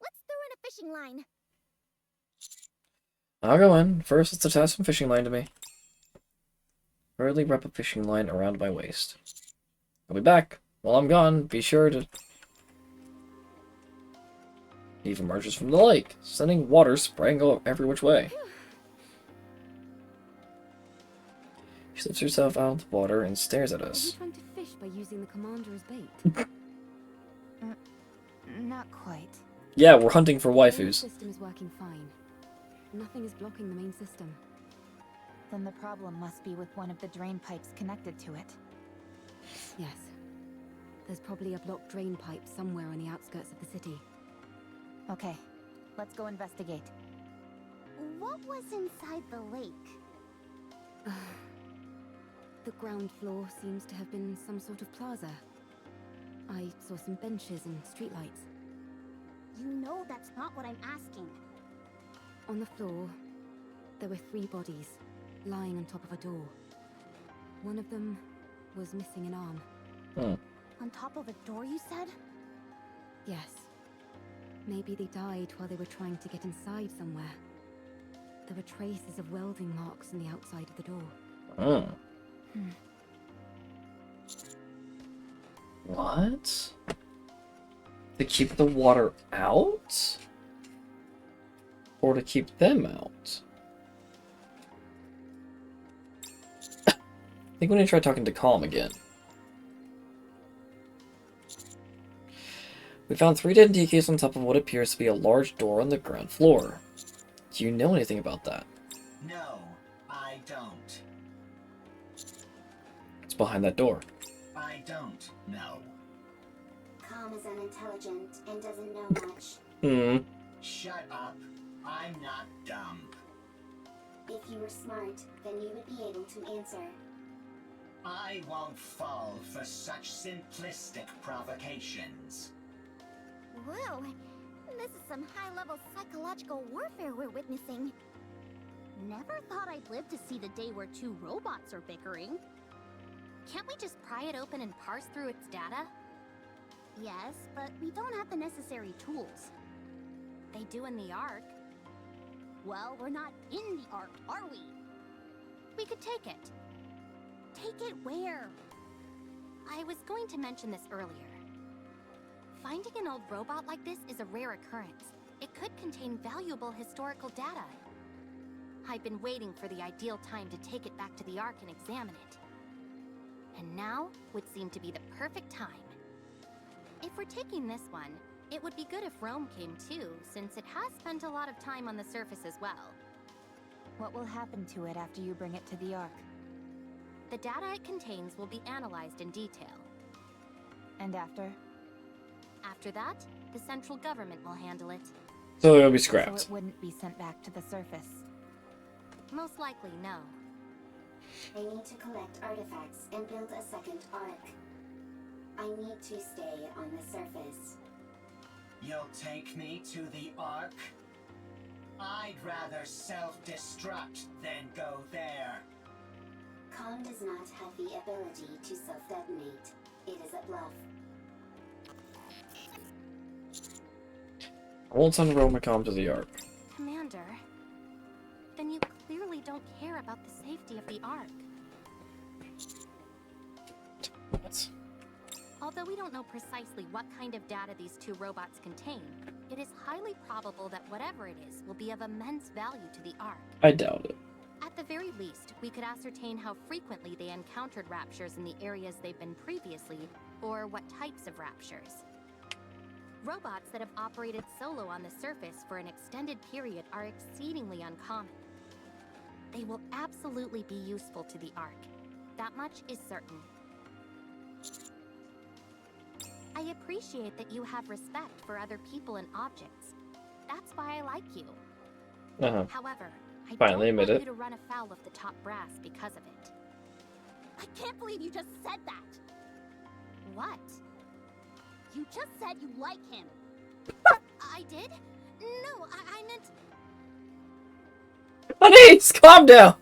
Let's throw in a fishing line. I'll go in. First, let's attach some fishing line to me. Hurriedly wrap a fishing line around my waist. I'll be back. While I'm gone, be sure to... Eve emerges from the lake, sending water spraying every which way. She lifts herself out of the water and stares at Are you us. trying to fish by using the commander as bait? Not quite. Yeah, we're hunting for The waifus. system is working fine. Nothing is blocking the main system. Then the problem must be with one of the drain pipes connected to it. Yes. There's probably a blocked drain pipe somewhere on the outskirts of the city. Okay, let's go investigate. What was inside the lake? The ground floor seems to have been some sort of plaza. I saw some benches and streetlights. You know that's not what I'm asking. On the floor, there were 3 bodies, lying on top of a door. One of them was missing an arm. On top of a door, you said? Yes. Maybe they died while they were trying to get inside somewhere. There were traces of welding marks on the outside of the door. What? To keep the water out? Or to keep them out? I think we need to try talking to Calm again. We found 3 dead DKs on top of what appears to be a large door on the ground floor. Do you know anything about that? No, I don't. behind that door? I don't know. Calm is unintelligent and doesn't know much. Shut up. I'm not dumb. If you were smart, then you would be able to answer. I won't fall for such simplistic provocations. Whoa, this is some high-level psychological warfare we're witnessing. Never thought I'd live to see the day where two robots are bickering. Can't we just pry it open and parse through its data? Yes, but we don't have the necessary tools. They do in the Ark. Well, we're not in the Ark, are we? We could take it. Take it where? I was going to mention this earlier. Finding an old robot like this is a rare occurrence. It could contain valuable historical data. I've been waiting for the ideal time to take it back to the Ark and examine it. And now would seem to be the perfect time. If we're taking this one, it would be good if Rome came too, since it has spent a lot of time on the surface as well. What will happen to it after you bring it to the Ark? The data it contains will be analyzed in detail. And after? After that, the central government will handle it. So it'll be So scrapped. it wouldn't be sent back to the surface. Most likely, no. I need to collect artifacts and build a second Ark. I need to stay on the surface. You'll take me to the Ark? I'd rather self-destruct than go there. Calm does not have the ability to self-detonate. It is a bluff. I won't send Romacom to the Ark. Commander, then you clearly don't care about the safety of the Ark. What? Although we don't know precisely what kind of data these two robots contain, it is highly probable that whatever it is will be of immense value to the Ark. I doubt it. At the very least, we could ascertain how frequently they encountered raptures in the areas they've been previously, or what types of raptures. Robots that have operated solo on the surface for an extended period are exceedingly uncommon. They will absolutely be useful to the Ark. That much is certain. I appreciate that you have respect for other people and objects. That's why I like you. However, I Finally don't admit want it. you to run afoul of the top brass because of it. I can't believe you just said that! What? You just said you like him! I did? No, I meant... Honey, calm down!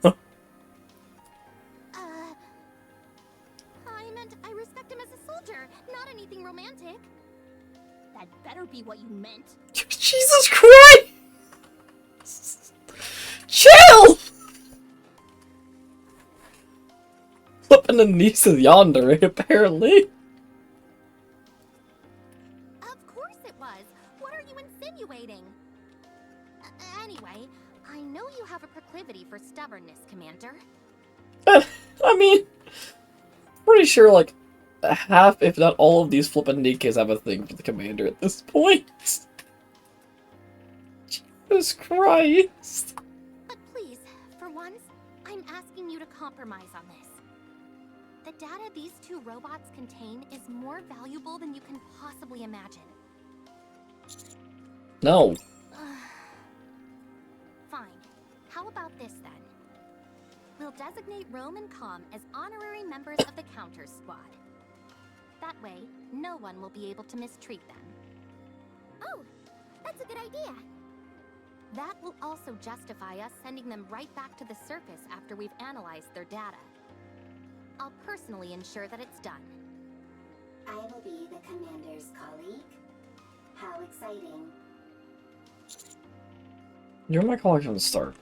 I meant I respect him as a soldier, not anything romantic. That better be what you meant. Jesus Christ! Chill! Flipping the niece of yonder, apparently. Of course it was. What are you insinuating? Anyway, I know you have a proclivity for stubbornness, Commander. I mean, pretty sure like half, if not all of these flippin' Nikkes have a thing for the commander at this point. Jesus Christ. But please, for once, I'm asking you to compromise on this. The data these two robots contain is more valuable than you can possibly imagine. No. Fine. How about this then? We'll designate Rome and Com as honorary members of the Counters Squad. That way, no one will be able to mistreat them. Oh, that's a good idea. That will also justify us sending them right back to the surface after we've analyzed their data. I'll personally ensure that it's done. I will be the commander's colleague. How exciting. You're my colleague from the start.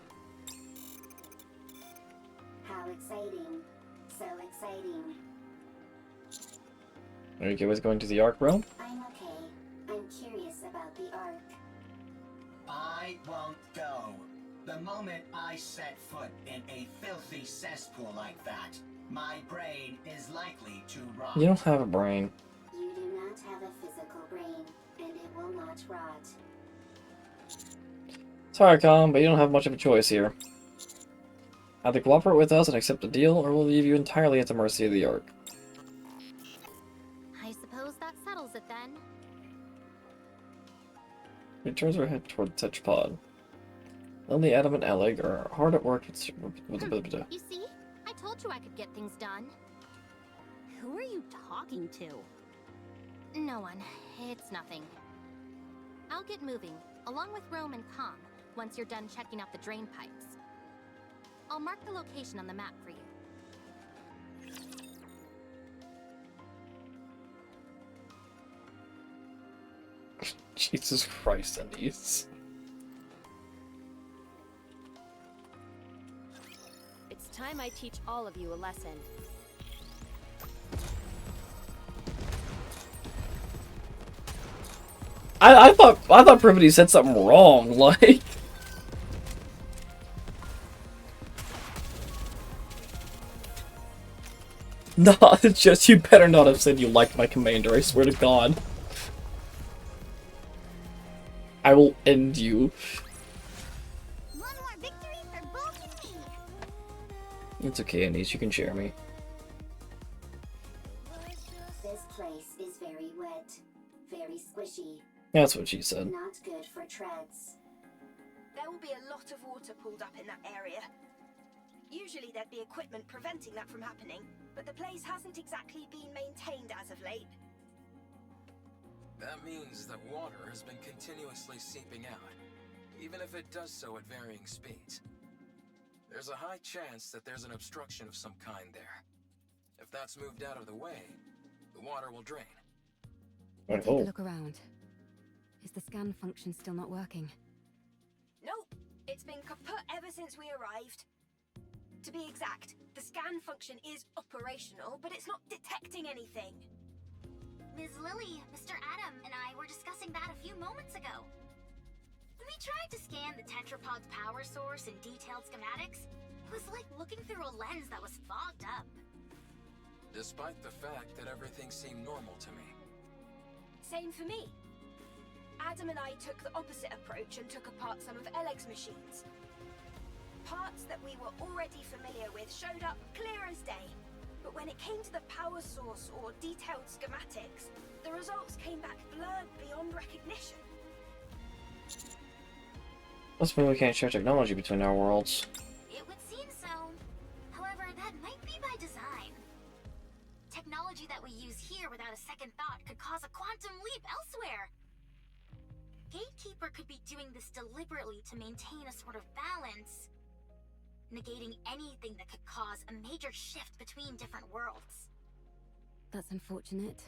How exciting. So exciting. Are you okay with going to the Ark, bro? I'm okay. I'm curious about the Ark. I won't go. The moment I set foot in a filthy cesspool like that, my brain is likely to rot. You don't have a brain. You do not have a physical brain, and it will not rot. Sorry, Com, but you don't have much of a choice here. Either cooperate with us and accept the deal, or we'll leave you entirely at the mercy of the Ark. I suppose that settles it then. She turns her head toward the Tetrapod. Lily, Adam, and Alec are hard at work with You see? I told you I could get things done. Who are you talking to? No one. It's nothing. I'll get moving, along with Rome and Com, once you're done checking out the drain pipes. I'll mark the location on the map for you. Jesus Christ, Anise. It's time I teach all of you a lesson. I thought Privity said something wrong, like... No, it's just you better not have said you liked my commander, I swear to God. I will end you. One more victory for both of me. It's okay, Anise, you can share me. This place is very wet, very squishy. That's what she said. Not good for treads. There will be a lot of water pulled up in that area. Usually there'd be equipment preventing that from happening, but the place hasn't exactly been maintained as of late. That means that water has been continuously seeping out, even if it does so at varying speeds. There's a high chance that there's an obstruction of some kind there. If that's moved out of the way, the water will drain. Take a look around. Is the scan function still not working? Nope, it's been kaput ever since we arrived. To be exact, the scan function is operational, but it's not detecting anything. Ms. Lily, Mr. Adam, and I were discussing that a few moments ago. When we tried to scan the tetrapod's power source and detailed schematics, it was like looking through a lens that was fogged up. Despite the fact that everything seemed normal to me. Same for me. Adam and I took the opposite approach and took apart some of Eleg's machines. Parts that we were already familiar with showed up clear as day. But when it came to the power source or detailed schematics, the results came back blurred beyond recognition. Must mean we can't share technology between our worlds. It would seem so. However, that might be by design. Technology that we use here without a second thought could cause a quantum leap elsewhere. Gatekeeper could be doing this deliberately to maintain a sort of balance, negating anything that could cause a major shift between different worlds. That's unfortunate.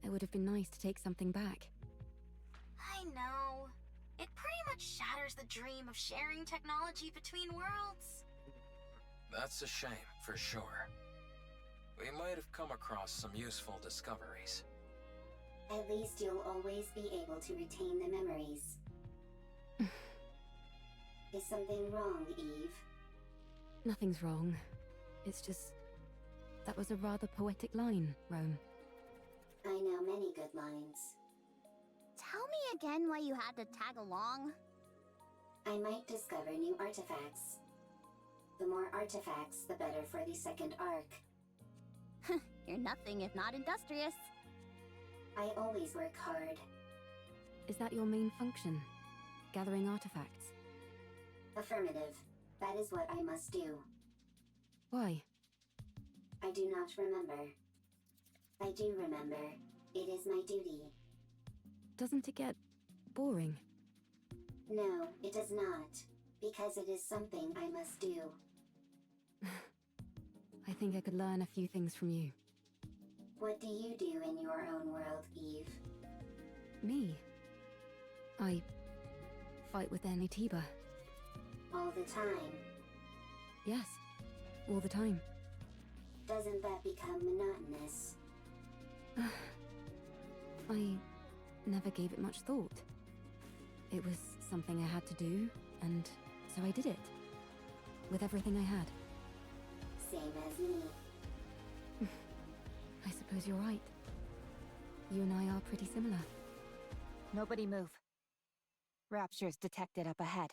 It would have been nice to take something back. I know. It pretty much shatters the dream of sharing technology between worlds. That's a shame, for sure. We might have come across some useful discoveries. At least you'll always be able to retain the memories. Is something wrong, Eve? Nothing's wrong. It's just... that was a rather poetic line, Rome. I know many good lines. Tell me again why you had to tag along. I might discover new artifacts. The more artifacts, the better for the second arc. You're nothing if not industrious. I always work hard. Is that your main function? Gathering artifacts? Affirmative. That is what I must do. Why? I do not remember. I do remember. It is my duty. Doesn't it get boring? No, it does not. Because it is something I must do. I think I could learn a few things from you. What do you do in your own world, Eve? Me? I fight with Anitiba. All the time? Yes, all the time. Doesn't that become monotonous? I never gave it much thought. It was something I had to do, and so I did it. With everything I had. Same as me. I suppose you're right. You and I are pretty similar. Nobody move. Rapture's detected up ahead.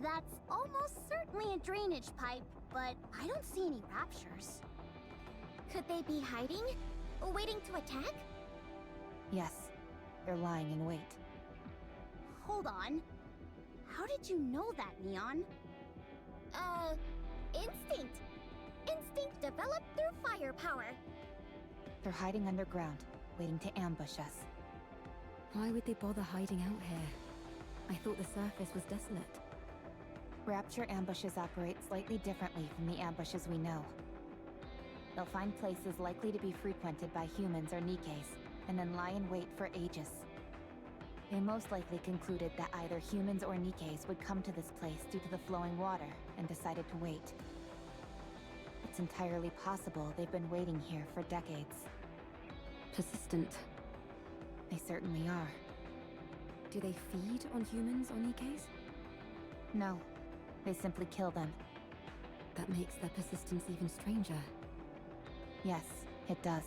That's almost certainly a drainage pipe, but I don't see any raptures. Could they be hiding? Waiting to attack? Yes, they're lying in wait. Hold on. How did you know that, Neon? Instinct. Instinct developed through firepower. They're hiding underground, waiting to ambush us. Why would they bother hiding out here? I thought the surface was desolate. Rapture ambushes operate slightly differently from the ambushes we know. They'll find places likely to be frequented by humans or Nikkes, and then lie in wait for ages. They most likely concluded that either humans or Nikkes would come to this place due to the flowing water, and decided to wait. It's entirely possible they've been waiting here for decades. Persistent. They certainly are. Do they feed on humans or Nikkes? No, they simply kill them. That makes their persistence even stranger. Yes, it does.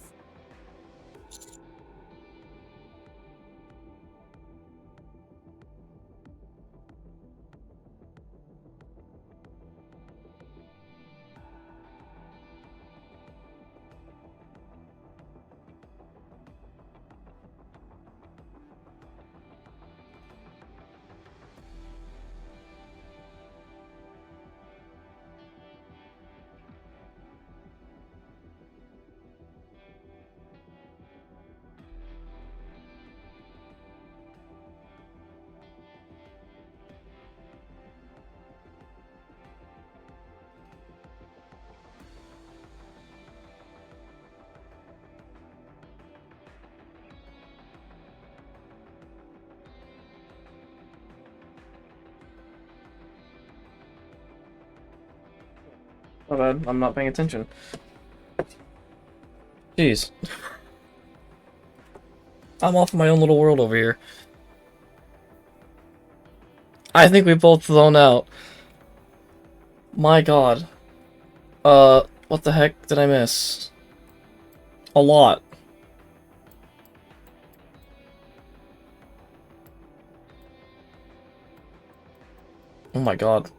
My bad, I'm not paying attention. Jeez. I'm off in my own little world over here. I think we both zoned out. My god. What the heck did I miss? A lot. Oh my god.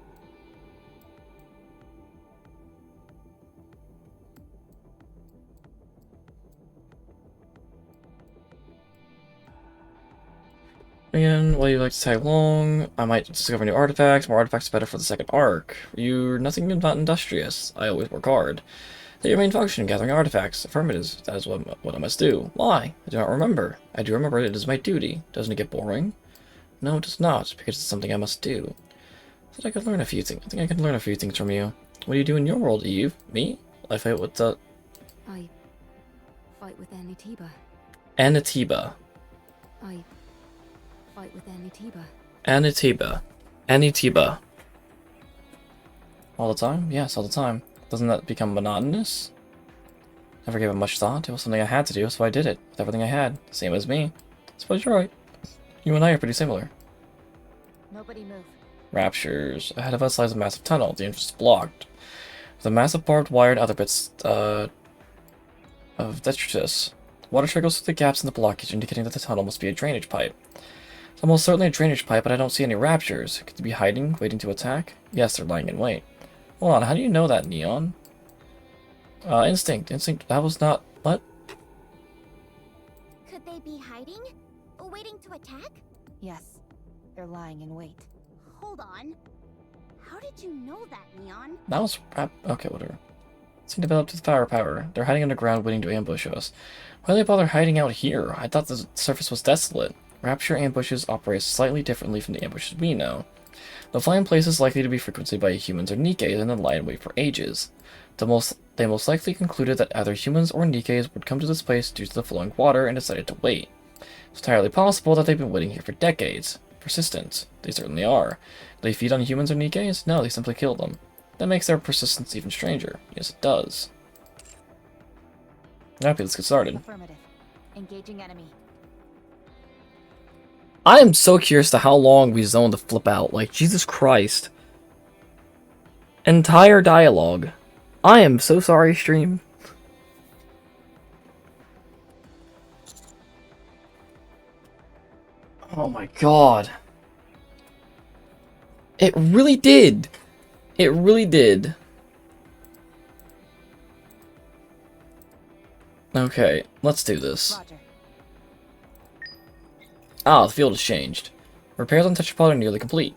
And while you like to tag along, I might discover new artifacts. More artifacts better for the second arc. You're nothing if not industrious. I always work hard. That your main function, gathering artifacts. Affirmative. That is what I must do. Why? I do not remember. I do remember it is my duty. Doesn't it get boring? No, it does not, because it's something I must do. I thought I could learn a few things. I think I can learn a few things from you. What do you do in your world, Eve? Me? I fight with the... I fight with Anitiba. Anitiba. I fight with Anitiba. Anitiba. Anitiba. All the time? Yes, all the time. Doesn't that become monotonous? Never gave it much thought. It was something I had to do, so I did it. With everything I had. Same as me. Suppose you're right. You and I are pretty similar. Nobody move. Raptures. Ahead of us lies a massive tunnel. The entrance is blocked. With a massive barbed wire and other bits, of detritus. Water trickles through the gaps in the blockage, indicating that the tunnel must be a drainage pipe. It's almost certainly a drainage pipe, but I don't see any raptures. Could they be hiding, waiting to attack? Yes, they're lying in wait. Hold on, how do you know that, Neon? Instinct. Instinct, that was not... What? Could they be hiding? Waiting to attack? Yes, they're lying in wait. Hold on. How did you know that, Neon? That was... Okay, whatever. Seem developed with firepower. They're hiding underground, waiting to ambush us. Why do they bother hiding out here? I thought the surface was desolate. Rapture ambushes operate slightly differently from the ambushes we know. They'll find places likely to be frequented by humans or Nikkes and then lie in wait for ages. They most likely concluded that either humans or Nikkes would come to this place due to the flowing water and decided to wait. It's entirely possible that they've been waiting here for decades. Persistent. They certainly are. Do they feed on humans or Nikkes? No, they simply kill them. That makes their persistence even stranger. Yes, it does. Happy, let's get started. Affirmative. Engaging enemy. I am so curious to how long we zoned to flip out. Like, Jesus Christ. Entire dialogue. I am so sorry, stream. Oh my god. It really did! It really did. Okay, let's do this. Roger. Ah, the field has changed. Repairs on Tetrapod are nearly complete.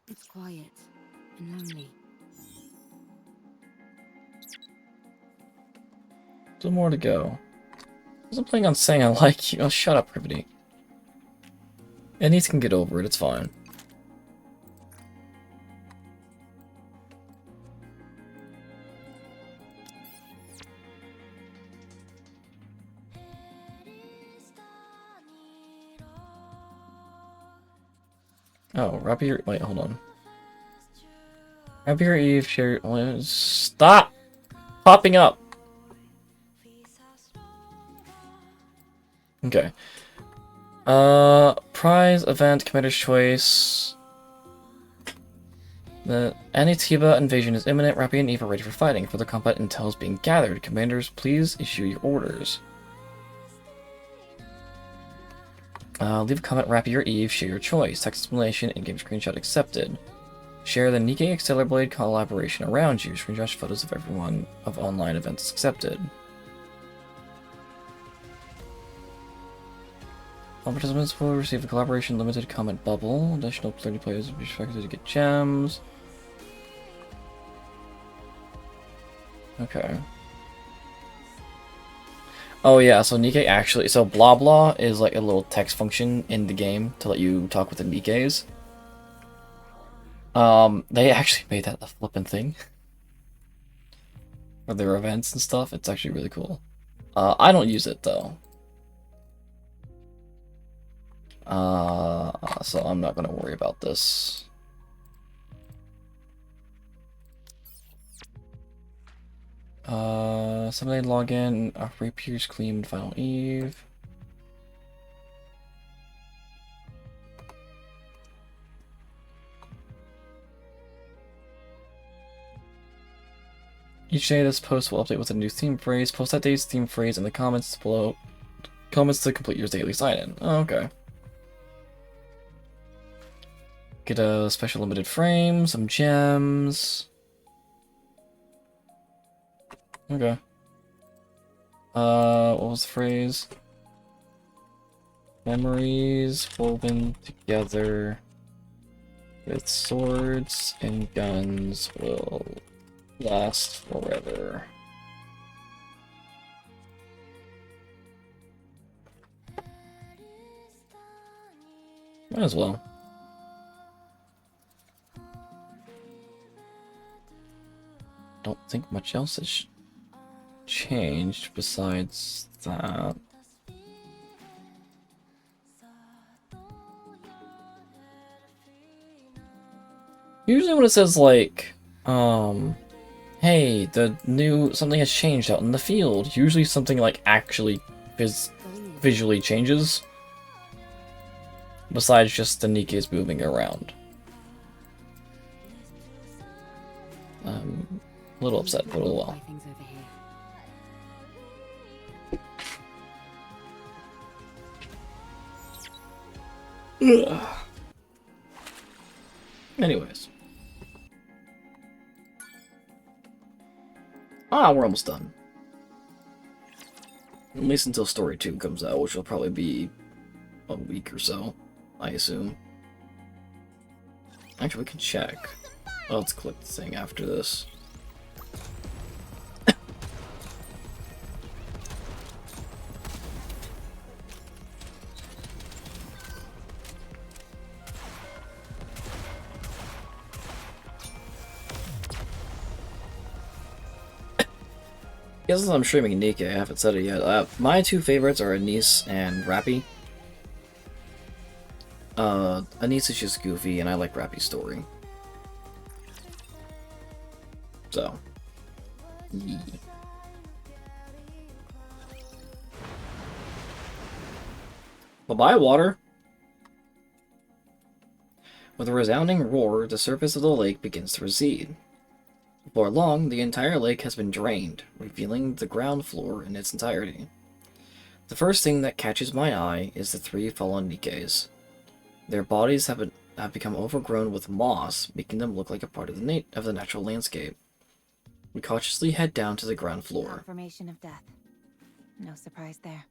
It's quiet and lonely. Still more to go. I wasn't planning on saying I like you. Oh, shut up, Privity. Anise can get over it, it's fine. Oh, Rapier. Wait, hold on. Rapier Eve, share. Stop popping up! Okay. Prize, event, commander's choice. The Anitiba invasion is imminent. Rapier and Eve are ready for fighting. Further combat intel is being gathered. Commanders, please issue your orders. Leave a comment, Rapier Eve, share your choice. Text explanation, in-game screenshot accepted. Share the Nikke Accelerator Blade collaboration around you. Screenshot photos of everyone of online events accepted. All participants will receive a collaboration limited comment bubble. Additional 30 players will be expected to get gems. Okay. Oh yeah, so Nikke actually, so blah blah is like a little text function in the game to let you talk with the Nikkes. They actually made that a flippin' thing. For their events and stuff, it's actually really cool. I don't use it though. So I'm not gonna worry about this. Somebody log in. Rapier's clean Final Eve. Each day this post will update with a new theme phrase. Post that day's theme phrase in the comments below. Comments to complete your daily sign-in. Oh, okay. Get a special limited frame, some gems. Okay. What was the phrase? Memories woven together with swords and guns will last forever. Might as well. Don't think much else has changed besides that. Usually when it says like, hey, something has changed out in the field, usually something like actually visually changes. Besides just the Nikke's moving around. A little upset, but oh well. Anyways. We're almost done. At least until Story 2 comes out, which will probably be a week or so, I assume. Actually, we can check. Oh, let's click the thing after this. Yes, I'm streaming Nikke, I haven't said it yet. My two favorites are Anise and Rappy. Anise is just goofy, and I like Rappy's story. So. Yeah. Bye-bye, water! With a resounding roar, the surface of the lake begins to recede. Before long, the entire lake has been drained, revealing the ground floor in its entirety. The first thing that catches my eye is the 3 fallen Nikkes. Their bodies have become overgrown with moss, making them look like a part of the natural landscape. We cautiously head down to the ground floor. Confirmation of death. No surprise there.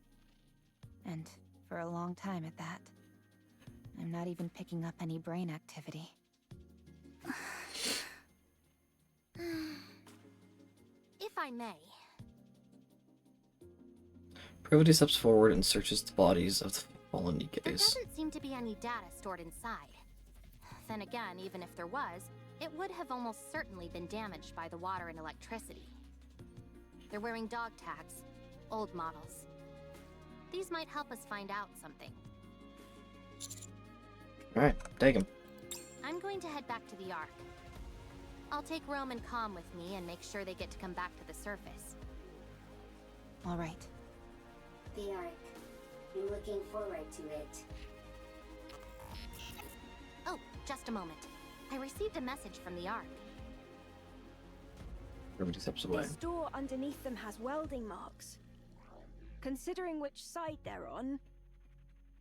And for a long time at that. I'm not even picking up any brain activity. If I may. Privity steps forward and searches the bodies of the fallen There Nikkes. doesn't seem to be any data stored inside. Then again, even if there was, it would have almost certainly been damaged by the water and electricity. They're wearing dog tags, old models. These might help us find out something. Alright, take him. I'm going to head back to the Ark. I'll take Rome and Com with me and make sure they get to come back to the surface. All right. The Ark. I'm looking forward to it. Oh, just a moment. I received a message from the Ark. Privity steps away. This door underneath them has welding marks. Considering which side they're on,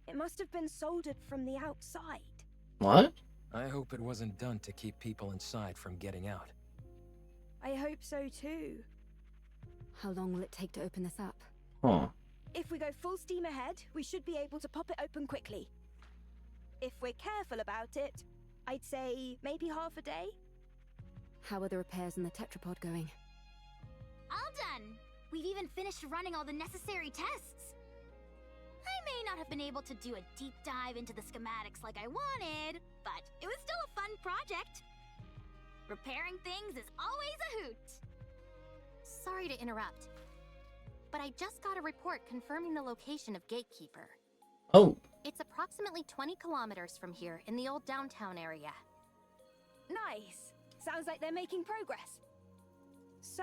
it must have been soldered from the outside. What? I hope it wasn't done to keep people inside from getting out. I hope so too. How long will it take to open this up? Huh. If we go full steam ahead, we should be able to pop it open quickly. If we're careful about it, I'd say maybe half a day. How are the repairs in the tetrapod going? All done! We've even finished running all the necessary tests. I may not have been able to do a deep dive into the schematics like I wanted, but it was still a fun project. Repairing things is always a hoot. Sorry to interrupt, but I just got a report confirming the location of Gatekeeper. Oh, It's approximately 20 kilometers from here in the old downtown area. Nice. Sounds like they're making progress. So,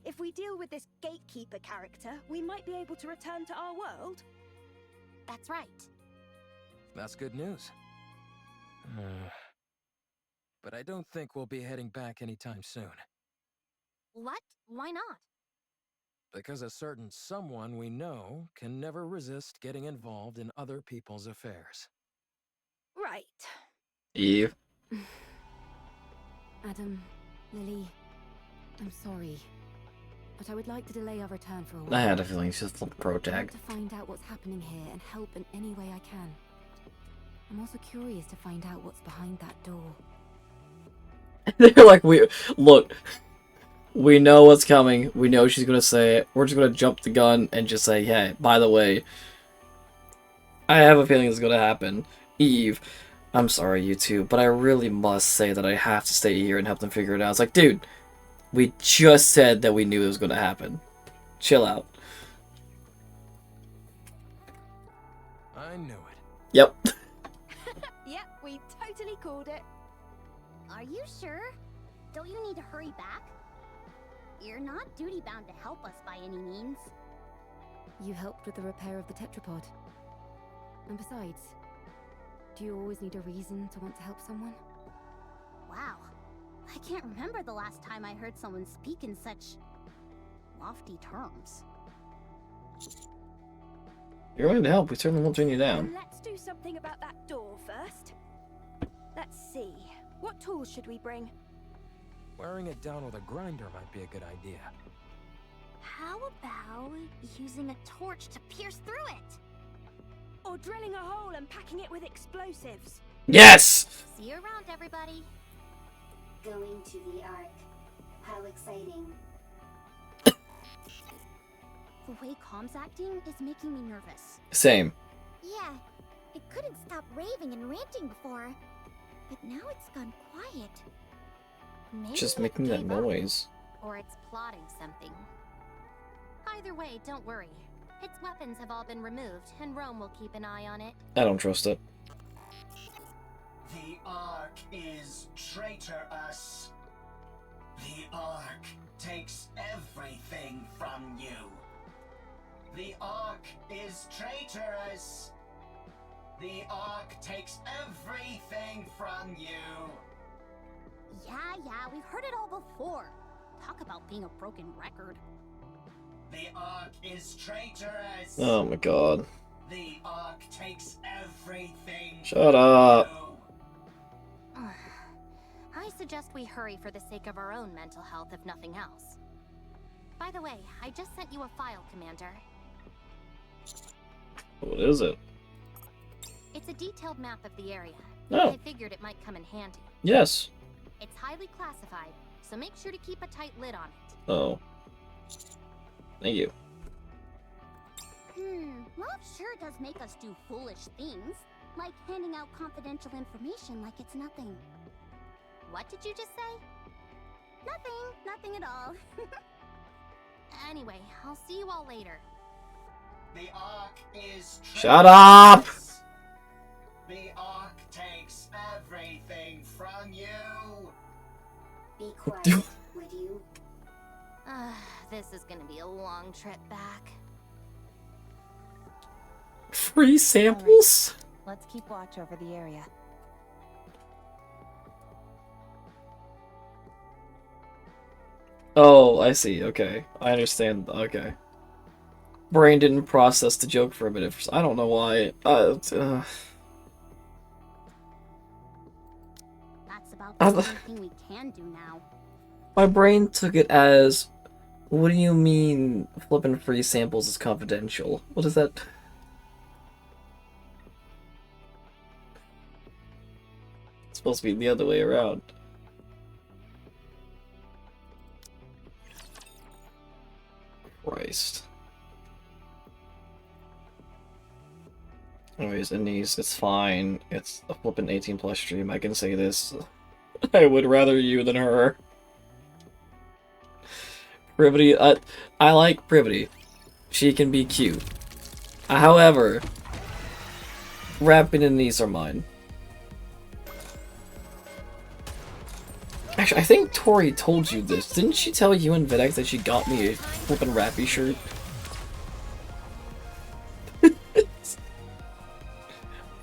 if we deal with this Gatekeeper character, we might be able to return to our world? That's right. That's good news. But I don't think we'll be heading back anytime soon. What? Why not? Because a certain someone we know can never resist getting involved in other people's affairs. Right. Eve. Adam, Lily, I'm sorry. But I would like to delay our return for a I while. had a feeling it's just a pro I want tag. to find out what's happening here and help in any way I can. I'm also curious to find out what's behind that door. They're like, look, we know what's coming. We know she's gonna say it. We're just gonna jump the gun and just say, hey, by the way, I have a feeling it's gonna happen. Eve, I'm sorry, you two, but I really must say that I have to stay here and help them figure it out. It's like, dude, we just said that we knew it was gonna happen. Chill out. I knew it. Yep. Yep, we totally called it. Are you sure? Don't you need to hurry back? You're not duty-bound to help us by any means. You helped with the repair of the tetrapod. And besides, do you always need a reason to want to help someone? Wow. I can't remember the last time I heard someone speak in such lofty terms. If you're willing to help, we certainly won't turn you down. Then let's do something about that door first. Let's see. What tools should we bring? Wearing it down with a grinder might be a good idea. How about using a torch to pierce through it? Or drilling a hole and packing it with explosives? Yes! See you around, everybody. Going to the Ark. How exciting. The way Com's acting is making me nervous. Same. Yeah, it couldn't stop raving and ranting before. But now it's gone quiet. Maybe Just it making that gave up, noise. or it's plotting something. Either way, don't worry. Its weapons have all been removed, and Rome will keep an eye on it. I don't trust it. The Ark is traitorous. The Ark takes everything from you. The Ark is traitorous. The Ark takes everything from you. Yeah, we've heard it all before. Talk about being a broken record. The Ark is traitorous. Oh my god. The Ark takes everything. Shut up. I suggest we hurry for the sake of our own mental health, if nothing else. By the way, I just sent you a file, Commander. What is it? It's a detailed map of the area. Oh. I figured it might come in handy. Yes. It's highly classified, so make sure to keep a tight lid on it. Oh. Thank you. Love sure does make us do foolish things, like handing out confidential information like it's nothing. What did you just say? Nothing at all. Anyway, I'll see you all later. The Ark is traitorous. Shut up! The Ark takes everything from you. Be quiet, would you? This is gonna be a long trip back. Free samples? Let's keep watch over the area. Oh, I see. Okay. I understand. Okay. Brain didn't process the joke for a minute. I don't know why. That's about the only thing we can do now. My brain took it as, what do you mean flipping free samples is confidential? What is that? It's supposed to be the other way around. Christ. Anyways, Anise, it's fine. It's a flippin' 18+ stream. I can say this. I would rather you than her. Privity, I like Privity. She can be cute. However, Rapid and Anise are mine. Actually, I think Tori told you this. Didn't she tell you and Videx that she got me a flippin' Rappy shirt?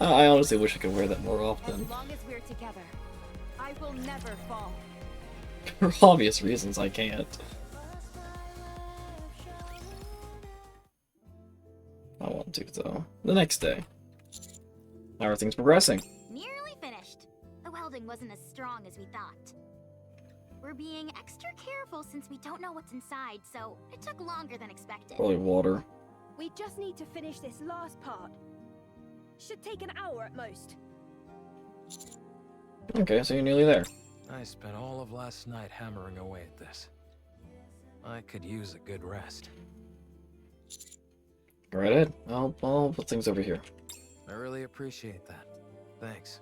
I honestly wish I could wear that more often. As long as we're together, I will never fall. For obvious reasons, I can't. I want to, though. The next day. Everything's progressing. Nearly finished. The welding wasn't as strong as we thought. We're being extra careful since we don't know what's inside, so it took longer than expected. Probably water. We just need to finish this last part. Should take an hour at most. Okay, so you're nearly there. I spent all of last night hammering away at this. I could use a good rest. Go right ahead. I'll put things over here. I really appreciate that. Thanks.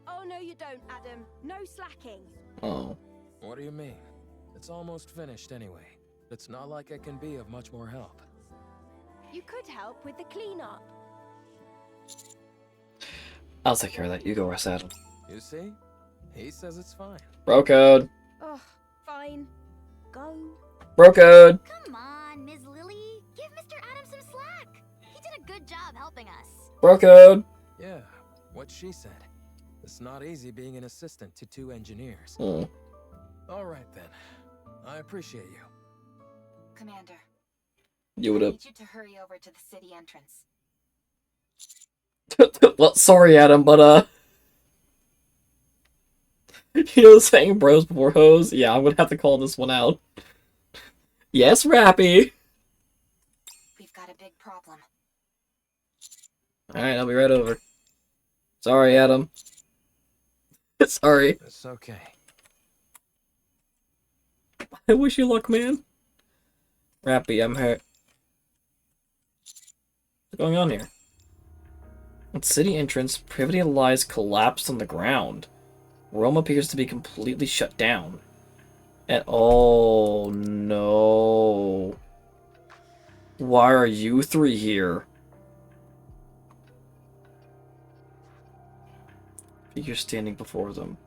Oh no you don't, Adam. No slacking. Oh. What do you mean? It's almost finished anyway. It's not like I can be of much more help. You could help with the cleanup. I'll take care of that. You go rest, Adam. You see? He says it's fine. Bro code. Oh, fine. Go. Bro code. Come on, Ms. Lily. Give Mr. Adams some slack. He did a good job helping us. Bro code. Yeah, what she said. It's not easy being an assistant to 2 engineers. Hmm. All right then. I appreciate you. Commander, You would I have. need you to hurry over to the city entrance. Well, sorry, Adam, but you know, saying bros before hoes. Yeah, I'm gonna have to call this one out. Yes, Rappy. We've got a big problem. All right, I'll be right over. Sorry, Adam. Sorry. It's okay. I wish you luck, man. Rappy, I'm hurt. What's going on here? At city entrance, Privity lies collapsed on the ground. Rome appears to be completely shut down. And oh no. Why are you 3 here? You're standing before them.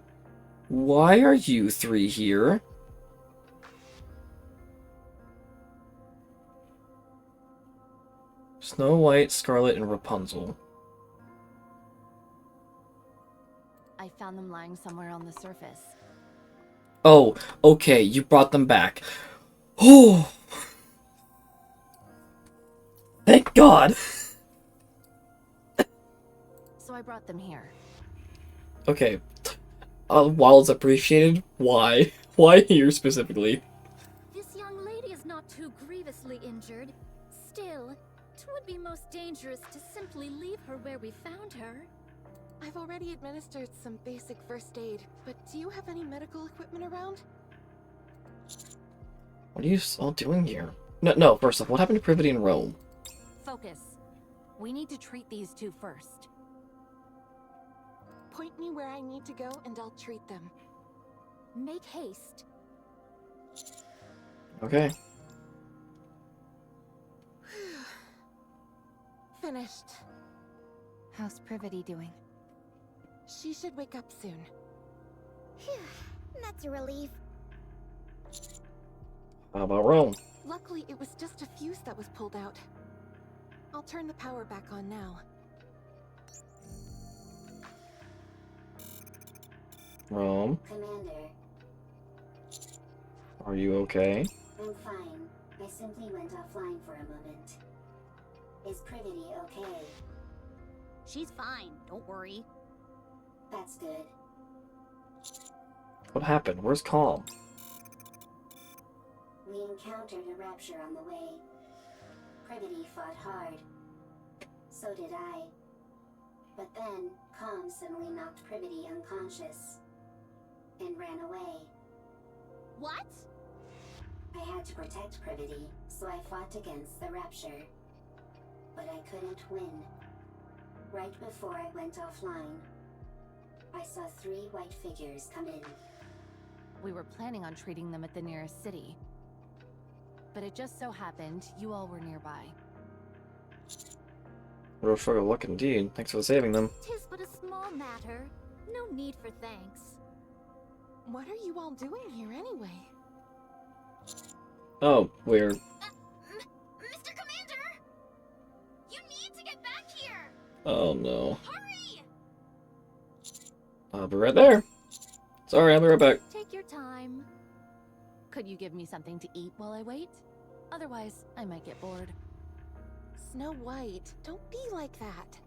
Why are you 3 here? Snow White, Scarlet, and Rapunzel. I found them lying somewhere on the surface. Oh, okay, you brought them back. Oh, thank God. So I brought them here. Okay, while it's appreciated, why? Why here specifically? This young lady is not too grievously injured. Still, it would be most dangerous to simply leave her where we found her. I've already administered some basic first aid, but do you have any medical equipment around? What are you all doing here? No, first off, what happened to Privity in Rome? Focus. We need to treat these two first. Point me where I need to go and I'll treat them. Make haste. Okay. Finished. How's Privity doing? She should wake up soon. Phew, that's a relief. How about Rome? Luckily, it was just a fuse that was pulled out. I'll turn the power back on now. Rome, Commander, are you okay? I'm fine. I simply went offline for a moment. Is Privity okay? She's fine, don't worry. That's good. What happened? Where's Calm? We encountered a rapture on the way. Privity fought hard. So did I. But then, Calm suddenly knocked Privity unconscious. And ran away. What? I had to protect Privity, so I fought against the rapture. But I couldn't win. Right before I went offline, I saw 3 white figures come in. We were planning on treating them at the nearest city. But it just so happened you all were nearby. Real stroke of luck indeed. Thanks for saving them. 'Tis but a small matter. No need for thanks. What are you all doing here anyway? Oh, weird. Mr. Commander! You need to get back here! Oh no. Hurry! I'll be right there. Sorry, I'll be right back. Take your time. Could you give me something to eat while I wait? Otherwise, I might get bored. Snow White, don't be like that.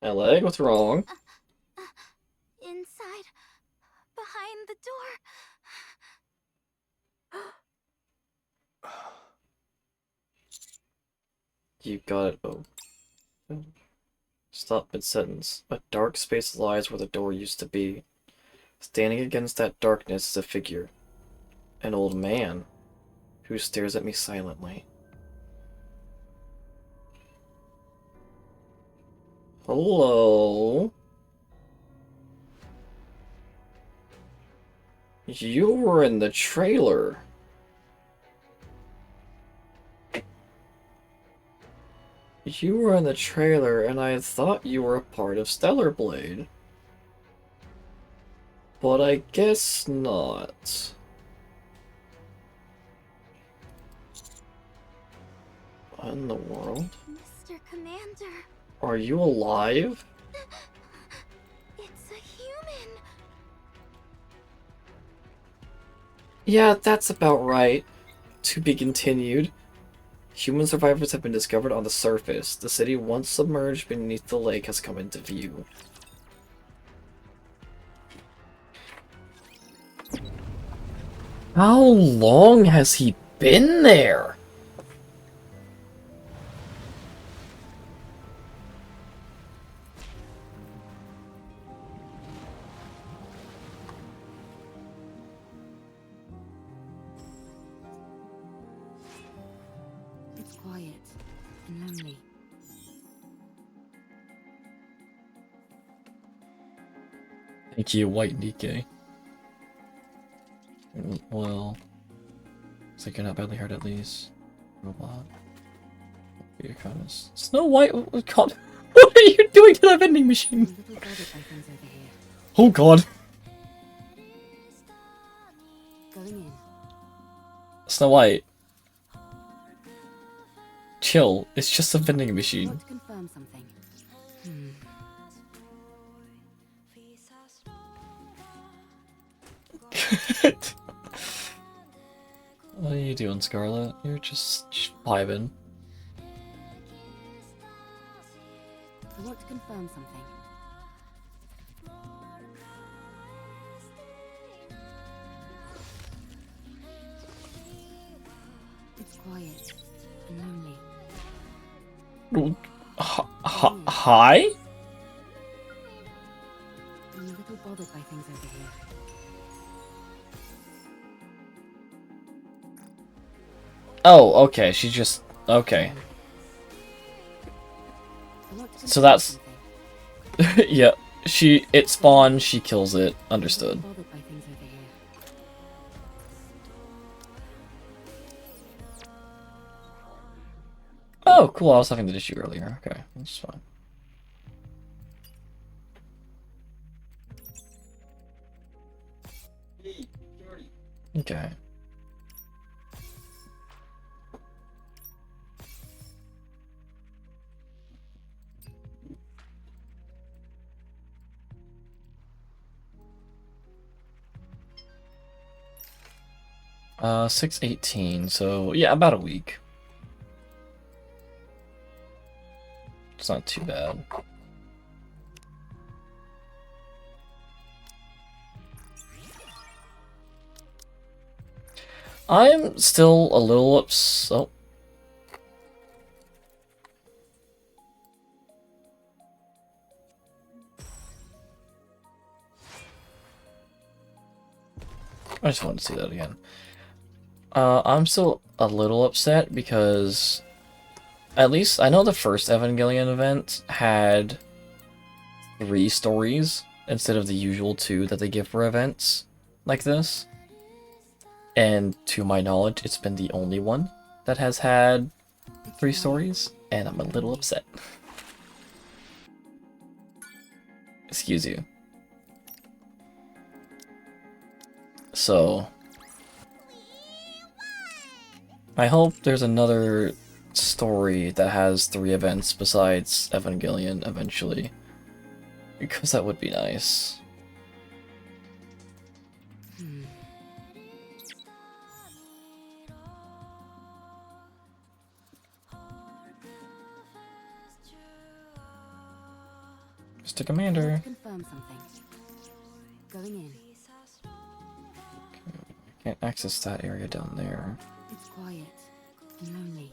LA, what's wrong? Inside, behind the door. You got it, oh. Stop mid-sentence. A dark space lies where the door used to be. Standing against that darkness is a figure. An old man who stares at me silently. Hello? You were in the trailer. You were in the trailer, and I thought you were a part of Stellar Blade. But I guess not. What in the world? Mr. Commander, Are you alive? it's a human. Yeah, that's about right. To be continued. Human survivors have been discovered on the surface. The city once submerged beneath the lake has come into view. How long has he been there? It's quiet and lonely. Thank you, White Nikke. Well, it's like you're not badly hurt at least. Robot. Be a kindness. Snow White? Oh god. What are you doing to that vending machine? Little body icons over here. Oh god. Going in. Snow White. Chill. It's just a vending machine. Want to confirm something? What are you doing, Scarlet? You're just vibing. I want to confirm something. It's quiet and lonely. Hi? I'm a little bothered by things over here. Oh, okay, she just... okay. So that's... yeah, it spawns, she kills it. Understood. Oh, cool, I was having the issue earlier. Okay, that's fine. Okay. Uh, 6/18, so yeah, about a week. It's not too bad. I'm still a little upset. Oh. I just wanted to see that again. I'm still a little upset because at least I know the first Evangelion event had 3 stories instead of the usual 2 that they give for events like this. And to my knowledge, it's been the only one that has had 3 stories, and I'm a little upset. Excuse you. So, I hope there's another story that has 3 events besides Evangelion eventually, because that would be nice. Mr. Commander. Confirm something. Going in. Okay, I can't access that area down there. It's quiet and lonely.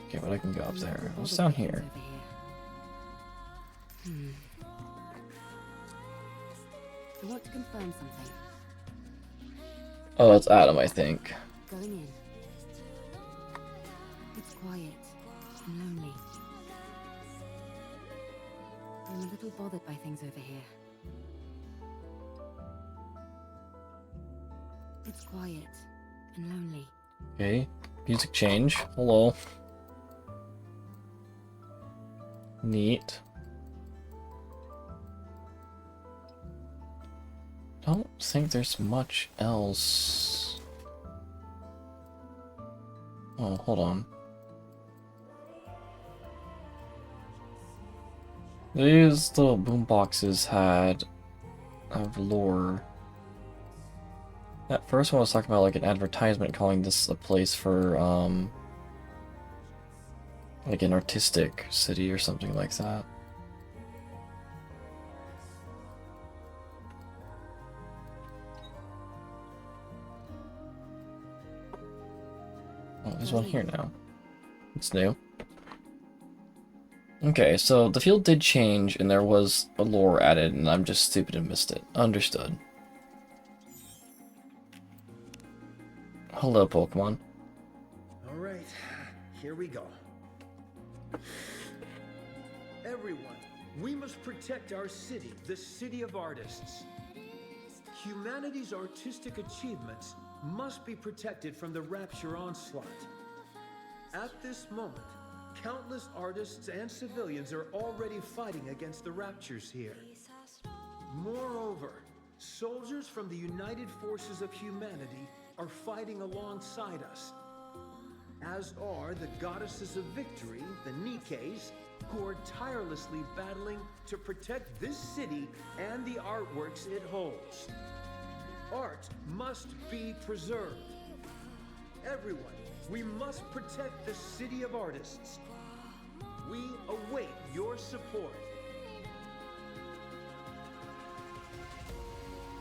Okay, but I can go up there. What's down here? I want to confirm something. Oh, that's Adam, I think. Going in. It's quiet and lonely. I'm a little bothered by things over here. It's quiet and lonely. Okay, music change. Hello. Neat. Don't think there's much else. Oh, hold on. These little boomboxes had of lore. That first one was talking about like an advertisement calling this a place for like an artistic city or something like that. Oh, there's one here now. It's new. Okay, so the field did change and there was a lore added and I'm just stupid and missed it. Understood. Hello, Pokemon. Alright, here we go. Everyone, we must protect our city, the City of Artists. Humanity's artistic achievements must be protected from the Rapture onslaught. At this moment, countless artists and civilians are already fighting against the Raptures here. Moreover, soldiers from the United Forces of Humanity are fighting alongside us, as are the Goddesses of Victory, the Nikkes, who are tirelessly battling to protect this city and the artworks it holds. Art must be preserved. Everyone, we must protect the city of artists. We await your support.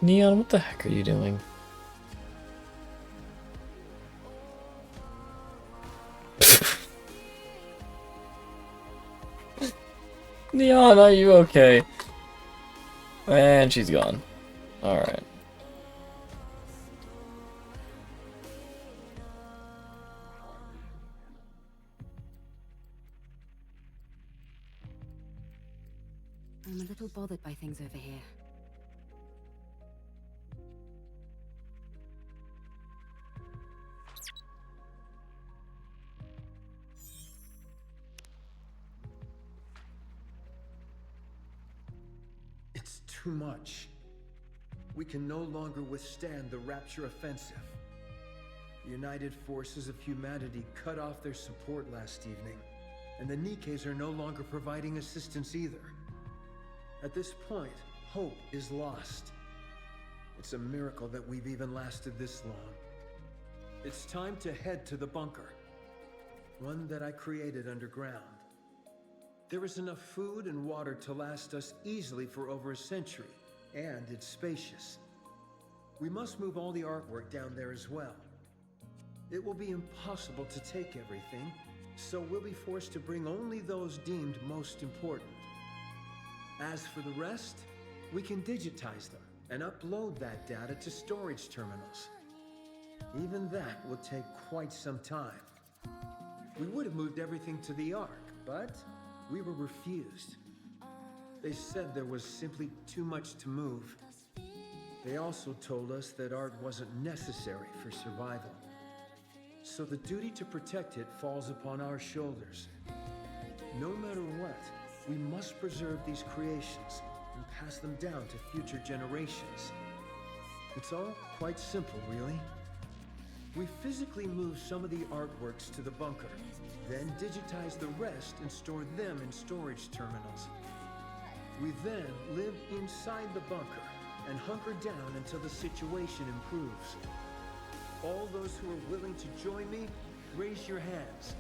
Neon, what the heck are you doing? Neon, are you okay? And she's gone. Alright. I'm a little bothered by things over here. It's too much. We can no longer withstand the Rapture offensive. The United Forces of Humanity cut off their support last evening, and the Nikkes are no longer providing assistance either. At this point, hope is lost. It's a miracle that we've even lasted this long. It's time to head to the bunker, one that I created underground. There is enough food and water to last us easily for over a century, and it's spacious. We must move all the artwork down there as well. It will be impossible to take everything, so we'll be forced to bring only those deemed most important. As for the rest, we can digitize them and upload that data to storage terminals. Even that will take quite some time. We would have moved everything to the Ark, but we were refused. They said there was simply too much to move. They also told us that art wasn't necessary for survival. So the duty to protect it falls upon our shoulders. No matter what, we must preserve these creations and pass them down to future generations. It's all quite simple, really. We physically move some of the artworks to the bunker, then digitize the rest and store them in storage terminals. We then live inside the bunker and hunker down until the situation improves. All those who are willing to join me, raise your hands.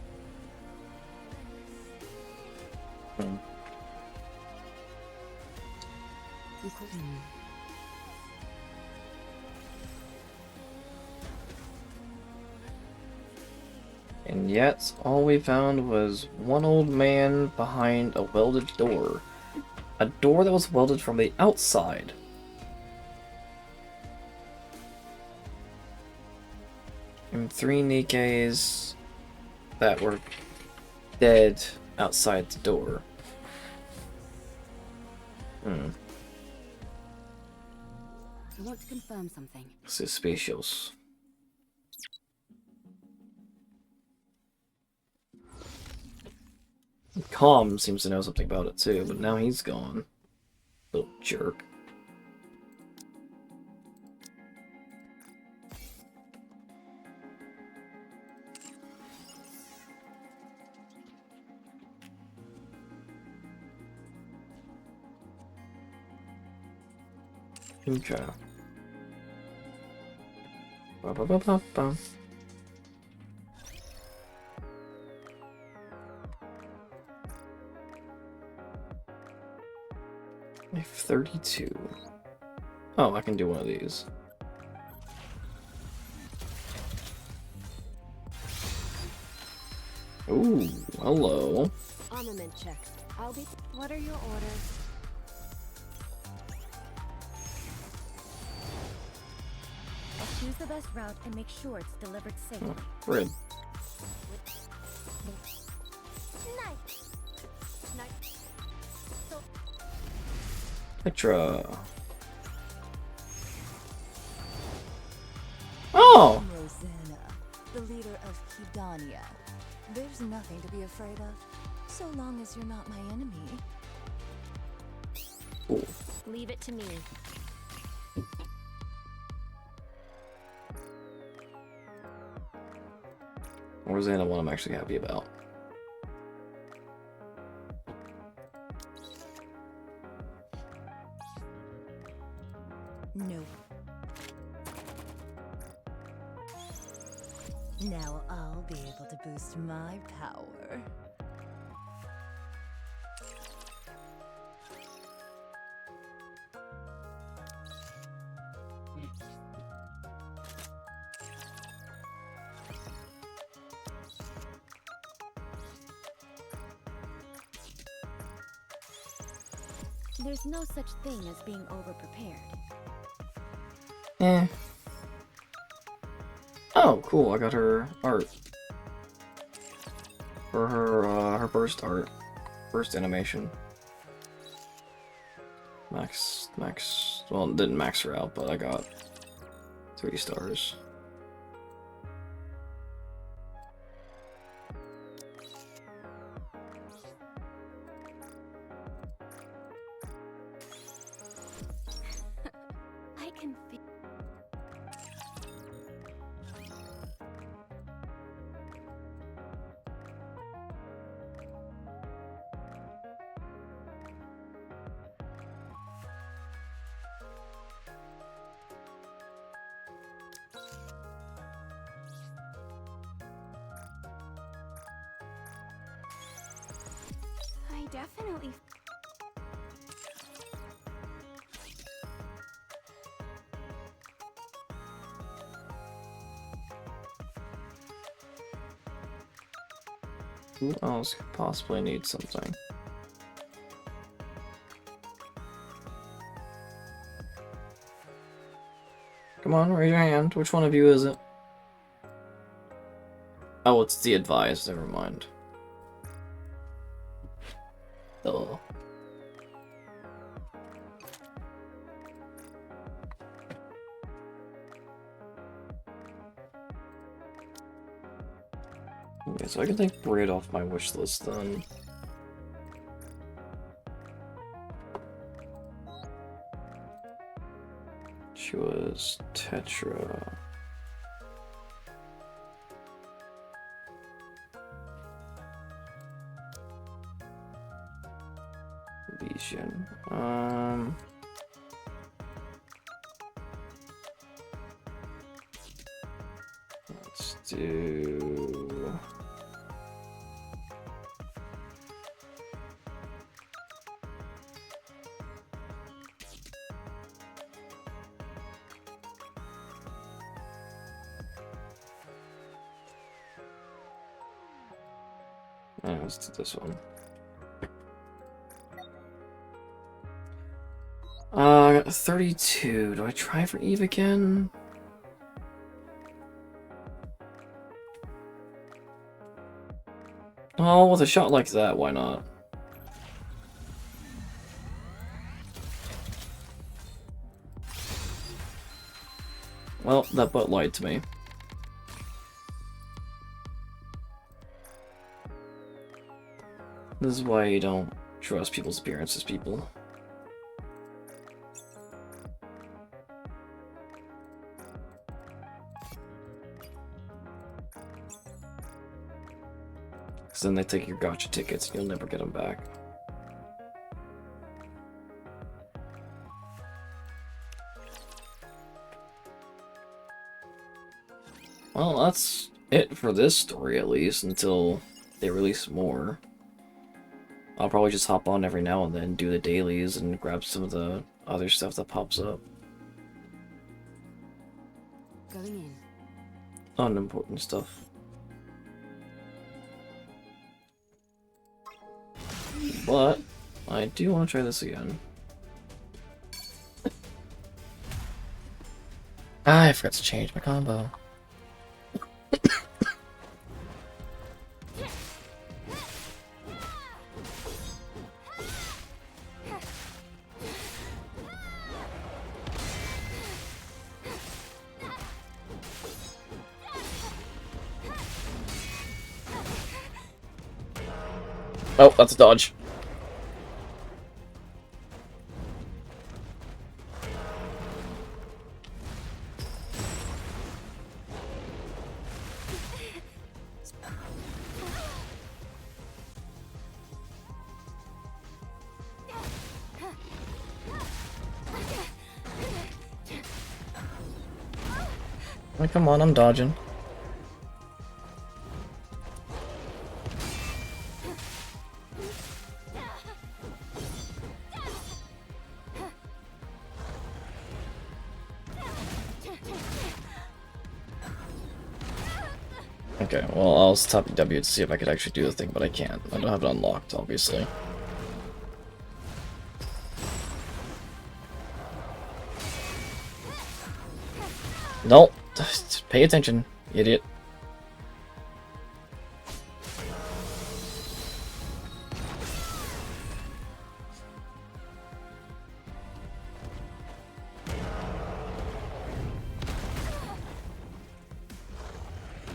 And yet, all we found was one old man behind a welded door. A door that was welded from the outside. And 3 Nikkes that were dead outside the door. I want to confirm something. Suspicious. Calm seems to know something about it too, but now he's gone. Little jerk. Okay. Ba-ba-ba-ba-ba. F32. Oh, I can do one of these. Ooh, hello. Armament check. I'll be. What are your orders? I'll choose the best route and make sure it's delivered safely. Oh, red. Petra. Oh! I'm Rosanna, the leader of Kidania. There's nothing to be afraid of, so long as you're not my enemy. Ooh. Leave it to me. Rosanna, one I'm actually happy about. Nope. Now I'll be able to boost my power. There's no such thing as being overprepared. Eh. Oh, cool, I got her art. For her burst art. Burst animation. Well, it didn't max her out, but I got 3 stars. I can feel. I definitely. Who else could possibly need something? Come on, raise your hand. Which one of you is it? Oh, it's the advised. Never mind. Oh. Okay, so I can take Braid off my wish list then. She was Tetra. Legion. Let's do. Let's do this one. I got 32. Do I try for Eve again? Oh, with a shot like that, why not? Well, that butt lied to me. This is why you don't trust people's appearances, people. Because then they take your gotcha tickets and you'll never get them back. Well, that's it for this story, at least, until they release more. I'll probably just hop on every now and then, do the dailies, and grab some of the other stuff that pops up. Going in. Unimportant stuff. But I do want to try this again. I forgot to change my combo. Oh, that's a dodge. Oh, come on, I'm dodging. Okay, well, I'll stop W to see if I could actually do the thing, but I can't. I don't have it unlocked, obviously. Nope. Pay attention, idiot.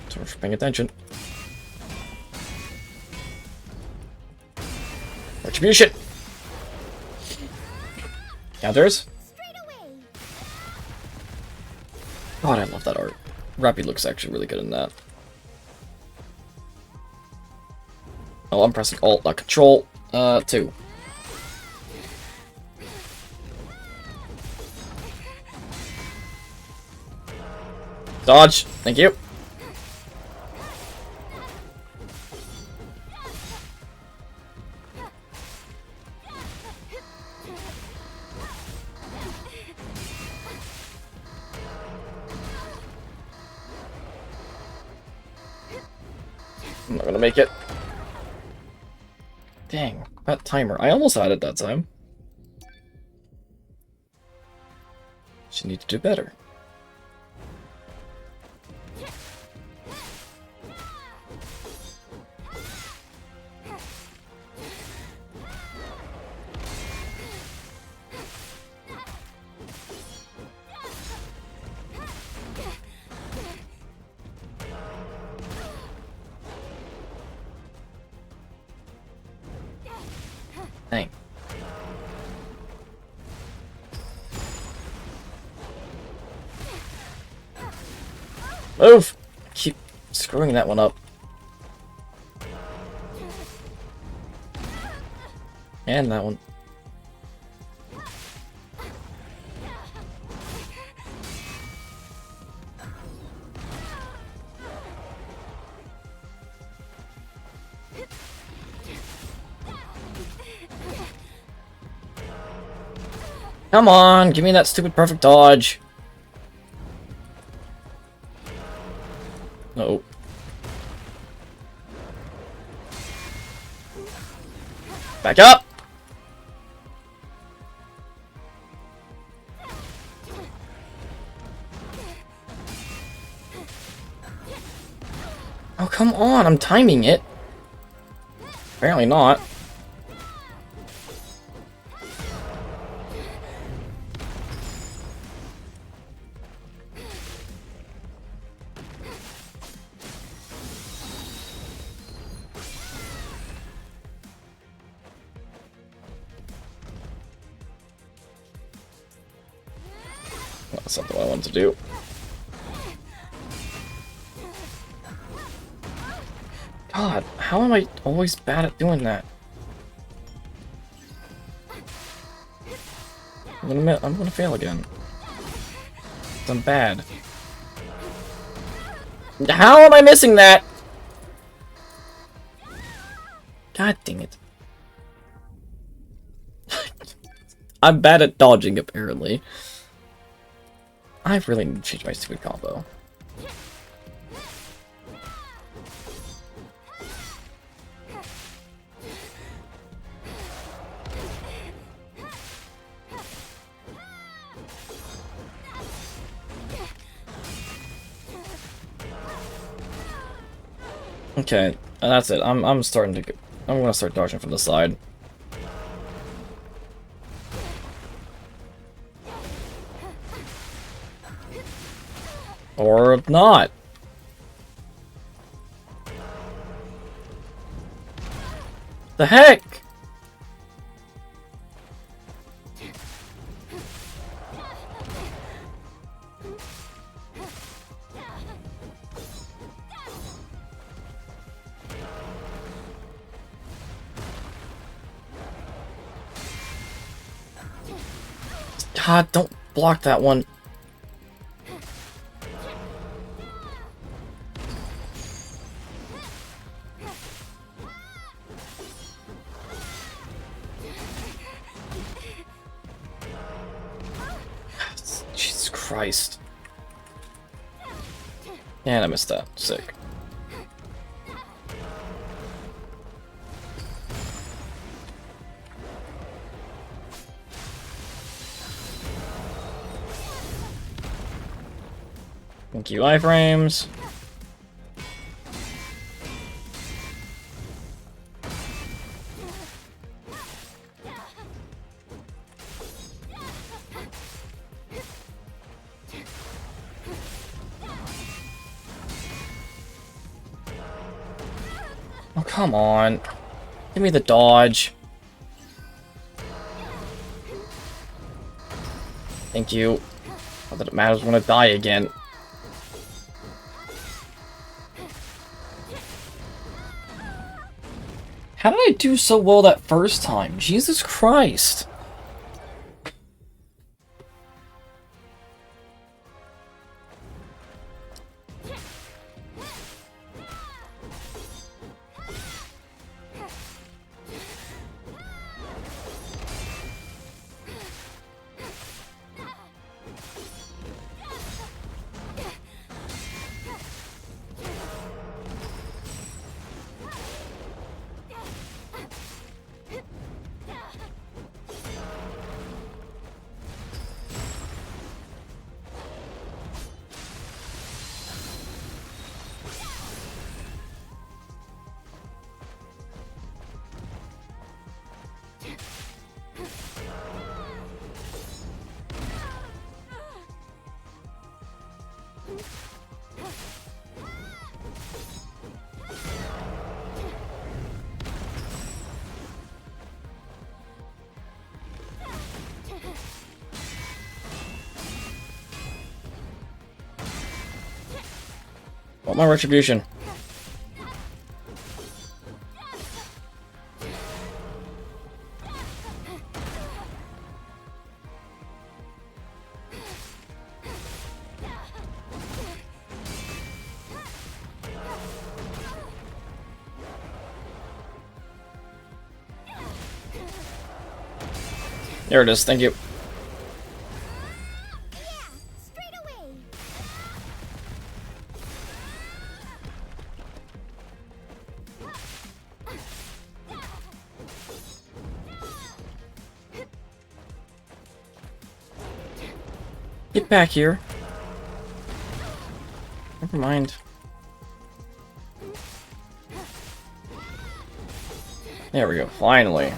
So for paying attention. Retribution! Counters? God, I love that art. Rappy looks actually really good in that. Oh, I'm pressing Alt, not Control. 2. Dodge! Thank you. I'm not gonna make it. Dang, that timer. I almost had it that time. Should need to do better. Dang. Move! Keep screwing that one up. And that one. Come on, give me that stupid perfect dodge. No. Back up! Oh, come on, I'm timing it. Apparently not. That's not what I wanted to do. God, how am I always bad at doing that? I'm gonna fail again. I'm bad. How am I missing that? God dang it. I'm bad at dodging, apparently. I really need to change my stupid combo. Okay, and that's it. I'm starting to I'm gonna start dodging from the side. Or not. The heck? God, don't block that one. Christ. And I missed that. Sick. Thank you, iframes. Oh, come on. Give me the dodge. Thank you. Not that it matters when I die again. How did I do so well that first time? Jesus Christ. Want my retribution. There it is, thank you. Get back here. Never mind. There we go, finally.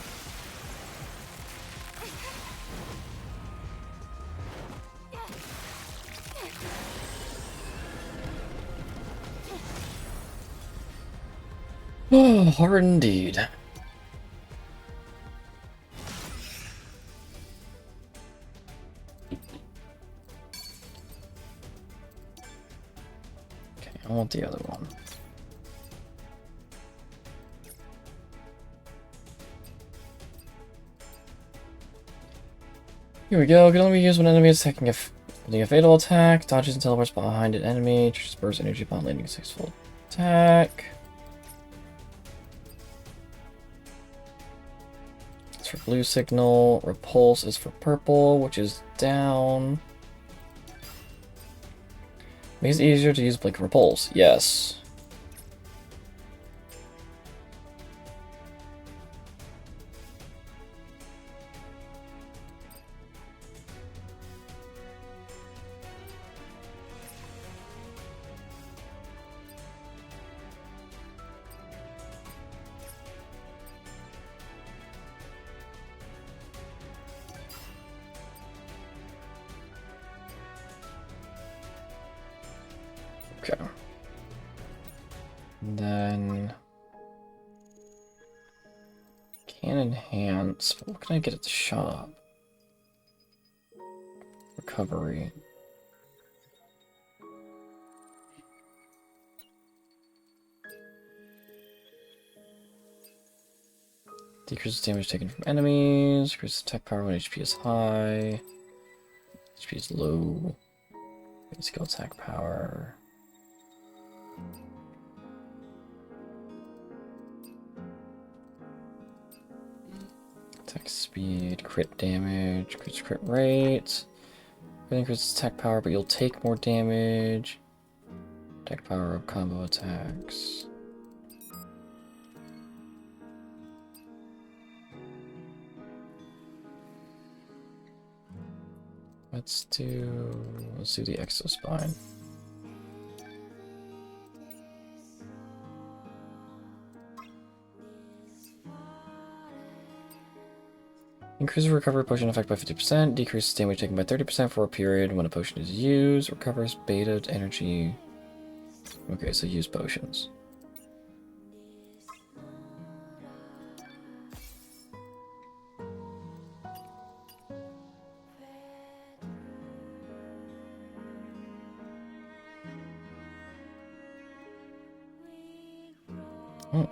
Oh, hard indeed. Okay, I want the other one. Here we go. Can only be used when enemy is attacking a fatal attack. Dodges and teleports behind an enemy. Charges burst energy upon landing a successful attack. It's for blue signal. Repulse is for purple, which is down. Makes it easier to use Blink Repulse. Yes. Okay. And then can enhance. What can I get at the shop? Recovery. Decreases damage taken from enemies. Increases attack power when HP is high. HP is low. Skill attack power. Attack speed, crit damage, crit rate. increases attack power, but you'll take more damage. Attack power of combo attacks. Let's do the exospine. Increases recovery potion effect by 50%, decreases damage taken by 30% for a period when a potion is used, recovers beta energy. Okay, so use potions. Oh.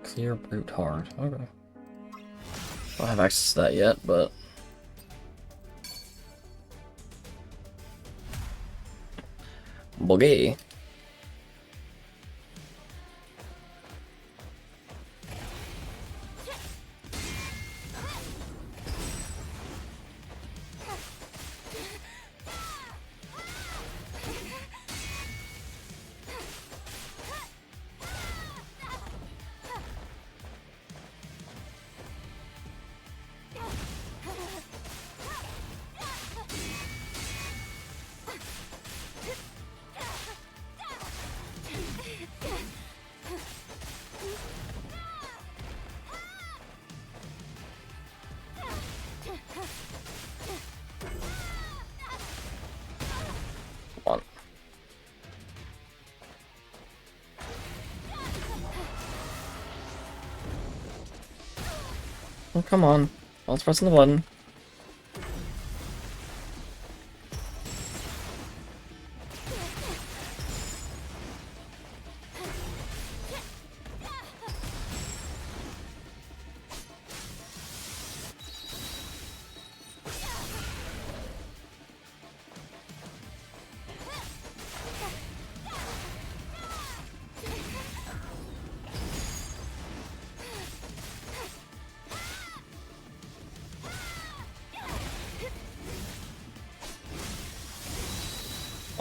Clear brute hard. Okay. I don't have access to that yet, but boogie. On. Oh, come on. I was pressing the button.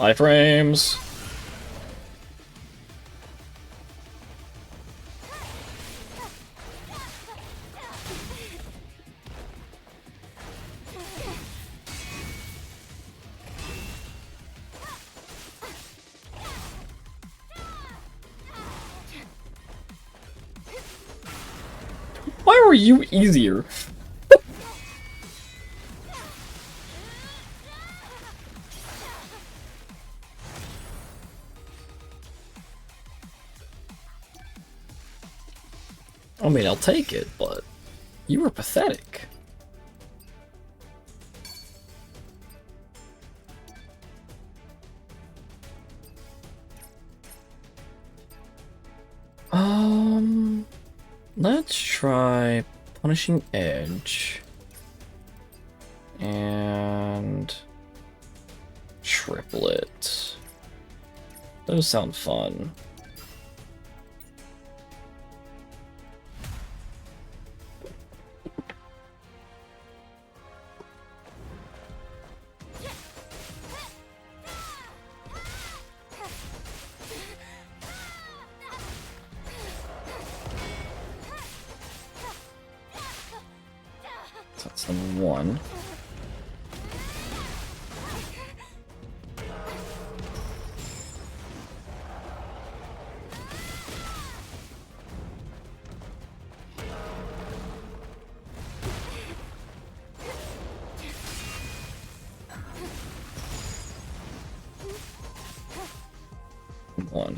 Iframes. Why were you easier? I mean, I'll take it, but you were pathetic. Let's try Punishing Edge and Triplet. Those sound fun. That's number one. One.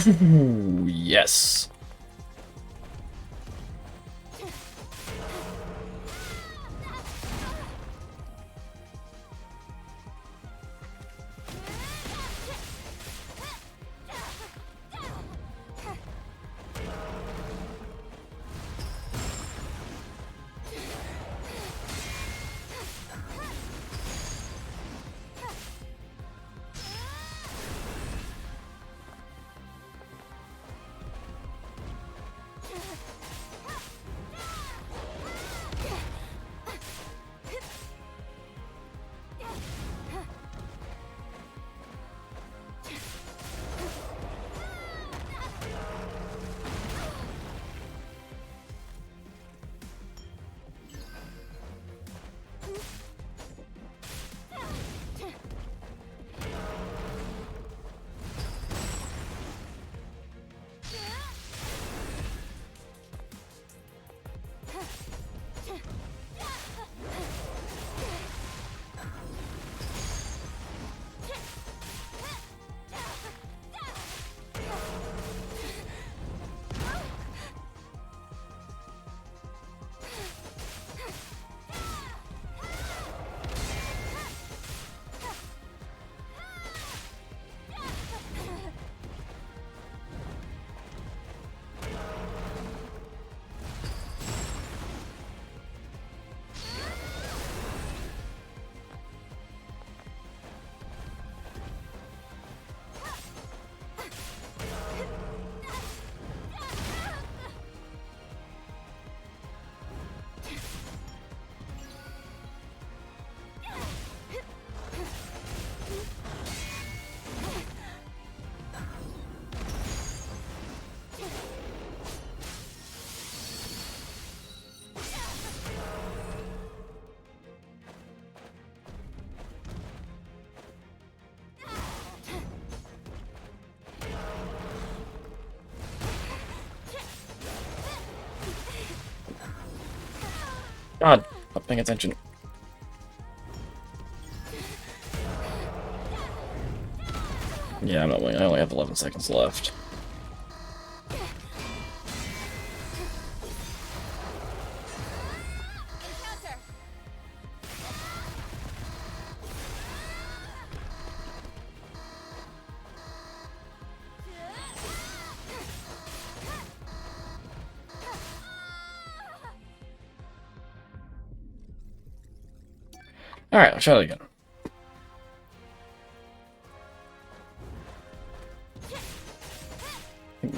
Ooh, yes. God, not paying attention. Yeah, I only have 11 seconds left. Alright, I'll try that again.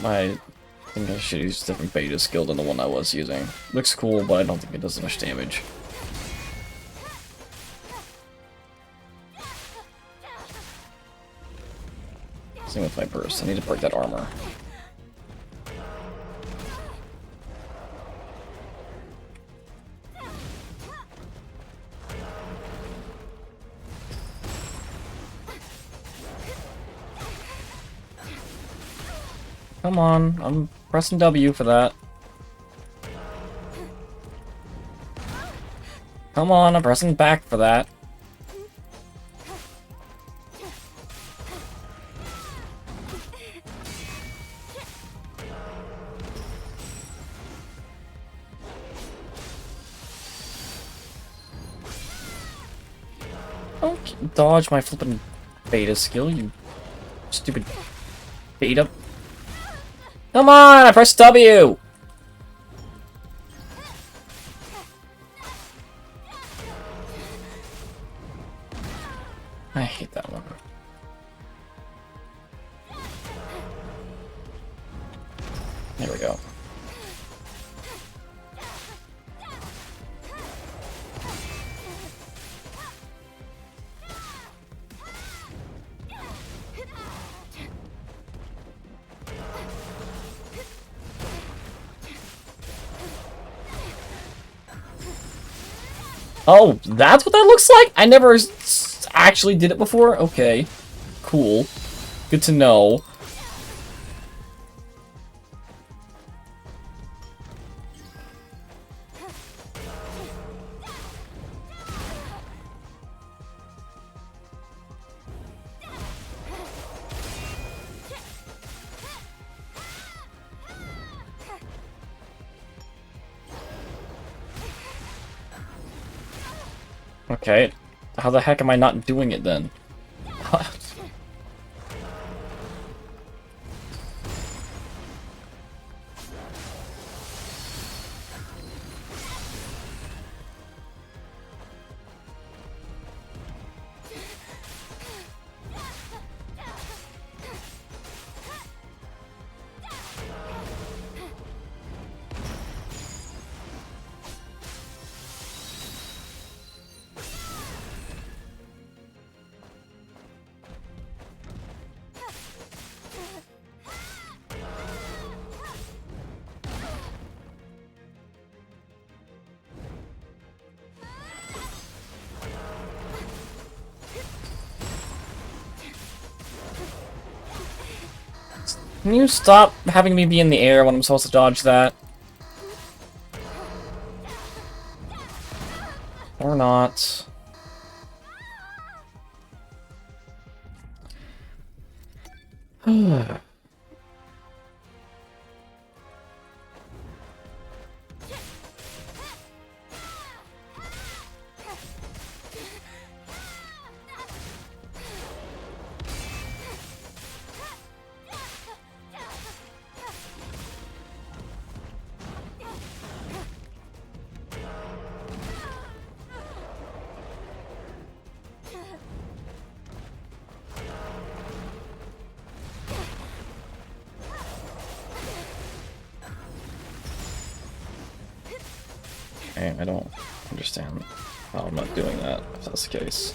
I think I should use a different beta skill than the one I was using. Looks cool, but I don't think it does as much damage. Same with my burst. I need to break that armor. Come on, I'm pressing W for that. Come on, I'm pressing back for that. Don't dodge my flippin' beta skill, you stupid beta. Come on, I pressed W! I hate that one. There we go. Oh, that's what that looks like? I never actually did it before? Okay. Cool. Good to know. Okay. How the heck am I not doing it then? Can you stop having me be in the air when I'm supposed to dodge that? Or not. Okay, I don't understand how I'm not doing that, if that's the case.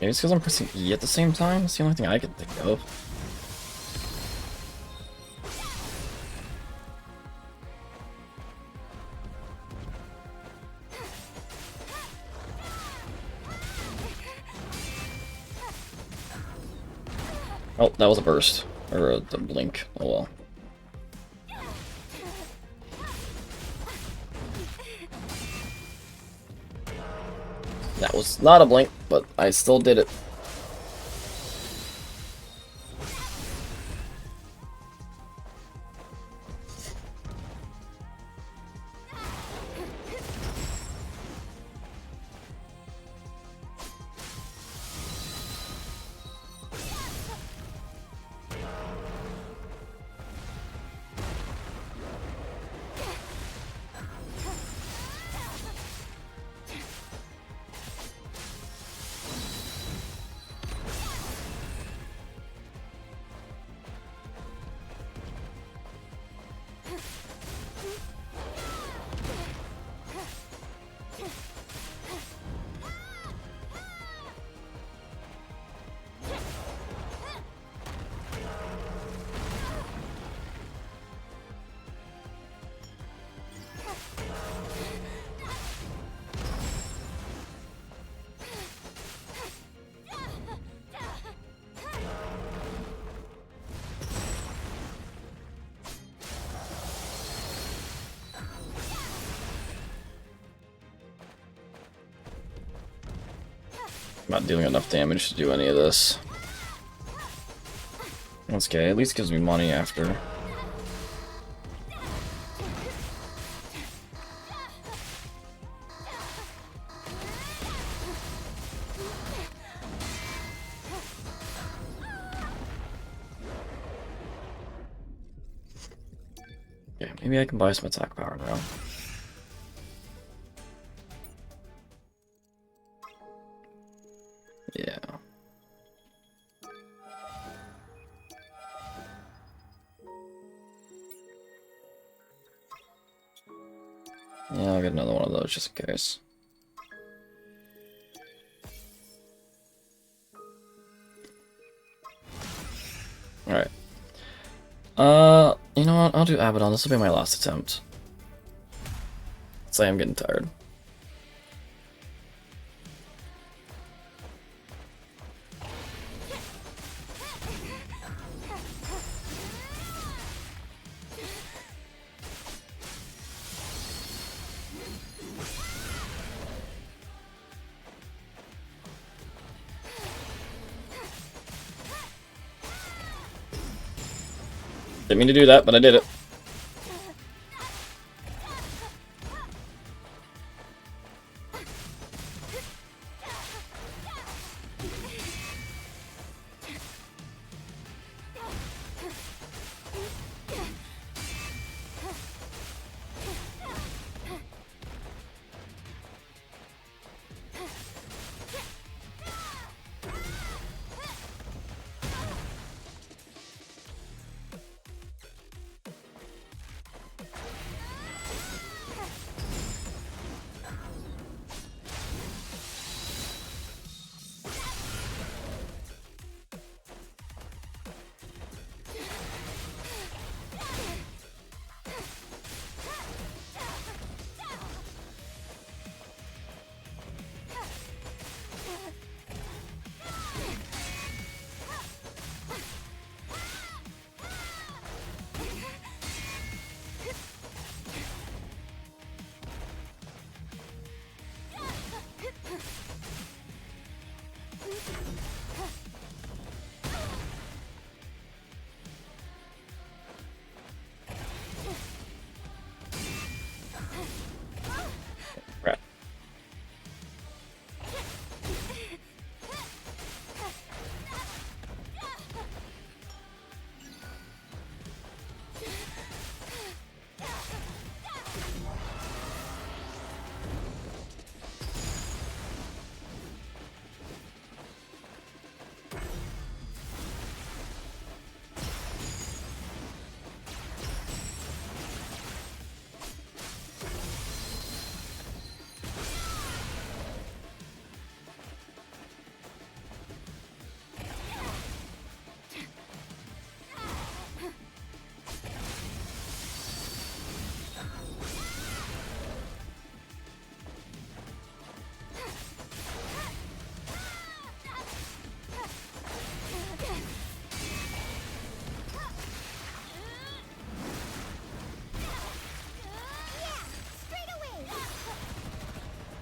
Maybe it's because I'm pressing E at the same time? It's the only thing I can think of. Oh, that was a burst. Or a blink. Oh well. That was not a blink, but I still did it. I'm not dealing enough damage to do any of this. That's okay, at least gives me money after. Okay, maybe I can buy some attack power now. Yeah. Yeah, I'll get another one of those just in case. Alright. You know what? I'll do Abaddon. This will be my last attempt. Say I'm getting tired. Didn't mean to do that, but I did it.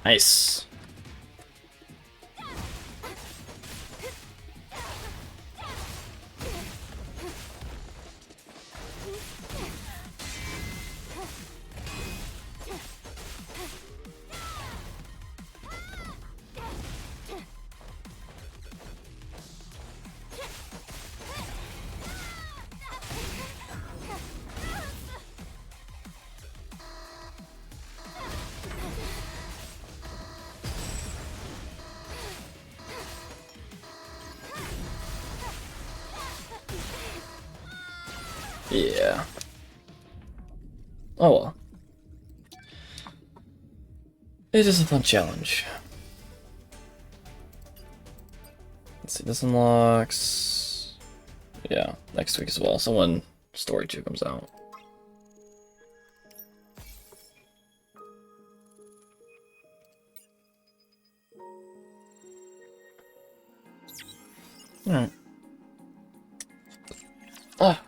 Nice. Yeah. Oh well. It is a fun challenge. Let's see, this unlocks... Yeah, next week as well. So when Story 2 comes out. Alright. Ah.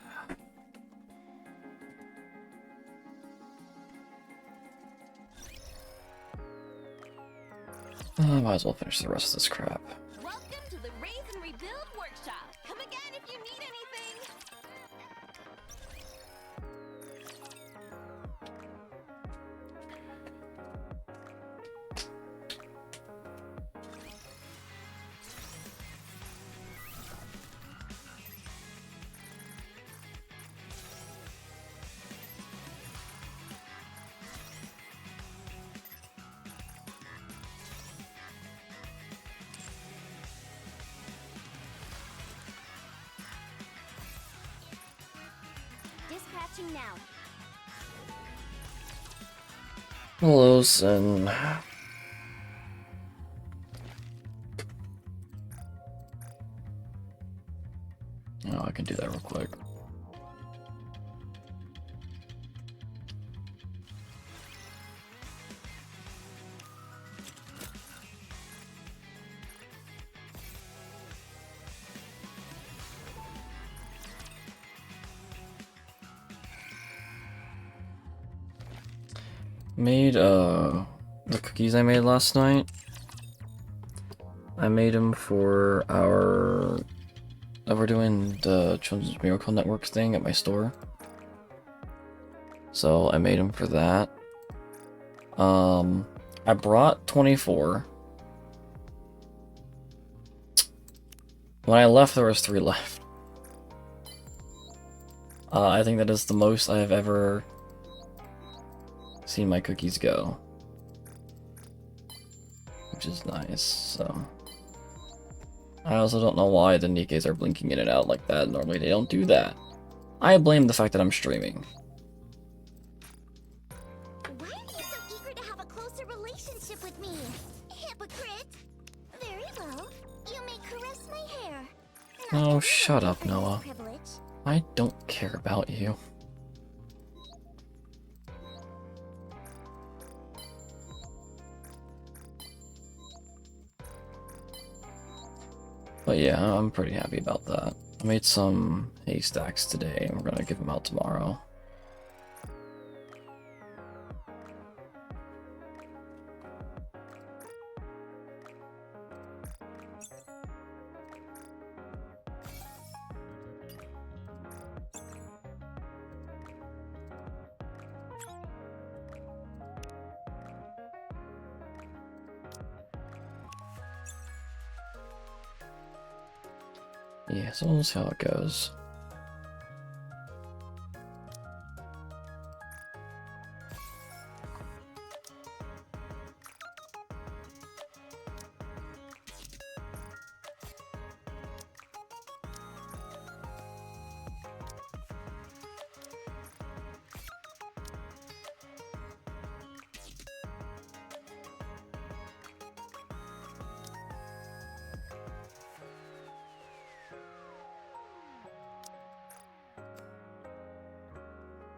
Might as well finish the rest of this crap. Welcome to the Raise and Rebuild Workshop. Come again if you need anything. Dispatching now. Hello, Sin. Oh, I can do that real quick. Made, the cookies I made last night. I made them for our... we're doing the Children's Miracle Network thing at my store. So I made them for that. I brought 24. When I left, there was 3 left. I think that is the most I have ever seen my cookies go. Which is nice, so... I also don't know why the Nikkes are blinking in and out like that. Normally they don't do that. I blame the fact that I'm streaming. Why are you so eager to have a closer relationship with me? Hypocrite! Very well. You may caress my hair. Oh, shut up, Noah. Privilege. I don't care about you. But yeah, I'm pretty happy about that. I made some haystacks today, and we're gonna give them out tomorrow. Yeah, so we'll see how it goes.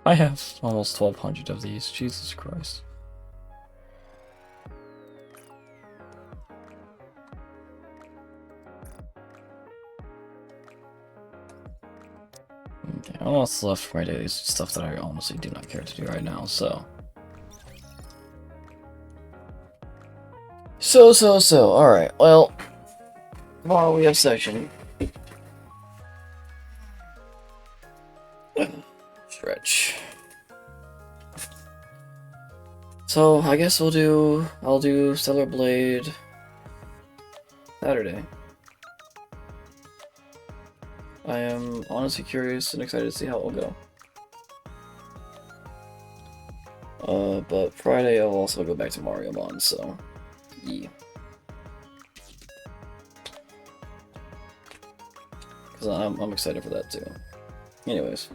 I have almost 1,200 of these, Jesus Christ. Okay, all that's left for my daily stuff that I honestly do not care to do right now, so... Alright, well, tomorrow we have session. Stretch. So, I guess I'll do Stellar Blade Saturday. I am honestly curious and excited to see how it will go. But Friday I'll also go back to Mario Mon, so yeah. Cause I'm excited for that too. Anyways.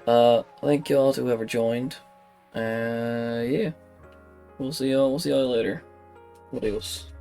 Thank y'all to whoever joined. Yeah. We'll see y'all later. Adios.